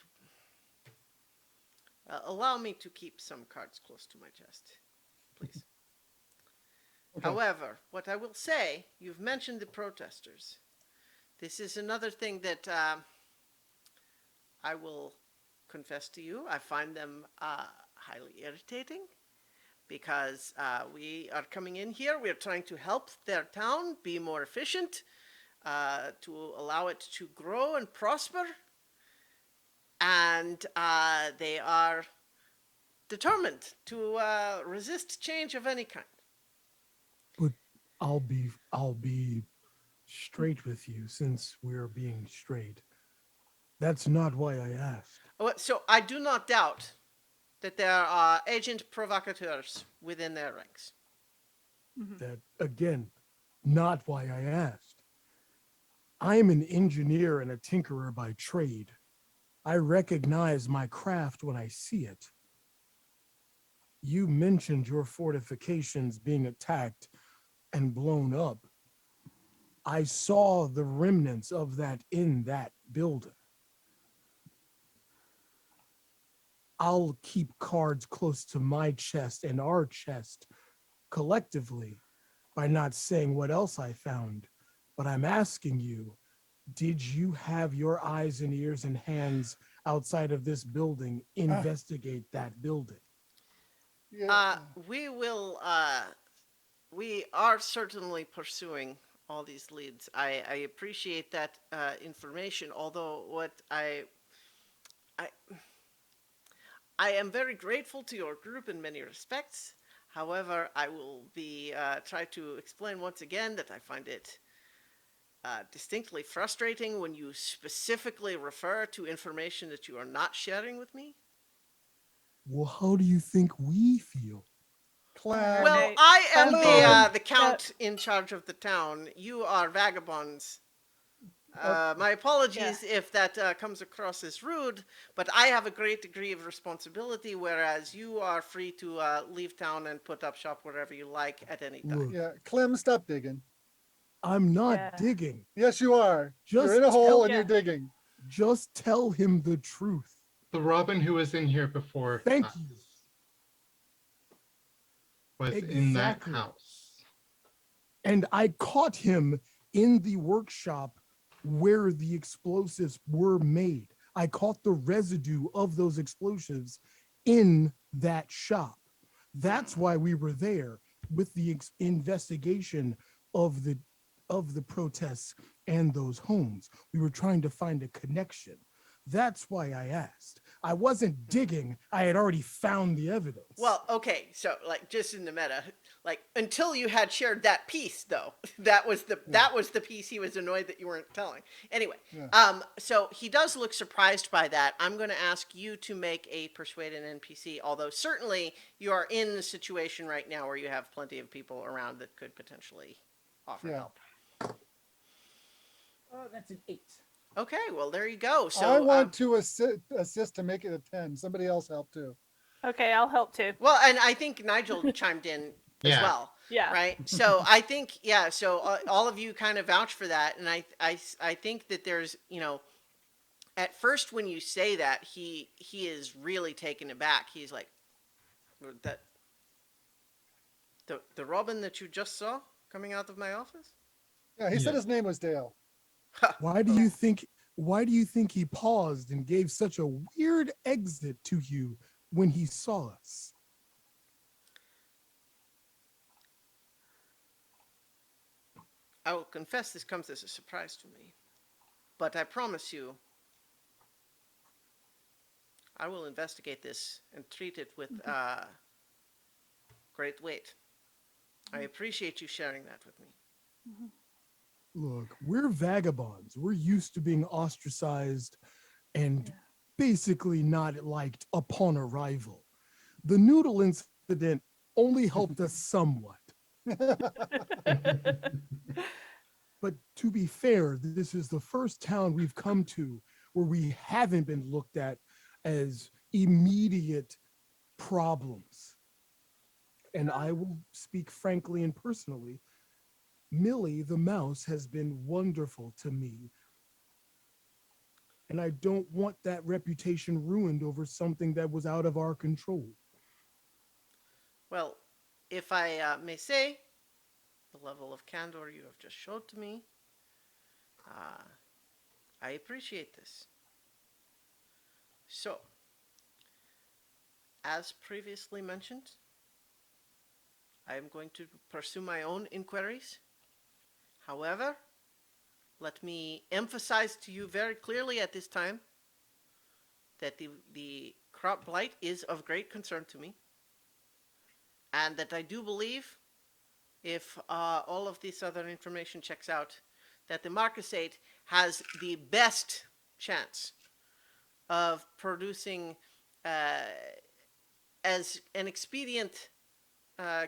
allow me to keep some cards close to my chest, please. Okay. However, what I will say, you've mentioned the protesters. This is another thing that I will confess to you. I find them highly irritating because we are coming in here. We are trying to help their town be more efficient, to allow it to grow and prosper. And they are determined to resist change of any kind. But I'll be straight with you since we're being straight. That's not why I asked. So I do not doubt that there are agent provocateurs within their ranks. That again, not why I asked. I'm an engineer and a tinkerer by trade. I recognize my craft when I see it. You mentioned your fortifications being attacked and blown up. I saw the remnants of that in that building. I'll keep cards close to my chest and our chest collectively by not saying what else I found, But I'm asking you, did you have your eyes and ears and hands outside of this building investigate that building? Yeah. We will. We are certainly pursuing all these leads. I appreciate that information. Although I I am very grateful to your group in many respects. However, I will be try to explain once again that I find it distinctly frustrating when you specifically refer to information that you are not sharing with me. Well, how do you think we feel? Clam. Well, Right. I am Clem. the count in charge of the town. You are vagabonds. My apologies if that comes across as rude, but I have a great degree of responsibility, whereas you are free to leave town and put up shop wherever you like at any time. Look, Yeah, Clem, stop digging. I'm not Yeah. digging. Yes, you are. You're Just in a hole tell- and you're Yeah. digging. Just tell him the truth. The Robin who was in here before Thank us you. was in that Exactly. house. And I caught him in the workshop where the explosives were made. I caught the residue of those explosives in that shop. That's why we were there with the investigation of the protests and those homes. We were trying to find a connection. That's why I asked. I wasn't digging. I had already found the evidence. Well, okay, so like just in the meta, like until you had shared that piece, though, that was the piece he was annoyed that you weren't telling. Anyway, Yeah. so he does look surprised by that. I'm going to ask you to make a persuade an NPC. Although certainly you are in a situation right now where you have plenty of people around that could potentially offer Yeah. help. Oh, that's an 8. Okay, well there you go. So I want to assist to make it a 10. Somebody else help too. Okay, I'll help too. well, and I think Nigel chimed in as Yeah. well. Yeah. Right. So I think, yeah. So all of you kind of vouch for that, and I think that there's, at first when you say that, he is really taken aback. He's like, that the Robin that you just saw coming out of my office. Yeah, he said Yeah. his name was Dale. Why do you think he paused and gave such a weird exit to you when he saw us? I will confess this comes as a surprise to me, but I promise you, I will investigate this and treat it with great weight. I appreciate you sharing that with me. Look, we're vagabonds. We're used to being ostracized and Yeah. basically not liked upon arrival. The noodle incident only helped us somewhat. But to be fair, this is the first town we've come to where we haven't been looked at as immediate problems. And I will speak frankly and personally. Millie the mouse has been wonderful to me. And I don't want that reputation ruined over something that was out of our control. Well, if I may say, the level of candor you have just showed to me, I appreciate this. So, as previously mentioned, I am going to pursue my own inquiries. However, let me emphasize to you very clearly at this time that the crop blight is of great concern to me, and that I do believe, if all of this other information checks out, that the Marcasate has the best chance of producing as an expedient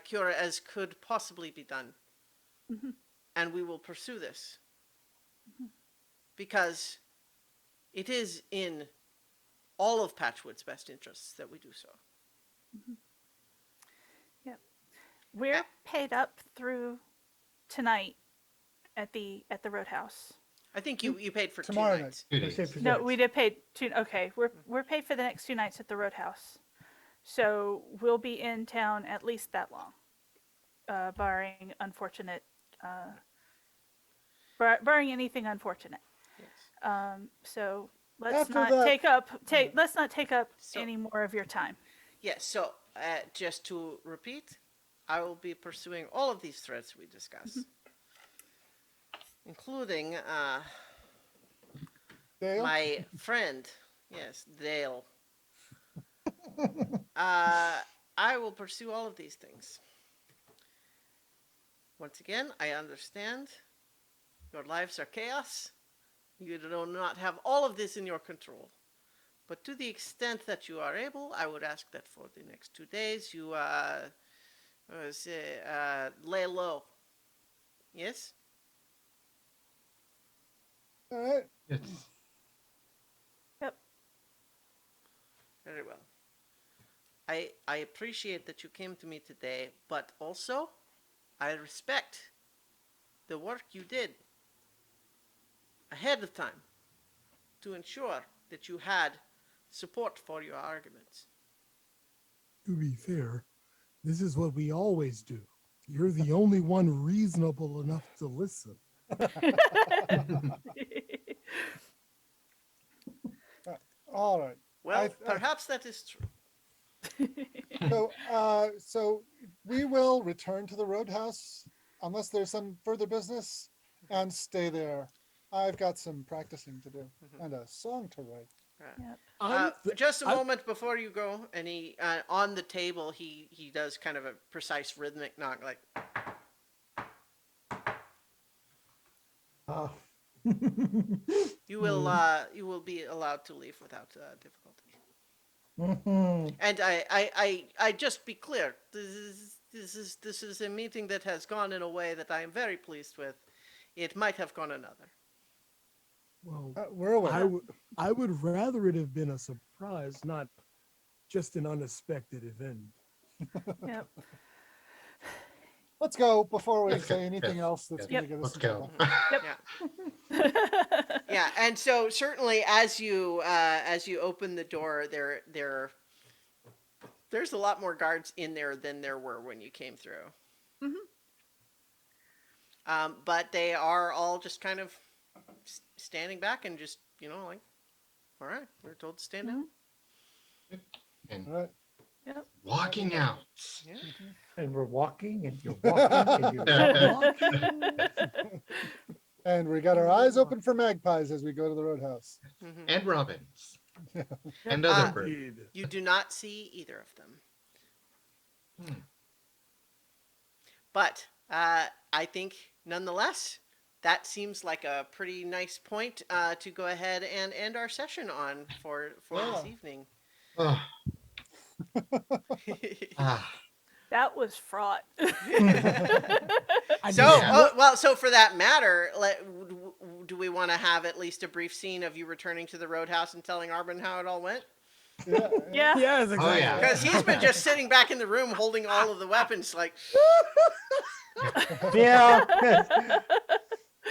cure as could possibly be done. Mhm. And we will pursue this. Because it is in all of Patchwood's best interests that we do so. We're paid up through tonight at the Roadhouse. I think you paid for Tomorrow 2 night. nights. It Let's say is. for No, this. we did pay two. Okay, we're paid for the next 2 nights at the Roadhouse, so we'll be in town at least that long, barring unfortunate barring anything unfortunate. Yes. So let's After not that- let's not take up So- any more of your time. Yes, so just to repeat, I will be pursuing all of these threats we discuss, including Dale? my friend, yes, Dale. I will pursue all of these things. Once again, I understand your lives are chaos. You do not have all of this in your control. But to the extent that you are able, I would ask that for the next 2 days you lay low. Yes? All right. Yes. Very well. I appreciate that you came to me today, but also I respect the work you did ahead of time to ensure that you had support for your arguments. To be fair, this is what we always do. You're the only one reasonable enough to listen. All right. Well, I- perhaps that is true. So we will return to the Roadhouse unless there's some further business and stay there. I've got some practicing to do and a song to write. Just a I- moment before you go, and he on the table he does kind of a precise rhythmic knock, like Uh, you will be allowed to leave without difficulty. mhm. And I just be clear. This is a meeting that has gone in a way that I am very pleased with. It might have gone another. Well, We're aware. I would rather it have been a surprise, not just an unexpected event. Yep. Let's go before we Let's go. say anything Yes. else that's Yes. going to get us Let's in go. trouble. Yeah, and so certainly as you open the door, there's a lot more guards in there than there were when you came through. But they are all just kind of standing back and just like, all right, we're told to stand down. And All right. Yep. walking out. Yeah. And we're walking and you're walking and you're walking. And we got our eyes open for magpies as we go to the Roadhouse. Mhm. And robins. And Ah. other birds. Indeed. You do not see either of them. Hmm. But I think nonetheless, that seems like a pretty nice point to go ahead and end our session on for this Yeah. evening. Oh, ah. That was fraught. So, Yeah. so for that matter, do we want to have at least a brief scene of you returning to the Roadhouse and telling Arbin how it all went? Yeah. Yeah. Yes, exactly. yeah. Because he's been just sitting back in the room holding all of the weapons, like, Yeah.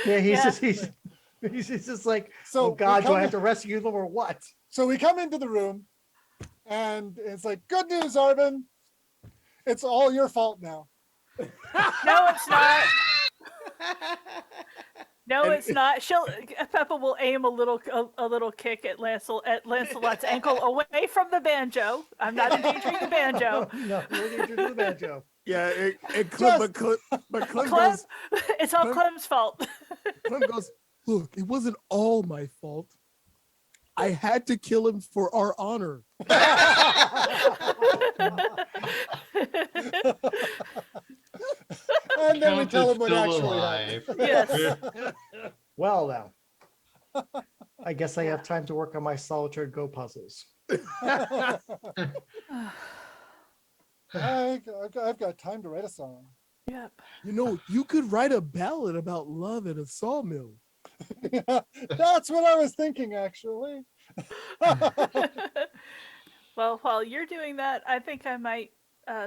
Yeah, he's Yeah. just he's just like, So oh we God, do come I in- have to rescue them or what? So we come into the room and it's like, good news, Arvin. It's all your fault now. No, it's not. No, it's not. Peppa will aim a little kick at Lancelot's ankle away from the banjo. I'm not endangering the banjo. No, no danger to the banjo. Yeah, Just- but Clem Clem, goes, it's all Clem- Clem's fault. Clem goes, look, it wasn't all my fault. I had to kill him for our honor. And then we Count tell is him what still actually happened. alive. Yes. Well, now, I guess I have time to work on my solitaire Go puzzles. I've got time to write a song. Yep. You know, you could write a ballad about love at a sawmill. That's what I was thinking, actually. Well, while you're doing that, I think I might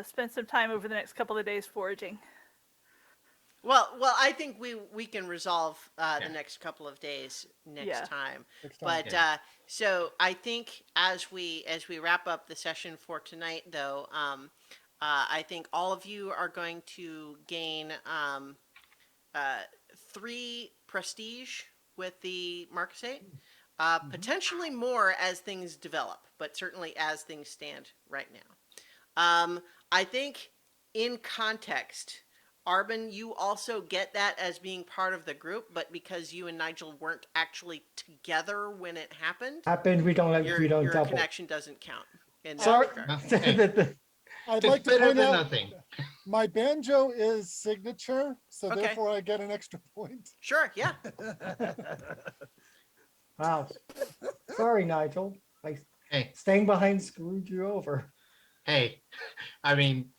spend some time over the next couple of days foraging. well, I think we can resolve the next couple of days next Yeah. time. Next time. But so I think as we wrap up the session for tonight, though, I think all of you are going to gain 3 prestige with the Marcusate. Mm-hmm. Potentially more as things develop, but certainly as things stand right now. I think in context, Arbin, you also get that as being part of the group, but because you and Nigel weren't actually together when it happened, We don't your double. connection doesn't count. In that Sorry. regard. Well, hey, I'd it's like to better point than out nothing. my banjo is signature, so Okay. therefore I get an extra point. Sure, yeah. Wow. Sorry, Nigel. Hey, Staying behind screwed you over. hey, I mean,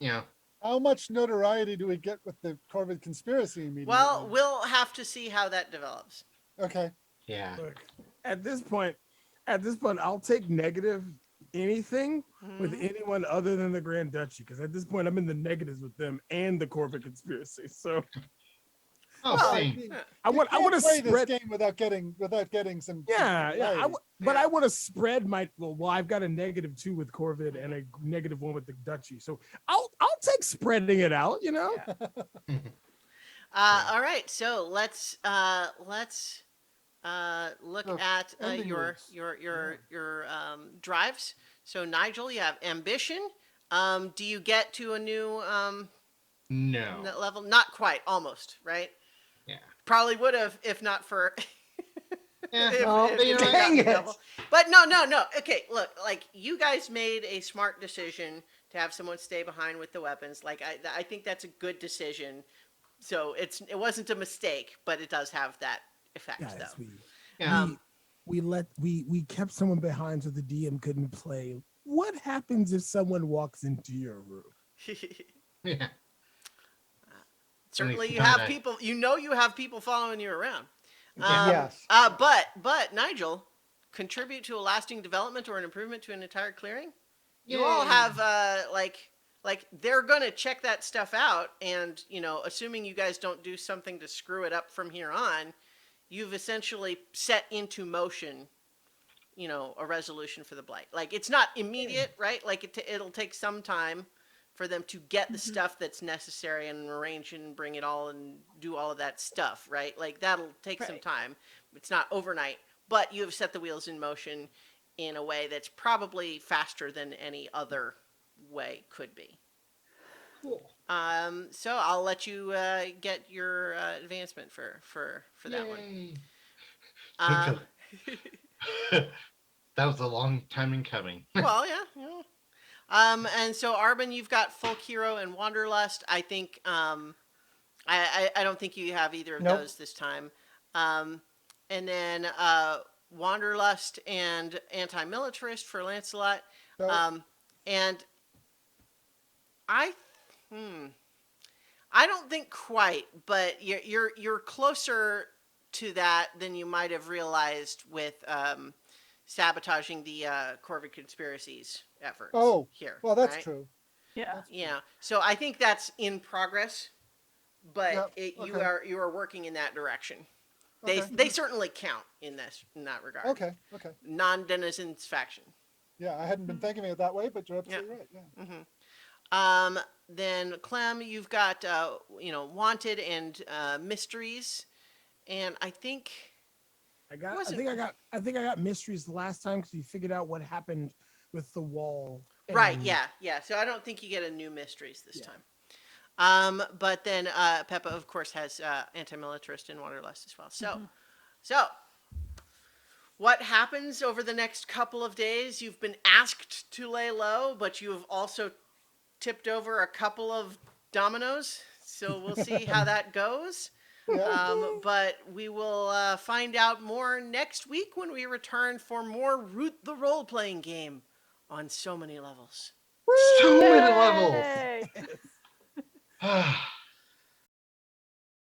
you know, How much notoriety do we get with the Corvid conspiracy immediately? Well, we'll have to see how that develops. Okay. yeah. Look, at this point, I'll take negative anything with Mhm. anyone other than the Grand Duchy, because at this point I'm in the negatives with them and the Corbett conspiracy. So Oh, Well, same. yeah. I want to play spread. this game without getting some. Yeah, notoriety. but Yeah. I want to spread my. Well, I've got a -2 with Corvid and a -1 with the Duchy, so I'll take spreading it out. You know. Yeah. All right, so let's look So, at ending your words. your drives. So Nigel, you have ambition. Do you get to a new No. level? Not quite, almost, right? Yeah. Probably would have if not for. Yeah. Oh, but you know you what? dang got the it. double. But no. Okay, look, like you guys made a smart decision to have someone stay behind with the weapons. Like I think that's a good decision. So it wasn't a mistake, but it does have that effect Guys, though. Yeah. we kept someone behind so the DM couldn't play. What happens if someone walks into your room? Yeah. Certainly, At you least have not I- people. You know, you have people following you around. Yeah. Yes. But Nigel, contribute to a lasting development or an improvement to an entire clearing. You all Yay. have like they're gonna check that stuff out, and assuming you guys don't do something to screw it up from here on, you've essentially set into motion, a resolution for the blight. Like it's not immediate, right? Like it'll take some time for them to get the stuff that's necessary and arrange and bring it all and do all of that stuff, right? Like that'll take some Right. time. It's not overnight, but you have set the wheels in motion in a way that's probably faster than any other way could be. Cool. So I'll let you get your advancement for that one. Yay. Uh, That was a long time in coming. well, yeah. And so Arbin, you've got Folk Hero and Wanderlust. I think I don't think you have either of Nope. those this time. And then Wanderlust and Anti-Militarist for Lancelot. So, And I don't think quite, but you're closer to that than you might have realized with sabotaging the Corvid conspiracies efforts. Oh, here. well, that's right? true. Yeah. Yeah. So I think that's in progress, but Yep, you okay. are working in that direction. Okay. They certainly count in that regard. Okay. Okay. Non-denizens faction. Yeah, I hadn't been thinking of it that way, but you're absolutely right. Yeah. Then Clem, you've got Wanted and Mysteries, and I think I wasn't- think I got mysteries the last time because you figured out what happened with the wall. right, and- yeah. So I don't think you get a new Mysteries this Yeah. time. But then Peppa, of course, has Anti-Militarist and Wanderlust as well. So what happens over the next couple of days? You've been asked to lay low, but you have also tipped over a couple of dominoes. So we'll see how that goes. Yeah. But we will find out more next week when we return for more Root the Role-Playing Game on so many levels. So many levels. Yay! Ah.